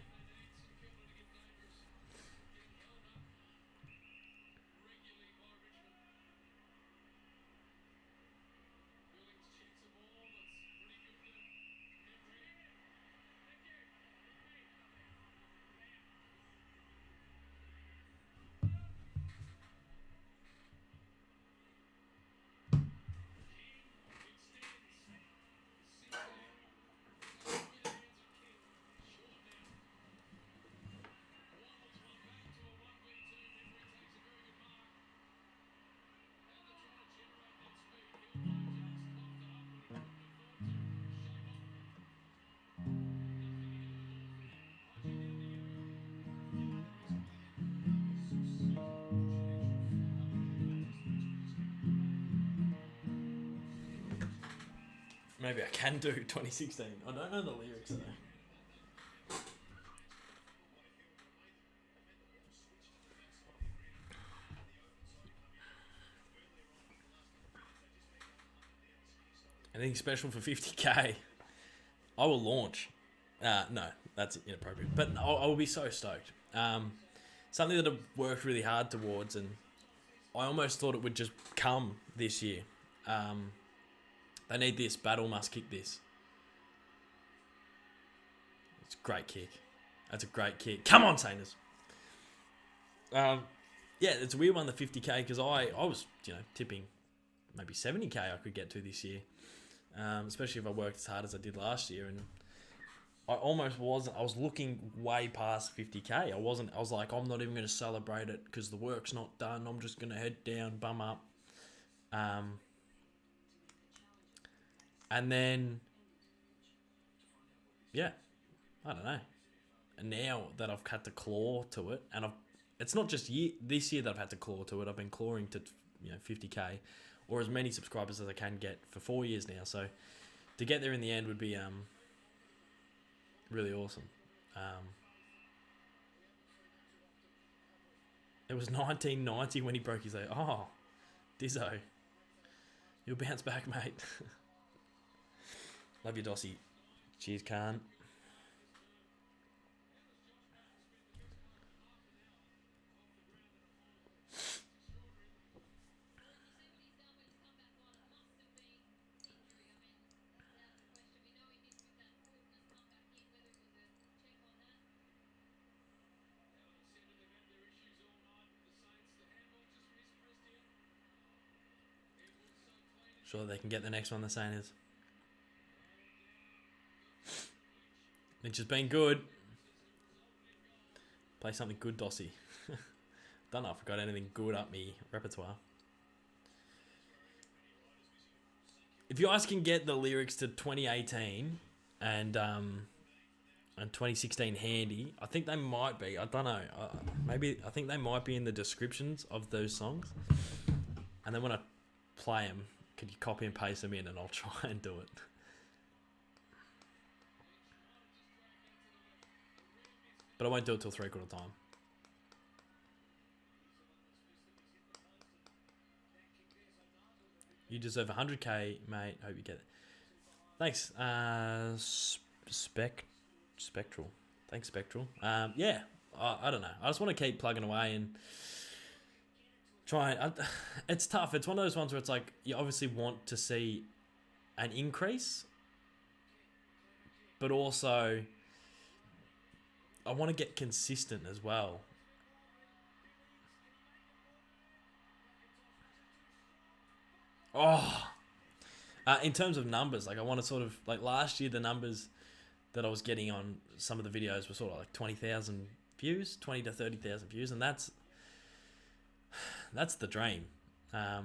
Maybe I can do 2016. I don't know the lyrics though. Anything special for 50k? I will launch. No, that's inappropriate. But I will be so stoked. Something that I've worked really hard towards, and I almost thought it would just come this year. They need this. Battle must kick this. It's a great kick. That's a great kick. Come on, Saints. Yeah, it's a weird one, the 50k, because I was, tipping maybe 70k I could get to this year. Especially if I worked as hard as I did last year. And I almost wasn't. I was looking way past 50k. I wasn't. I was like, I'm not even going to celebrate it because the work's not done. I'm just going to head down, bum up. And then, yeah, I don't know. And now that I've had to claw to it, and it's not just this year that I've had to claw to it. I've been clawing to 50k, or as many subscribers as I can get for 4 years now. So to get there in the end would be really awesome. It was 1990 when he broke his leg. Oh, Dizzo, you'll bounce back, mate. Love you, Dossie. Cheers, Khan. Sure they can get the next one, the saying is. Which has been good. Play something good, Dossie. Don't know if I've got anything good up me repertoire. If you guys can get the lyrics to 2018 and 2016 handy, I think they might be. I don't know. I think they might be in the descriptions of those songs. And then when I play them, could you copy and paste them in and I'll try and do it. But I won't do it till 3/4 time. You deserve 100k, mate. Hope you get it. Thanks, Spectral. Thanks, Spectral. Yeah, I don't know. I just want to keep plugging away and trying. It's tough. It's one of those ones where it's like you obviously want to see an increase, but also I want to get consistent as well. In terms of numbers, like I want to sort of like last year, the numbers that I was getting on some of the videos were sort of like 20,000 views, 20 to 30,000 views, and that's the dream. I'd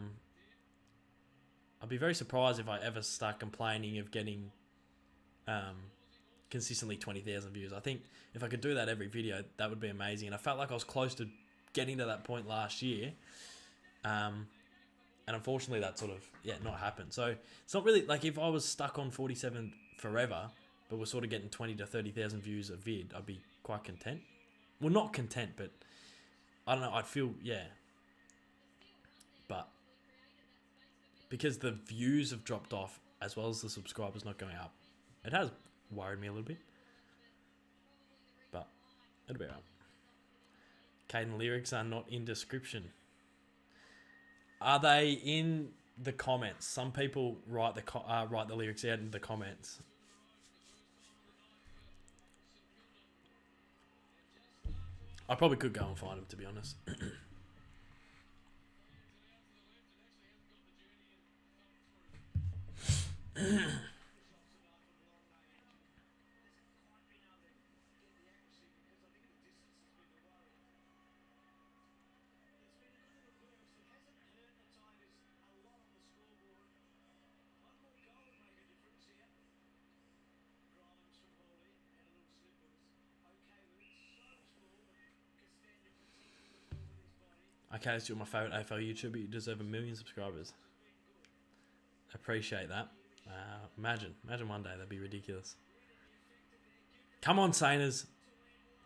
be very surprised if I ever start complaining of getting consistently 20,000 views. I think if I could do that every video, that would be amazing. And I felt like I was close to getting to that point last year. And unfortunately that sort of, not happened. So it's not really, like if I was stuck on 47 forever, but we're sort of getting 20 to 30,000 views a vid, I'd be quite content. Well, not content, but I don't know, I'd feel, But because the views have dropped off as well as the subscribers not going up, it has worried me a little bit. But it'll be alright. Caden lyrics are not in description. Are they in the comments? Some people write the lyrics out in the comments. I probably could go and find them, to be honest. Okay, it's my favourite AFL YouTuber. You deserve 1 million subscribers. Appreciate that. Imagine one day, that'd be ridiculous. Come on, Sainers.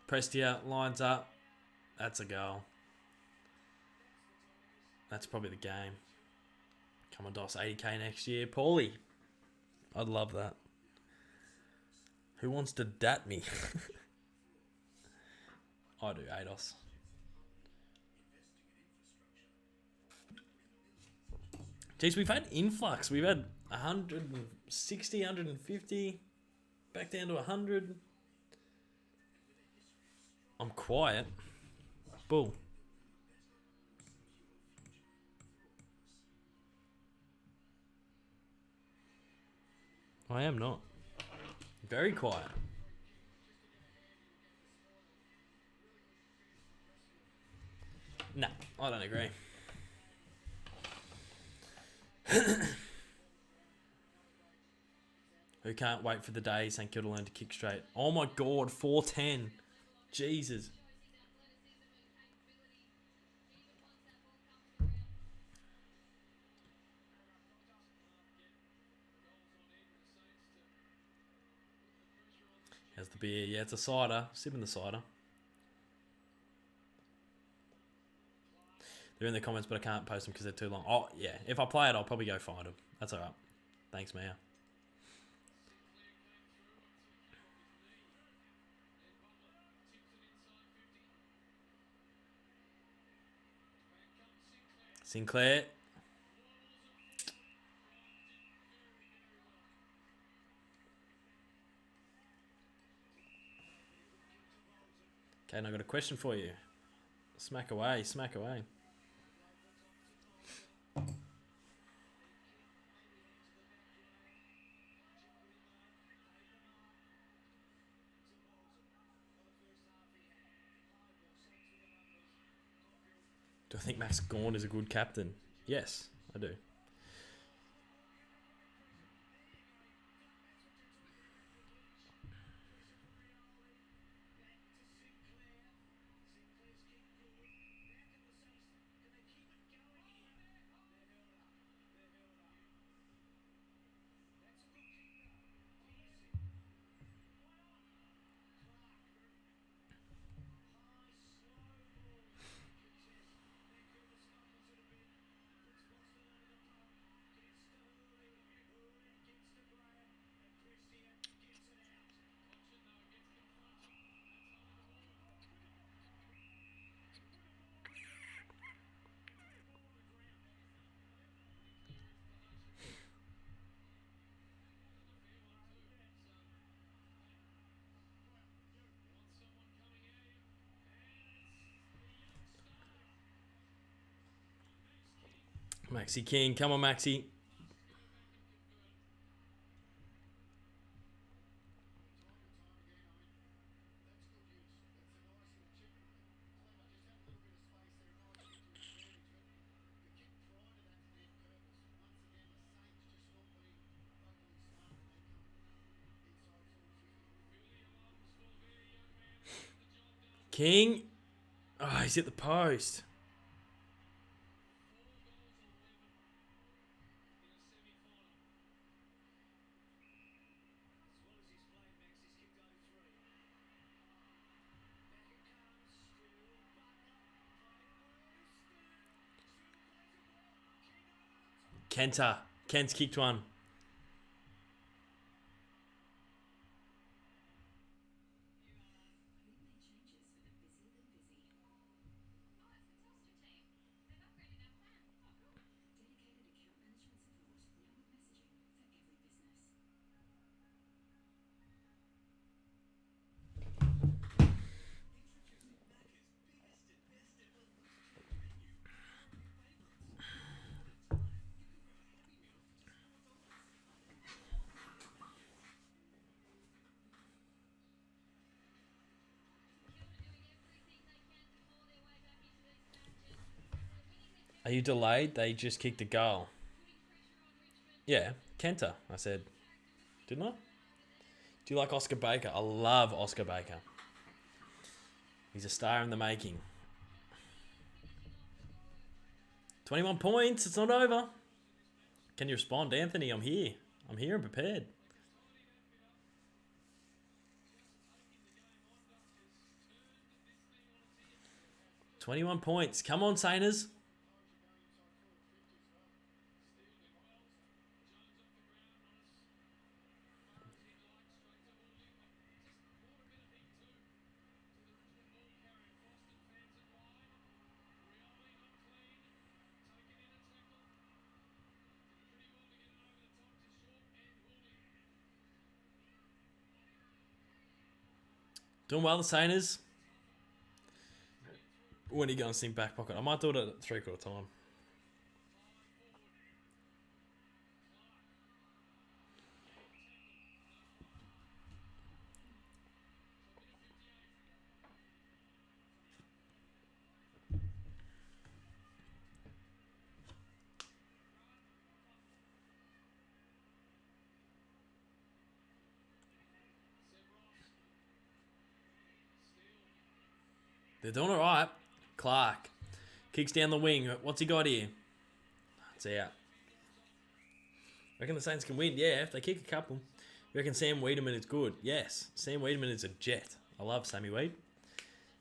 Prestia lines up. That's a goal. That's probably the game. Come on, DOS, 80k next year. Paulie. I'd love that. Who wants to dat me? I do, ADOS. Jeez, we've had influx. We've had 160, 150, back down to 100. I'm quiet. Bull. I am not. Very quiet. No, I don't agree. Who can't wait for the day St Kilda learn to kick straight? Oh my god, 4-10. Jesus. How's the beer? Yeah, it's a cider. Sipping the cider. They're in the comments, but I can't post them because they're too long. Oh, yeah. If I play it, I'll probably go find them. That's alright. Thanks, Mia. Sinclair. Okay, now I've got a question for you. Smack away, smack away. Do I think Max Gawn is a good captain? Yes, I do. Maxi King, come on, Maxi. King. Oh, he's hit the post. Kenta. Kent's kicked one. Are you delayed? They just kicked a goal. Yeah, Kenta, I said. Didn't I? Do you like Oscar Baker? I love Oscar Baker. He's a star in the making. 21 points. It's not over. Can you respond, Anthony? I'm here. I'm here and prepared. $21 points. Come on, Sainers. Doing well, the Sainers. When are you going to sing back pocket? I might do it at 3/4 time. They're doing all right. Clark kicks down the wing. What's he got here? It's out. Reckon the Saints can win? Yeah, if they kick a couple. Reckon Sam Wiedemann is good? Yes, Sam Wiedemann is a jet. I love Sammy Weed.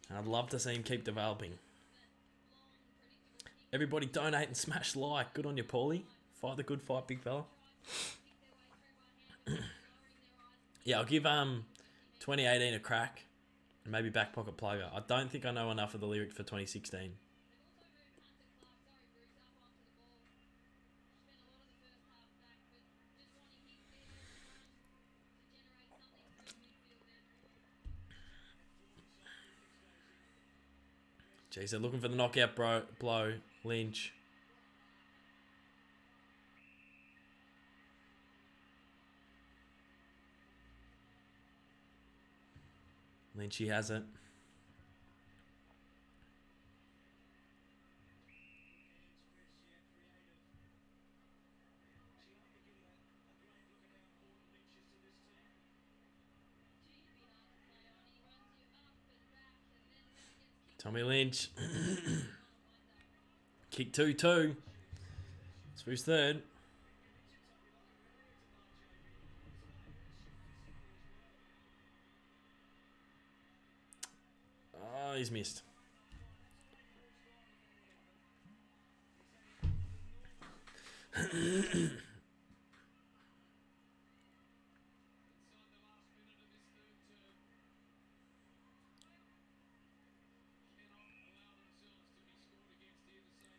And I'd love to see him keep developing. Everybody donate and smash like. Good on you, Paulie. Fight the good fight, big fella. Yeah, I'll give 2018 a crack. And maybe back pocket plugger. I don't think I know enough of the lyrics for 2016. Jeez, they're looking for the knockout blow. Lynch. Lynchy has it. Tommy Lynch. Kick 2-2. It's for his third. Oh, he's missed.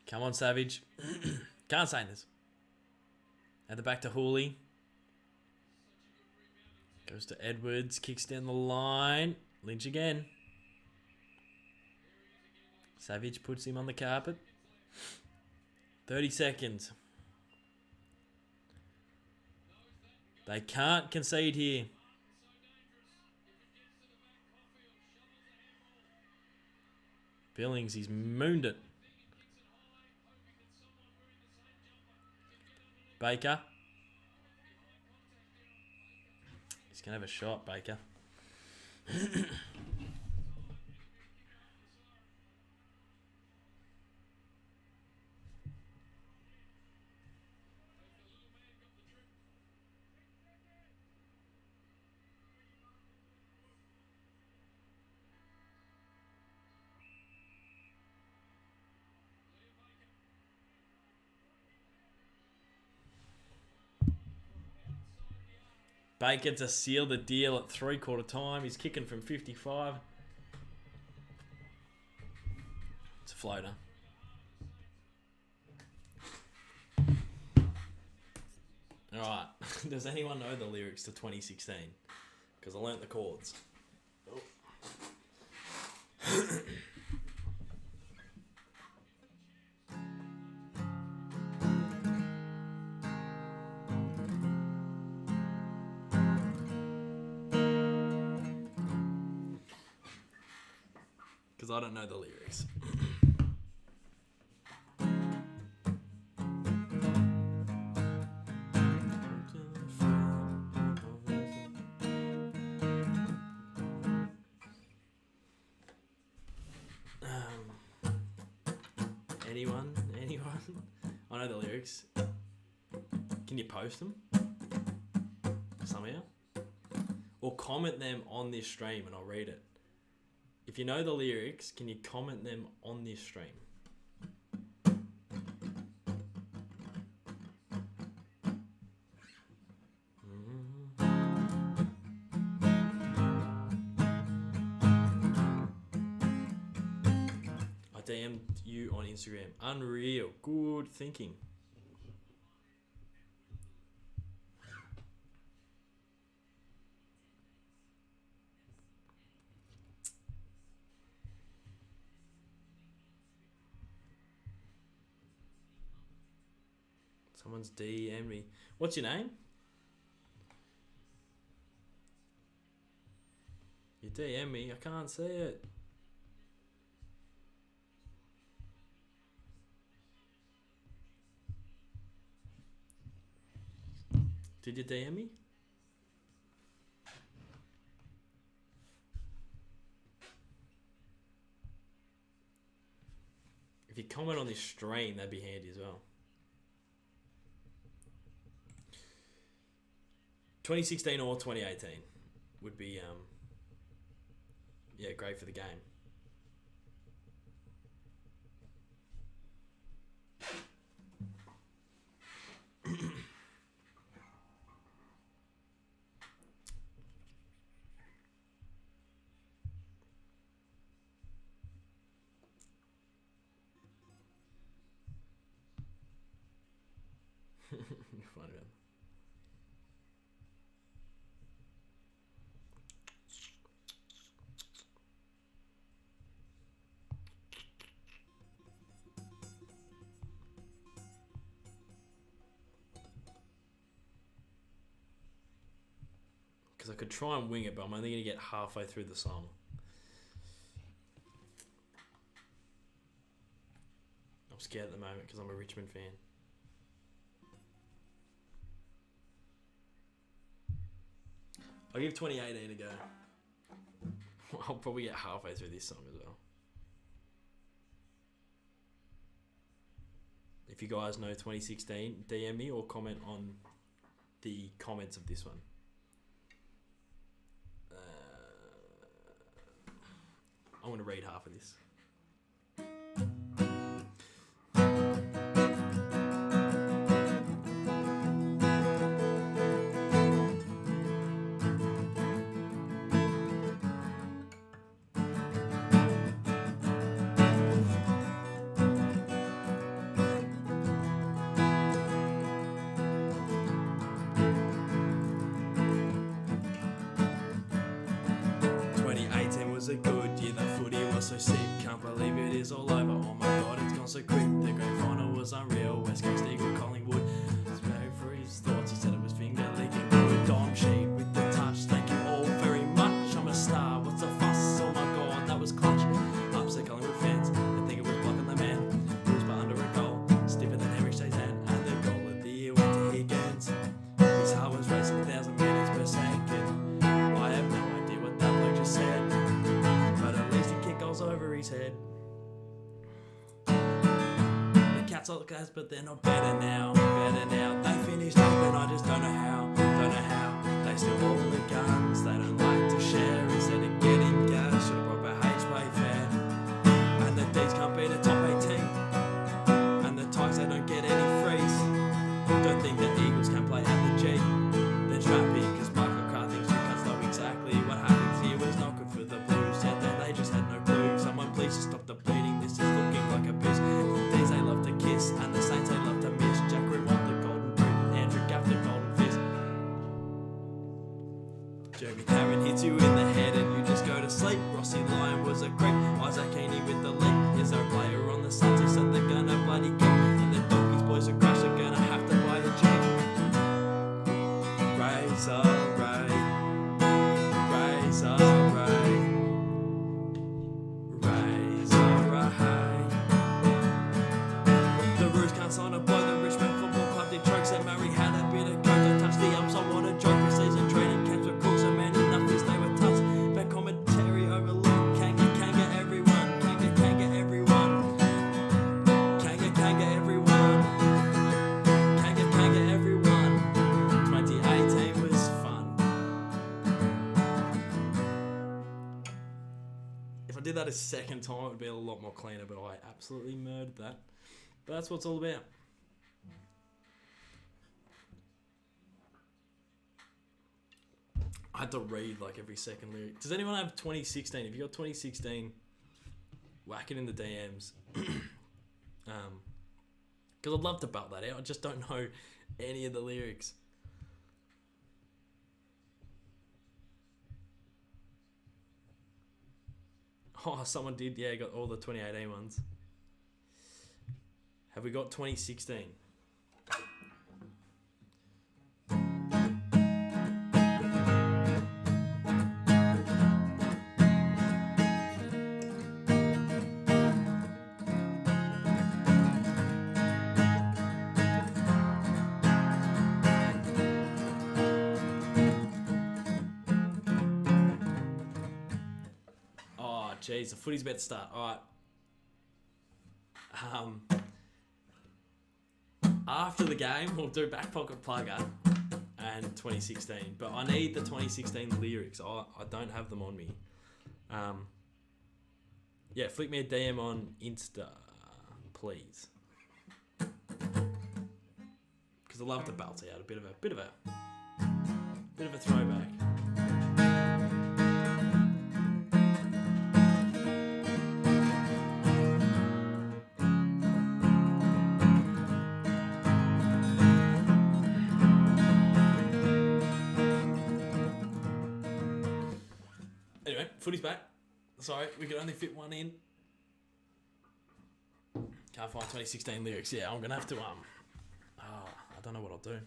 Come on, Savage. Can't say this. At the back to Hooley. Goes to Edwards. Kicks down the line. Lynch again. Savage puts him on the carpet. 30 seconds. They can't concede here. Billings, he's mooned it. Baker. He's going to have a shot, Baker. Baker to seal the deal at 3/4 time. He's kicking from 55. It's a floater. Alright. Does anyone know the lyrics to 2016? Because I learnt the chords. Oh. Because I don't know the lyrics. Anyone? I know the lyrics. Can you post them somehow? Or comment them on this stream and I'll read it. If you know the lyrics, can you comment them on this stream? I DM'd you on Instagram. Unreal. Good thinking. Someone's DM'd me. What's your name? You DM me. I can't see it. Did you DM me? If you comment on this stream, that'd be handy as well. 2016 or 2018 would be, yeah, great for the game. Funny, man. Because I could try and wing it, but I'm only going to get halfway through the song. I'm scared at the moment because I'm a Richmond fan. I'll give 2018 a go. I'll probably get halfway through this song as well. If you guys know 2016, DM me or comment on the comments of this one. I'm going to read half of this. A good year, the footy was so sick, can't believe it is all over, oh my god it's gone so quick, the grand final was unreal, West Coast Eagle Collingwood, spoke for his thoughts, he said it was finger licking good, Dom sheet with the touch, thank you all very much, I'm a star, what's the fuss, oh my god that was clutch, upset Collingwood fans, they think it was blocking the man, bruised by under a goal, stiffer than Henry Shay's hand, and the goal of the year went to Higgins, his heart was racing 1,000 metres per second, I have no idea what that bloke just said, over his head. The Cats are class, but they're not better now. They finished open, I just don't know how. They still hold the guns, they don't like to share. Instead of getting gas, should have brought H Wayfair. And the D's can't beat a top 18. And the Tiges, they don't get any frees. Don't think the Eagles can play at the G. They're trappy, because Michael Carr thinks you can't know exactly what happens here was not good for the Blues. Yet then they just had no clue. Someone please just stop the bleeding, this is looking like a piss. These they love to kiss, and the Saints they love to miss. Jack Reed won the golden boot, Andrew Gaff the golden fist. Jeremy Tarrant hits you in the head and you just go to sleep. Rossi Lyon was a creep, Isaac Heaney with the leap. Is there a player on the Suns who said they're gonna bloody kick? And the Donkeys boys are crash, are gonna have to buy a jeep. Razor Ray, Razor Ray, the Roos can't sign a blow. The Richmond Football Club did choke. Said Murray had a bit of coke. Don't touch the umps, I want a joke. Pre-season training camps were cool, so man enough is they were tough. Bad commentary overlooked. Kanga everyone. Kanga everyone. Kanga everyone. Kanga everyone. 2018 was fun. If I did that a second time, it would be a lot more cleaner, but I absolutely murdered that. But that's what it's all about. I had to read like every second lyric. Does anyone have 2016? If you got 2016, whack it in the DMs. Because I'd love to belt that out. I just don't know any of the lyrics. Oh, someone did. Yeah, got all the 2018 ones. Have we got 2016? Oh, jeez, the footy's about to start. All right. After the game, we'll do Back Pocket Plugger and 2016. But I need the 2016 lyrics. I don't have them on me. Yeah, flick me a DM on Insta, please. Because I love to belt out a bit of a throwback. Anyway, footy's back. Sorry, we could only fit one in. Can't find 2016 lyrics. Yeah, I'm gonna have to I don't know what I'll do.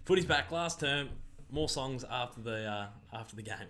Footy's back. Last term. More songs after the game.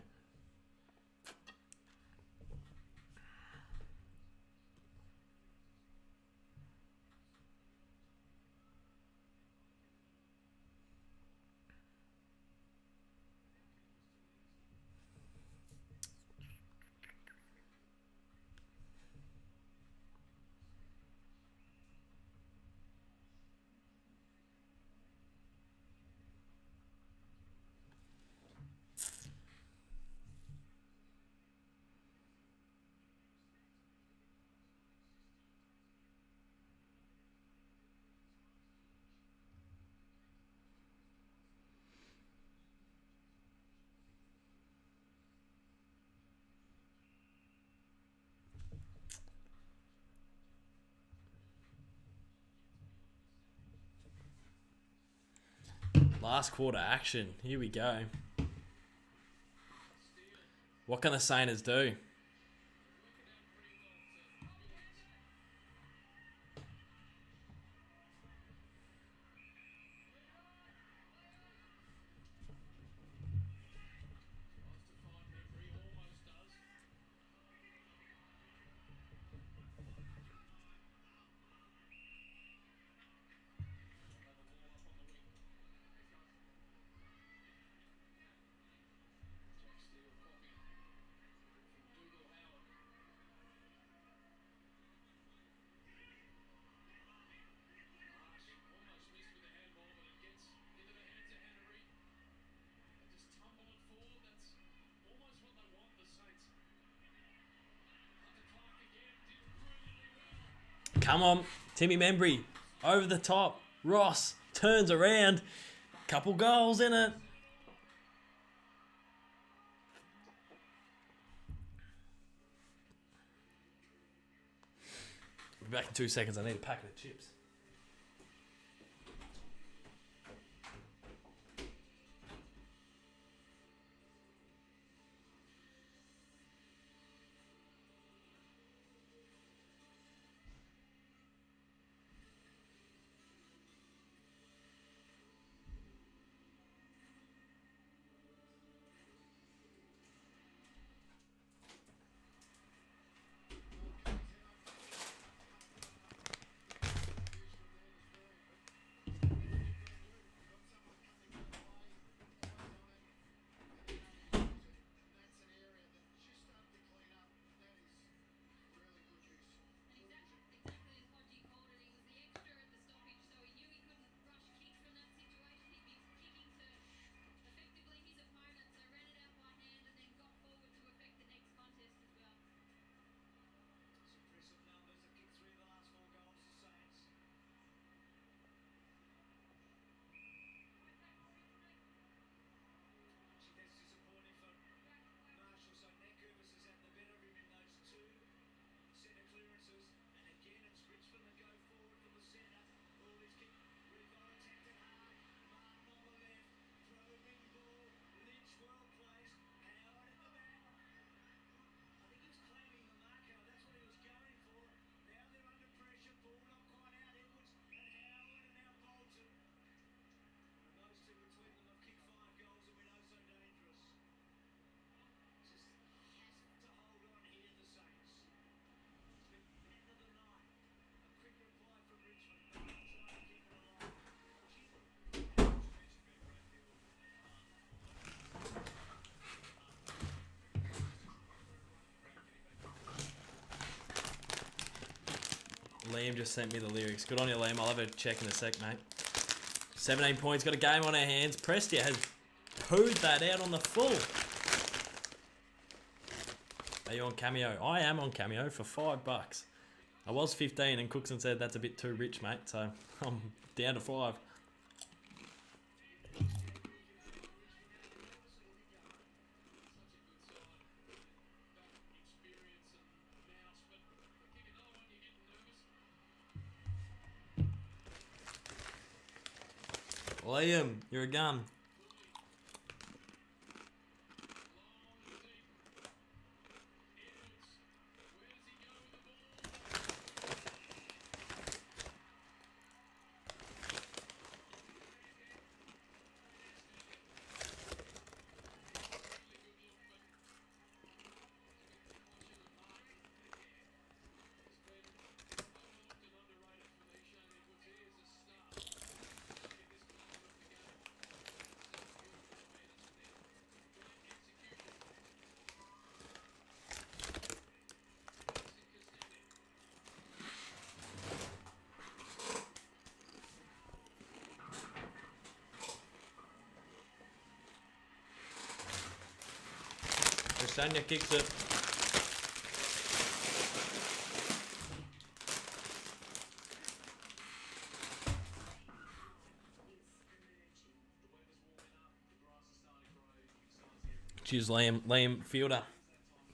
Last quarter action. Here we go. What can the Saints do? Come on, Timmy Membry, over the top. Ross turns around. Couple goals in it. We'll be back in 2 seconds. I need a packet of chips. Liam just sent me the lyrics. Good on you, Liam. I'll have a check in a sec, mate. 17 points. Got a game on our hands. Prestia has pooed that out on the full. Are you on Cameo? I am on Cameo for $5. I was 15 and Cookson said that's a bit too rich, mate. So I'm down to 5. Liam, you're a gun. Sanya kicks it. Cheers, Liam. Liam Fielder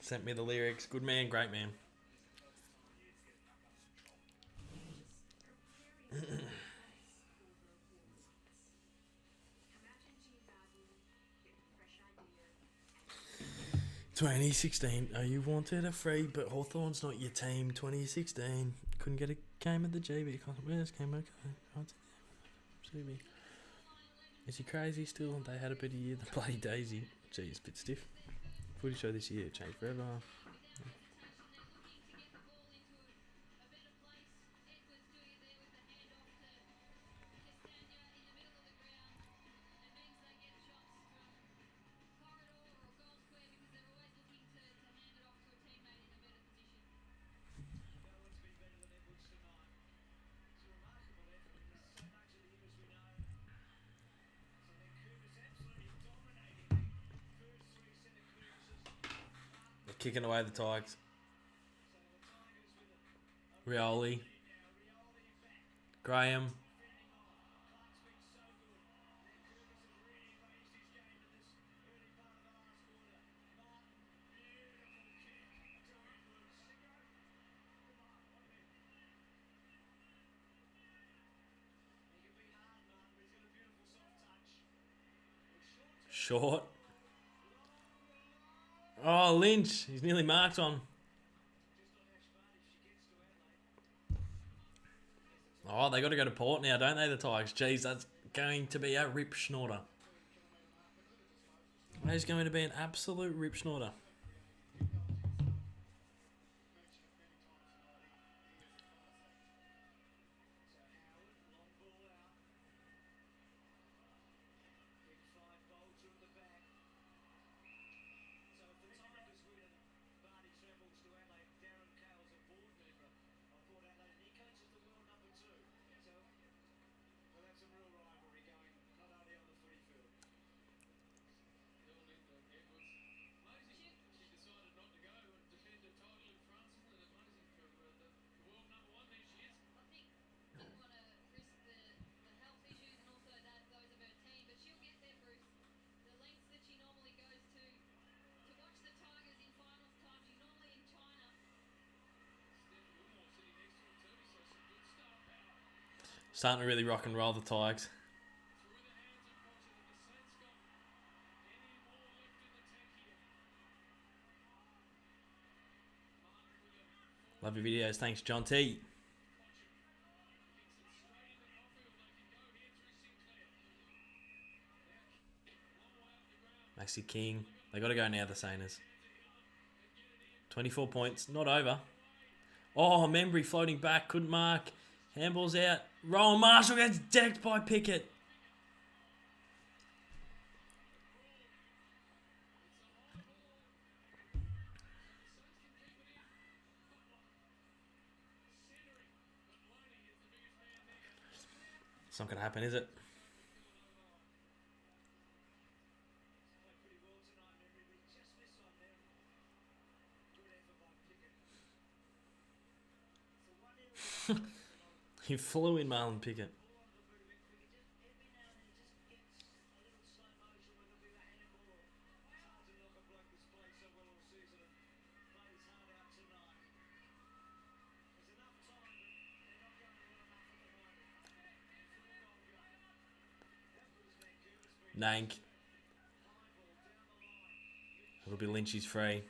sent me the lyrics. Good man, great man. "2016, oh, you wanted a free, but Hawthorn's not your team. 2016, couldn't get a game at the GB. Where's game? Okay. Is he crazy still? They had a better year. The bloody Daisy. Jeez, bit stiff. Footy show this year changed forever. They're kicking away the Tigers. Rioli. Graham. Short. Oh, Lynch. He's nearly marked on. Oh, they got to go to Port now, don't they, the Tigers? Jeez, that's going to be a rip schnorter. That is going to be an absolute rip schnorter. Starting to really rock and roll the Tigers. Love your videos. Thanks, John T. Maxi King. They got to go now, the Saners. 24 points. Not over. Oh, Membry floating back. Couldn't mark. Handball's out. Rowan Marshall gets decked by Pickett. It's not going to happen, is it? He flew in Marlon Pickett. Nank. It'll be Lynchy's free.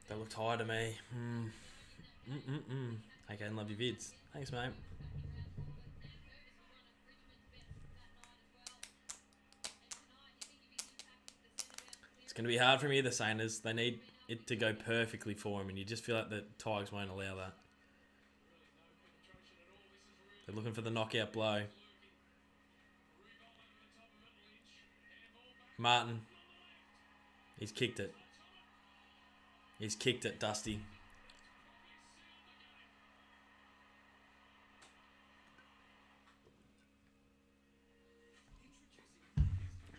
That looked high to me. Okay, love your vids. Thanks, mate. It's going to be hard for me, the Saints. They need it to go perfectly for him, and you just feel like the Tigers won't allow that. They're looking for the knockout blow. Martin. He's kicked it. He's kicked it, Dusty.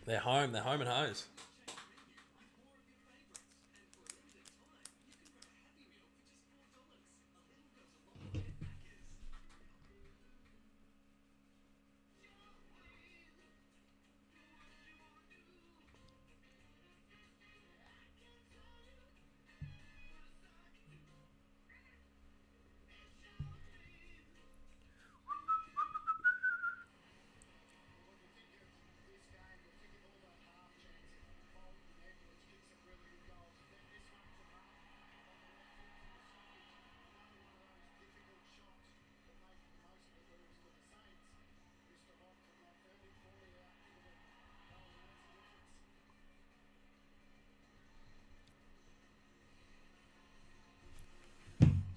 They're home. They're home and hose.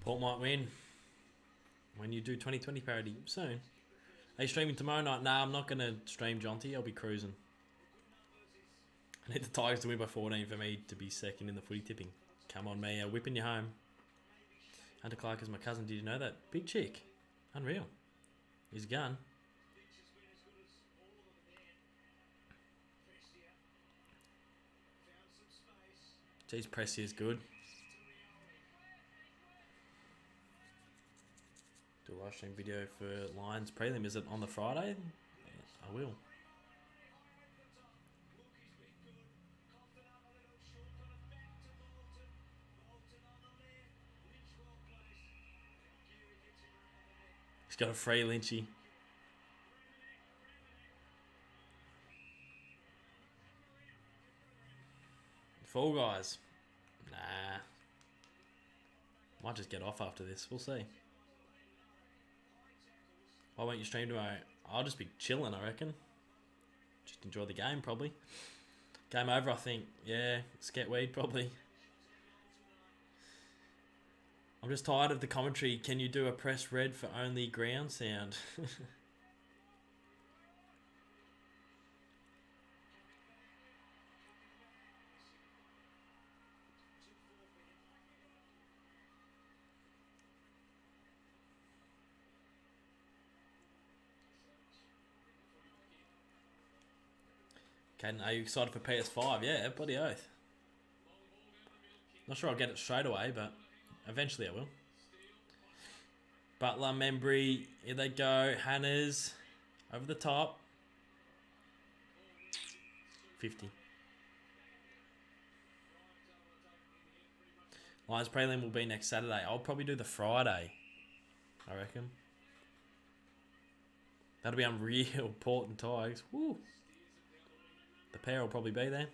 Port might win when you do 2020 parody soon. Are you streaming tomorrow night? Nah, I'm not going to stream Jonty. I'll be cruising. I need the Tigers to win by 14 for me to be second in the footy tipping. Come on, me. Whipping you home. Hunter Clark is my cousin. Did you know that? Big chick. Unreal. He's a gun. Jeez, Pressy is good. Do a live stream video for Lions prelim. Is it on the Friday? I will. He's got a free Lynchy. Fall Guys. Nah. Might just get off after this. We'll see. Why won't you stream tomorrow? I'll just be chilling, I reckon. Just enjoy the game, probably. Game over, I think. Yeah, sket weed, probably. I'm just tired of the commentary. Can you do a press red for only ground sound? Caden, are you excited for PS5? Yeah, bloody oath. Not sure I'll get it straight away, but eventually I will. Butler, Membry, here they go. Hannah's over the top. 50. Lions prelim will be next Saturday. I'll probably do the Friday, I reckon. That'll be unreal. Port and Tigers. Woo. The pair will probably be there.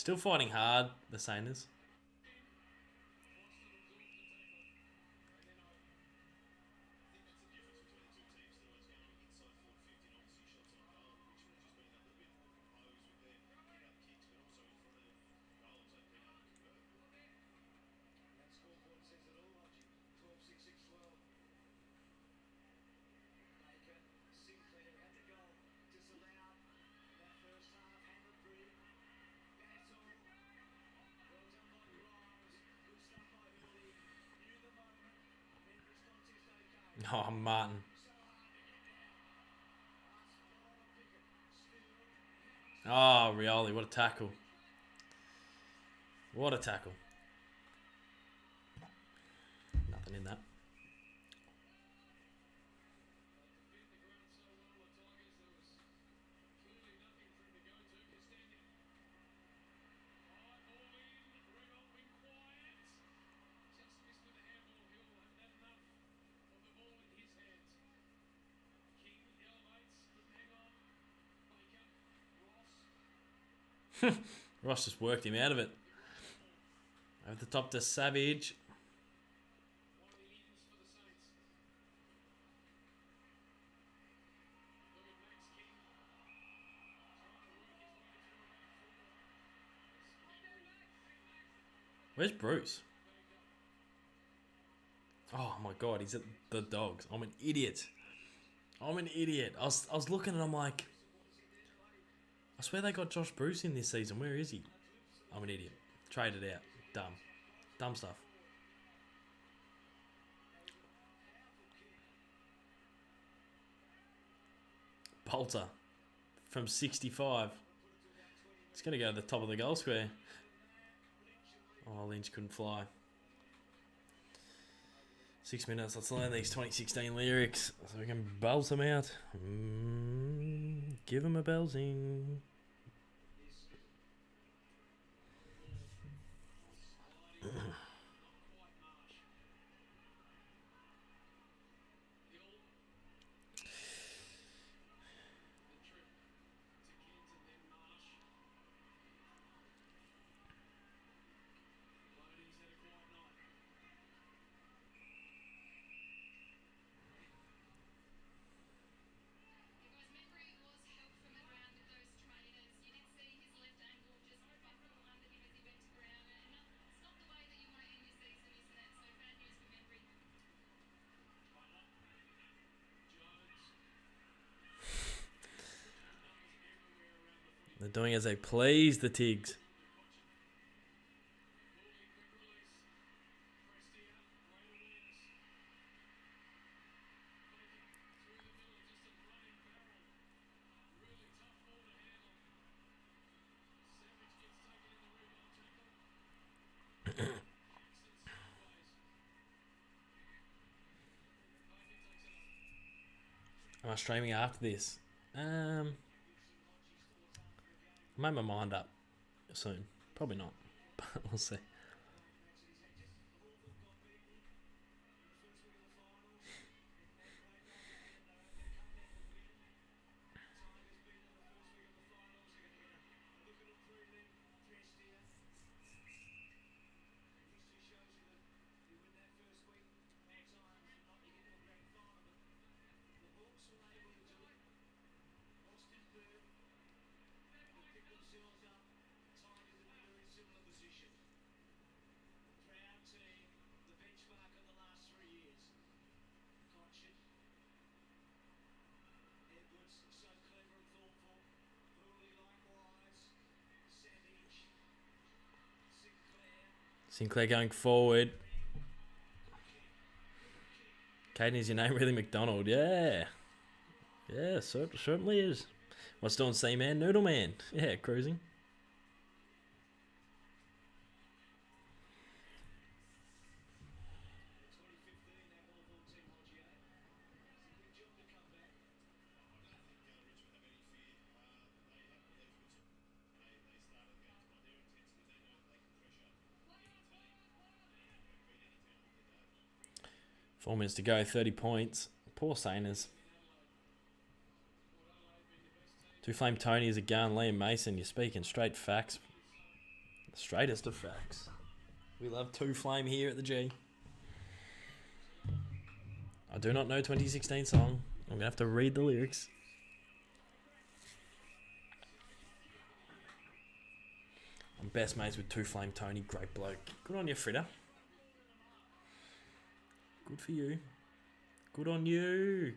Still fighting hard, the Sainers. Oh, Martin. Oh, Rioli, what a tackle. What a tackle. Nothing in that. Ross just worked him out of it. Over the top to Savage. Where's Bruce? Oh my god, he's at the Dogs. I'm an idiot. I'm an idiot. I was looking and I'm like, I swear they got Josh Bruce in this season. Where is he? I'm an idiot. Traded out. Dumb. Dumb stuff. Bolter from 65. It's going to go to the top of the goal square. Oh, Lynch couldn't fly. 6 minutes. Let's learn these 2016 lyrics so we can bells them out. Give them a bellsing. They're doing as they please, the Tigs. Am I streaming after this? I'll make my mind up soon. Probably not, but we'll see. Sinclair going forward. Caden, is your name really McDonald? Yeah. Yeah, certainly is. What's doing, C-Man? Noodle Man. Yeah, cruising. Four minutes to go, 30 points. Poor Sainers. Two Flame Tony is a gun. Liam Mason, you're speaking straight facts. Straightest of facts. We love Two Flame here at the G. I do not know 2016 song. I'm going to have to read the lyrics. I'm best mates with Two Flame Tony. Great bloke. Good on you, Fritter. Good for you. Good on you.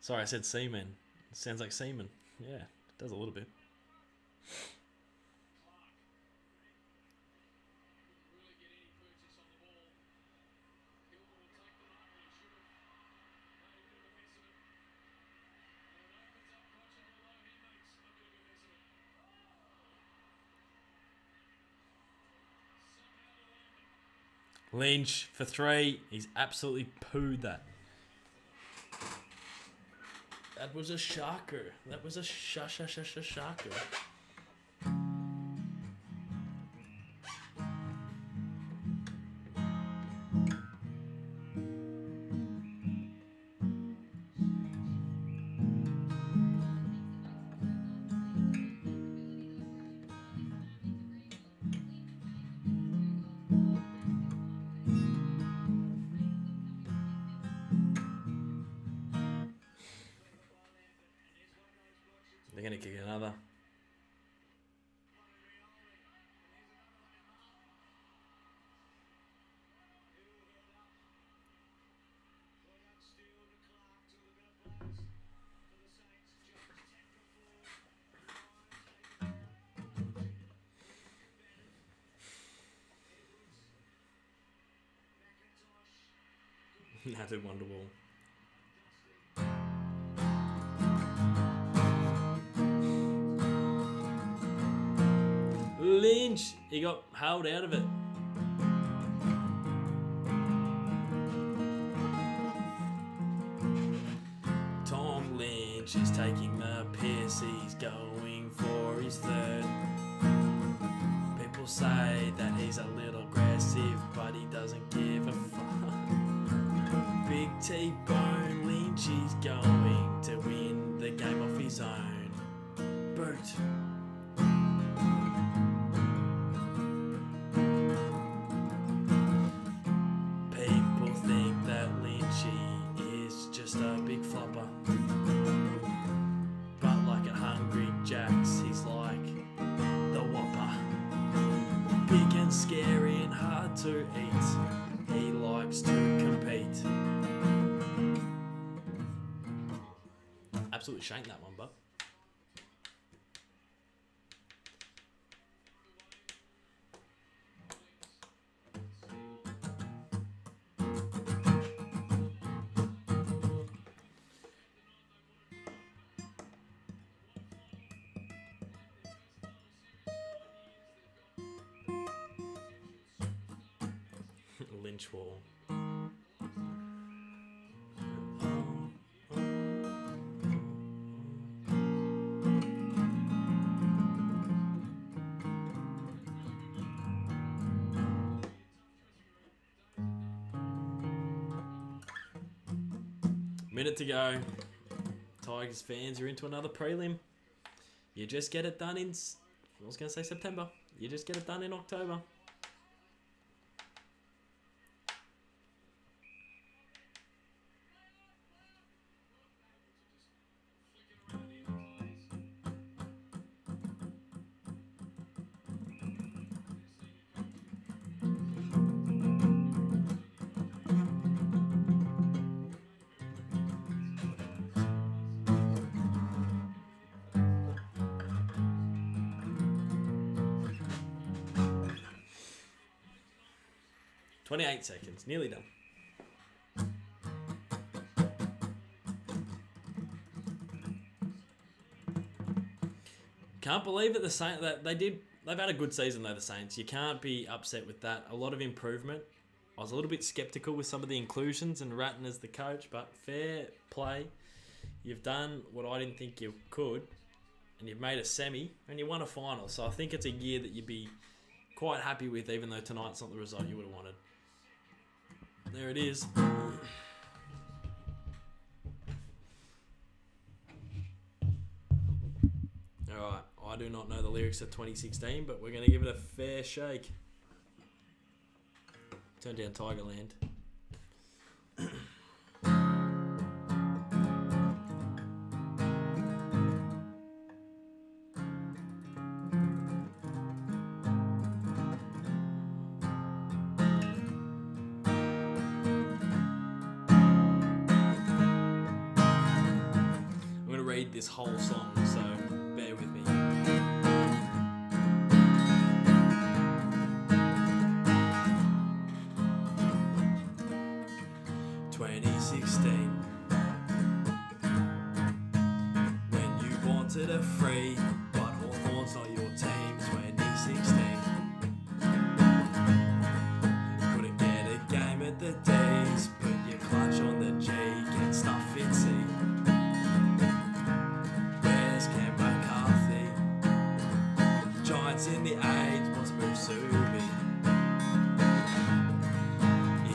Sorry, I said seaman. It sounds like semen. Yeah, it does a little bit. Lynch for 3. He's absolutely pooed that. That was a shocker. That was a shocker. They're going to kick another. That's a Wonderwall. Lynch, he got held out of it. Tom Lynch is taking the piss, he's going for his 3rd. People say that he's a little aggressive, but he doesn't give a fuck. Big T-Bone Lynch is going to win the game off his own. Boot. A big flopper, but like at Hungry Jack's, he's like the Whopper. Big and scary and hard to eat. He likes to compete. Absolutely shanked that one, but. Lynch wall. Minute to go. Tigers fans, you're into another prelim. You just get it done in, I was going to say September. You just get it done in October. .28 seconds, nearly done. Can't believe it. The Saints they've had a good season though. The Saints, you can't be upset with that. A lot of improvement. I was a little bit skeptical with some of the inclusions and Ratton as the coach, but fair play. You've done what I didn't think you could, and you've made a semi and you won a final. So I think it's a year that you'd be quite happy with, even though tonight's not the result you would have wanted. There it is. Alright, I do not know the lyrics of 2016, but we're going to give it a fair shake. Turn down Tigerland. I'm going to read this whole song, so bear with me. When you wanted a free, but Hawthorn's not your team. 2016. Couldn't get a game at the D's, put your clutch on the G, get stuff in C. Where's Cam McCarthy? Giants in the A's, wants to move Subi.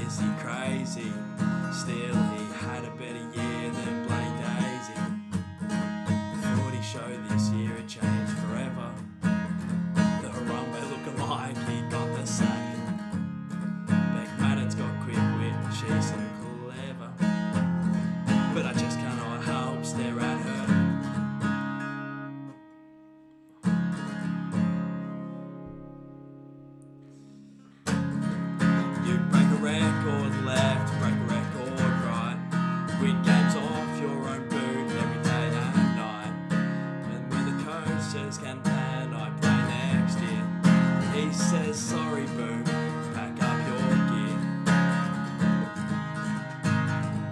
Is he crazy? Still, he had a better year than Blake Daisy. Footy show this year, it changed forever. The Harambe look-alike, he got the sack. Beck Madden's got quick wit, she's so clever. But I just cannot help stare at her. You break a record left, break a record right. Win games off your own boot every day and night. And when the coach says, can I play next year? He says, sorry boo, pack up your gear.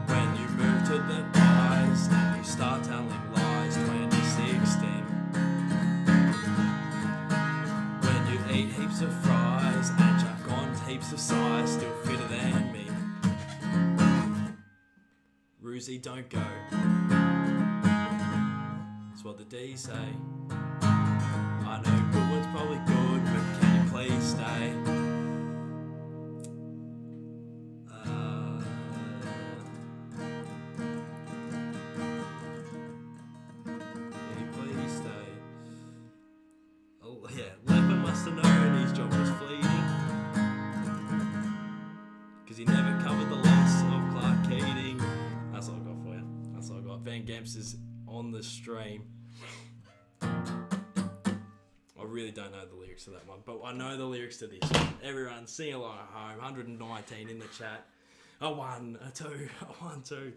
When you move to the Tiges, you start telling lies. 2016. When you eat heaps of fries and chuck on heaps of size, still fitter than me. Roosie, don't go. That's what the D's say. I know Goodwin's probably good, but can you please stay? Can you please stay? Oh yeah, Leper must have known his job was fleeting, because he never covered the loss of Clark Keating. That's all I got for you. That's all I got. Van Gemps is on the stream. I really don't know the lyrics to that one, but I know the lyrics to this one. Everyone sing along at home. 119 in the chat. A 1, a 2, a 1, 2.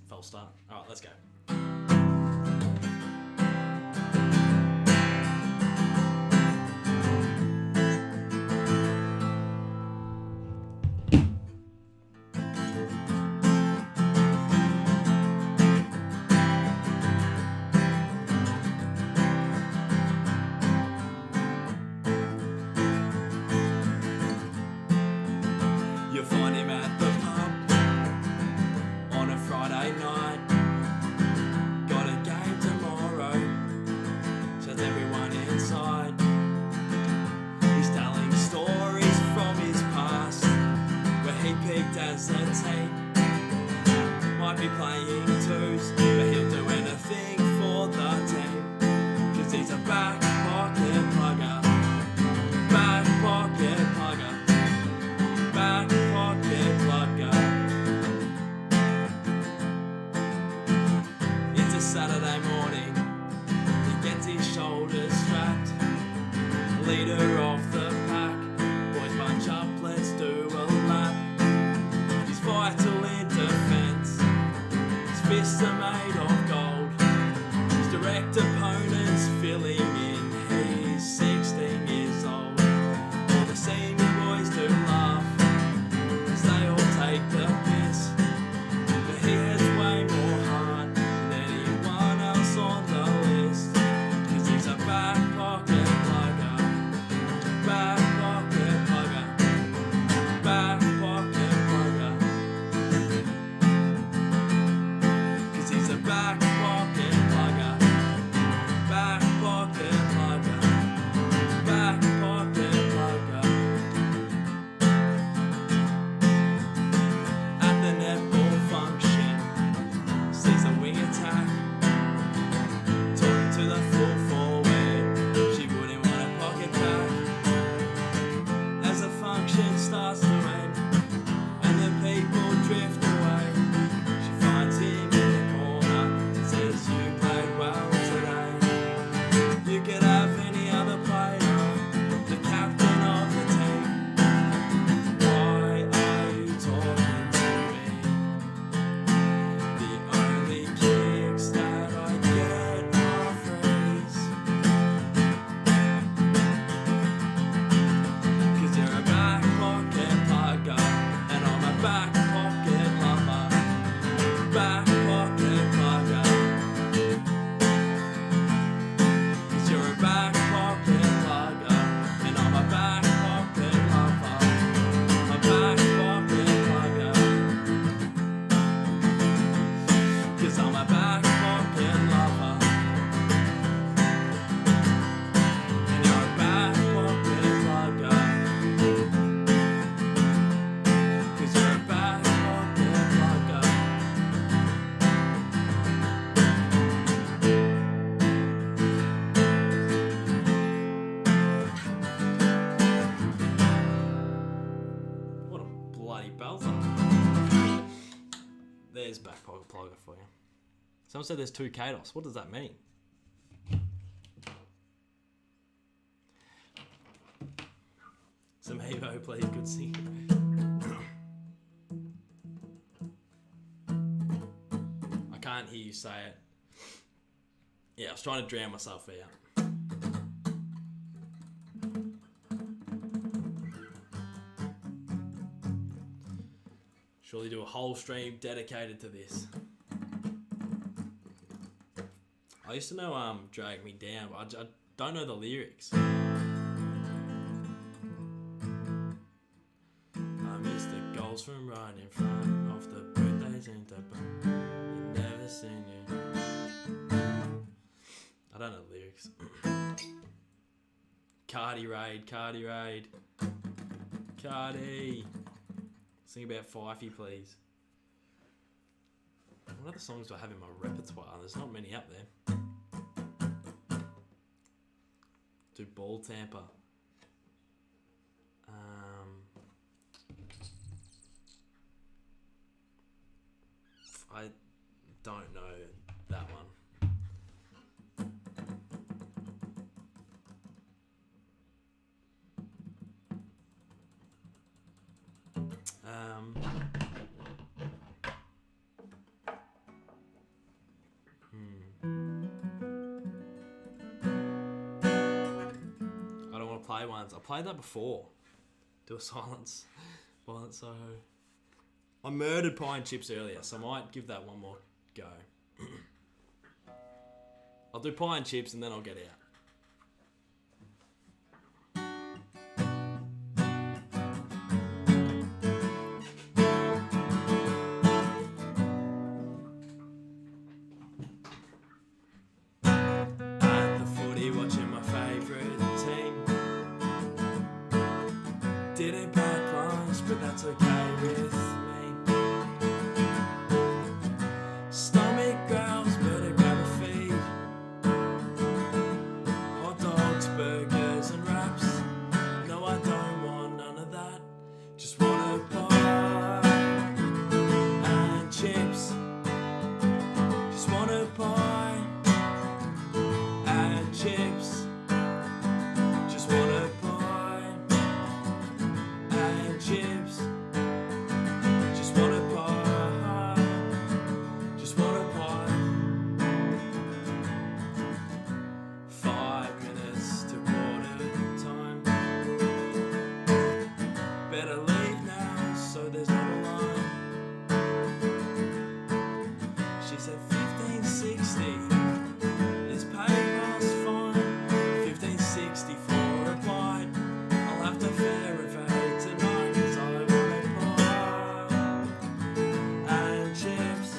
False start. All right, let's go. You'll find him at the pub on a Friday night. Got a game tomorrow, shows everyone inside. He's telling stories from his past, where he peaked as a teen. Might be playing twos, but he'll do anything for the team. 'Cause he's a back pocket plugger. Back pocket plugger. Back pocket plugger. It's a Saturday morning. He gets his shoulders strapped. Leader of the pack. Boys bunch up, let's do a lap. He's vital in defence. His fists are made of gold. His direct opponents fill him in. He's 16 years old. All the senior boys do laugh, they all take the piss, but he has way more heart than anyone else on the list. 'Cause he's a back pocket plugger. Back pocket plugger. Back pocket plugger. 'Cause he's a back pocket plugger. Back pocket Someone said there's 2 Kados. What does that mean? Some Evo, please. Good sing. I can't hear you say it. Yeah, I was trying to drown myself out. Surely do a whole stream dedicated to this. I used to know Drag Me Down, but I don't know the lyrics. I miss the goals from right in front of the birthdays in the bum. Never seen you. I don't know the lyrics. Cardi Raid. Cardi. Sing about Fifey, please. What other songs do I have in my repertoire? There's not many up there. Do Ball Tamper. I don't know that one. I don't want to play ones. I played that before. Do a silence. Violent Soho. I murdered Pie and Chips earlier, so I might give that one more go. I'll do Pie and Chips and then I'll get out. At the footy, watching my favourite team. Didn't pack lunch, but that's okay with me. Stomach growls, better grab a feed. Hot dogs, burgers and wraps. No, I don't want none of that. Just want a pie and chips. Just want a pie and chips. Just want a pie and chips. Just want a pie. Just want a pie. 5 minutes to quarter time. Better leave now so there's not a line. She said 1560 is PayPal's fine. 1560 for a bite. I'll have to fare evade tonight 'cause I want a pie and chips.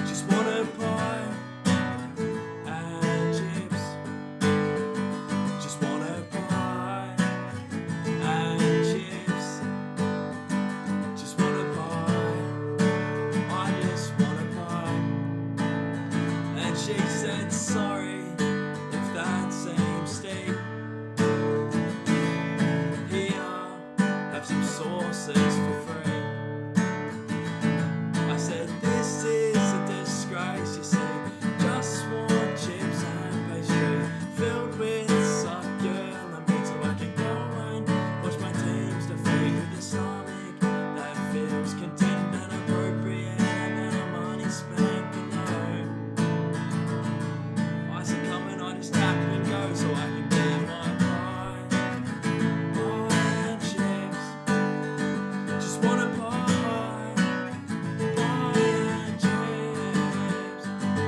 Just want a pie and chips. Just want a pie and chips. Just want a pie. I just want a pie. And she said sorry if that seems steep. Here, have some sauces for free. I said this is a disgrace, you see. Just want chips and pastry filled with succulent meat so I can go and watch my teams defeat with a stomach that feels content and appropriate amount of money spent, you know. I see coming, I just tap and go so I can get my pie and chips. Just want a pie and chips.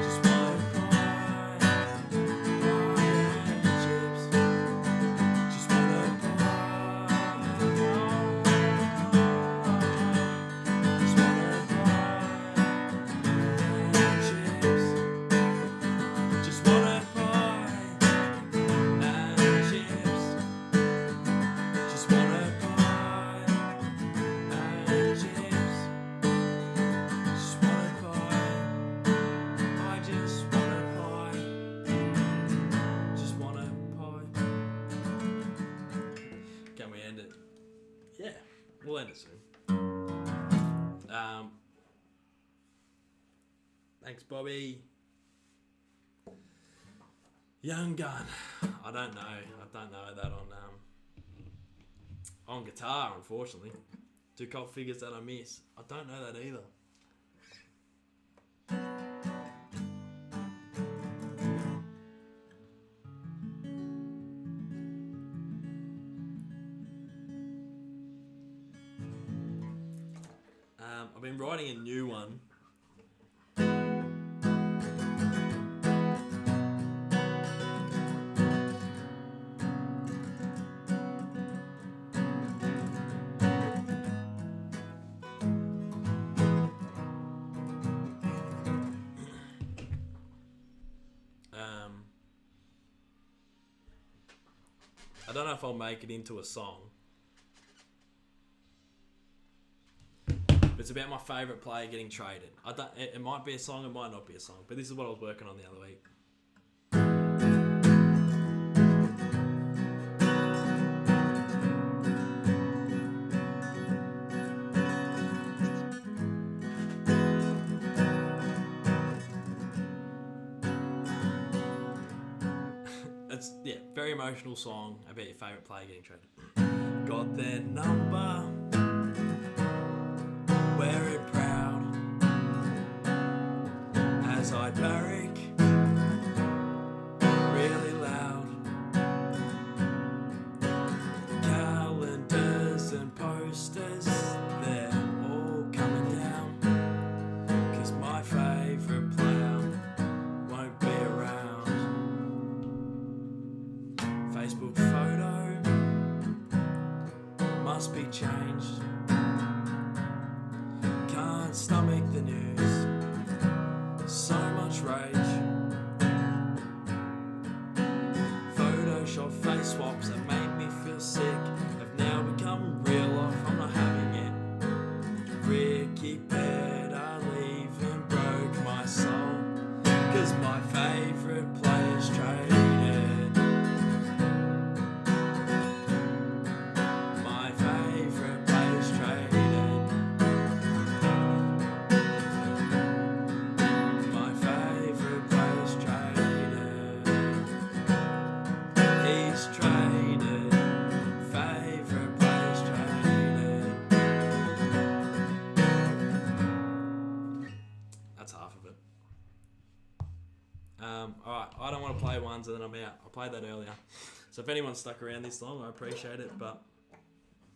Just want a pie and chips. Just want a pie. Just want a pie and chips. Just want a pie and chips. Just want a pie and chips. Just want a pie. I just want a pie. Just want a pie. Can we end it? Yeah, we'll end it soon. Thanks Thanks, Bobby. Young Gun. I don't know that on guitar, unfortunately. Two cult figures that I miss. I don't know that either. I've been writing a new one. I don't know if I'll make it into a song. But it's about my favourite player getting traded. It might be a song, it might not be a song. But this is what I was working on the other week. It's, very emotional song about your favourite player getting traded. Got their number, wear it proud, as I barrack really loud. Calendars and posters, they're all coming down, 'cause my favourite player won't be around. Facebook photo must be changed. Can't stomach the news, so much rage. Photoshop face swaps that make me feel sick have now become real life, I'm not having it. Ricky Petter leaving broke my soul, 'cause my favourite player's traded. Alright, I don't want to play ones and then I'm out. I played that earlier. So if anyone's stuck around this long, I appreciate it. But,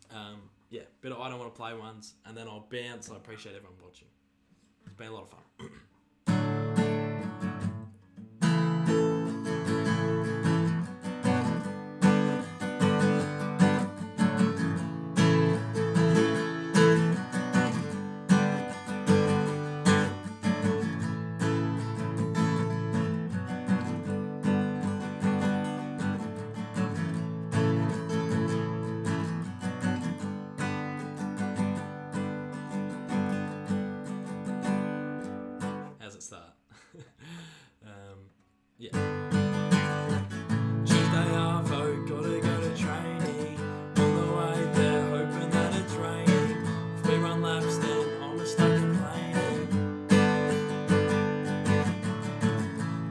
but I don't want to play ones and then I'll bounce. I appreciate everyone watching. It's been a lot of fun. Start. Tuesday arvo, gotta go to training. On the way there, hoping that it's raining. If we run laps, then I'm stuck complaining.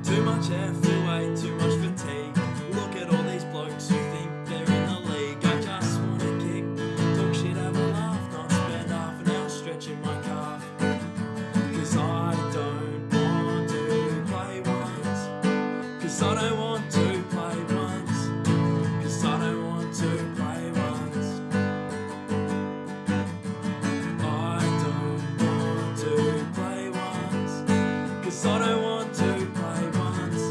Too much effort, way too much fatigue. Look at all these blokes who think they're in the league. I just wanna kick, talk shit, have a laugh, not spend half an hour stretching my calf. 'Cause I don't I don't want to play once, 'cause I don't want to play once. I don't want to play once, 'cause I don't want to play once,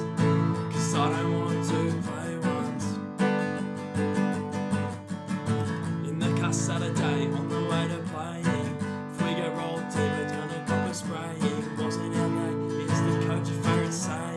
'cause I don't want to play once. In the car Saturday on the way to playing, if we get rolled to it's gonna pop a spraying. Wasn't our game, is the coach's favourite saying.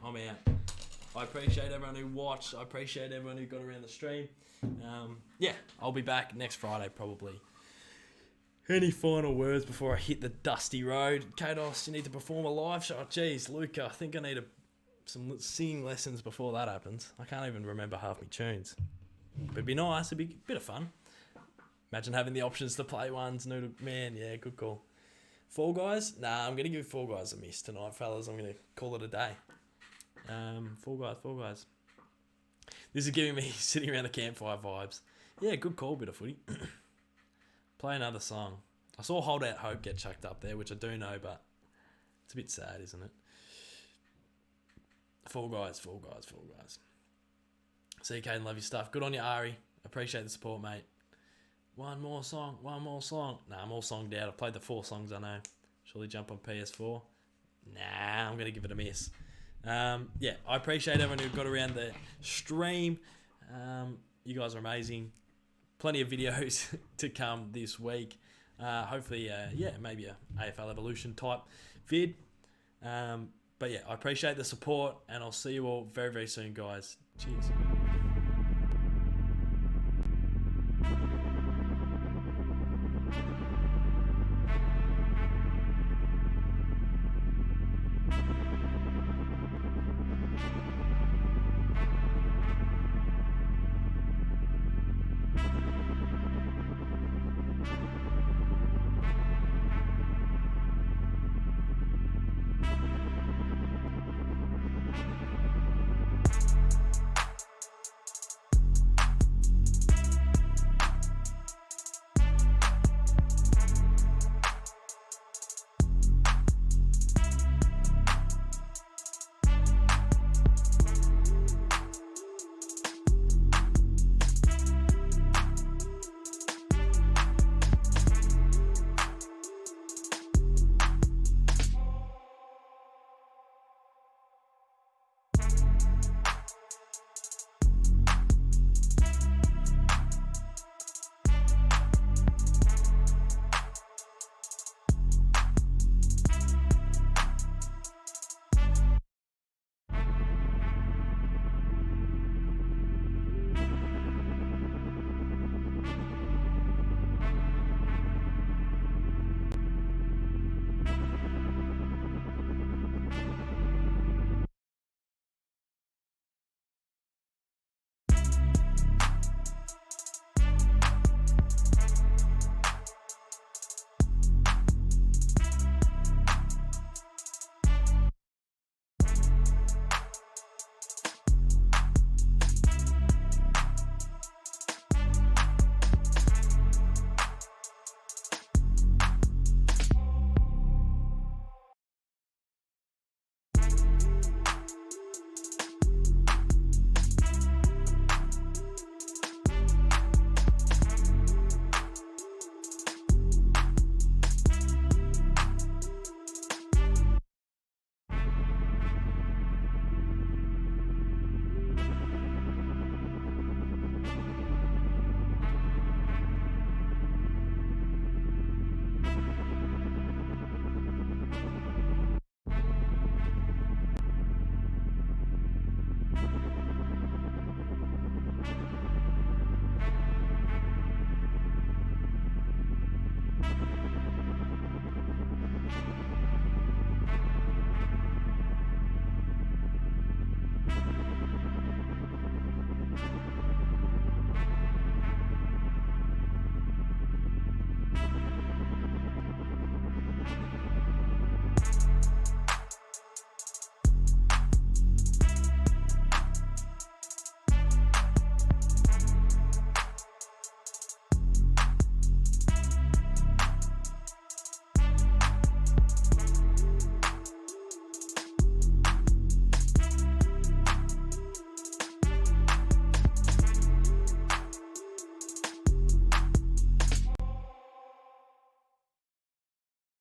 I'm out. I appreciate everyone who watched. I appreciate everyone who got around the stream. Yeah, I'll be back next Friday probably. Any final words before I hit the dusty road? Kados, you need to perform a live shot. Jeez, Luca, I think I need some singing lessons before that happens. I can't even remember half my tunes. But it'd be nice. It'd be a bit of fun. Imagine having the options to play ones. Noodle, man, yeah, good call. Fall Guys? Nah, I'm going to give Fall Guys a miss tonight, fellas. I'm going to call it a day. Fall Guys. This is giving me sitting around the campfire vibes. Yeah, good call, bit of footy. Play another song. I saw Hold Out Hope get chucked up there, which I do know, but it's a bit sad, isn't it? Fall Guys. See you, Caden. Love your stuff. Good on you, Ari. Appreciate the support, mate. One more song. Nah, I'm all songed out. I've played the 4 songs I know. Surely jump on PS4. Nah, I'm going to give it a miss. Yeah, I appreciate everyone who got around the stream. You guys are amazing. Plenty of videos to come this week. Hopefully, maybe a AFL Evolution type vid. But yeah, I appreciate the support, and I'll see you all very, very soon, guys. Cheers.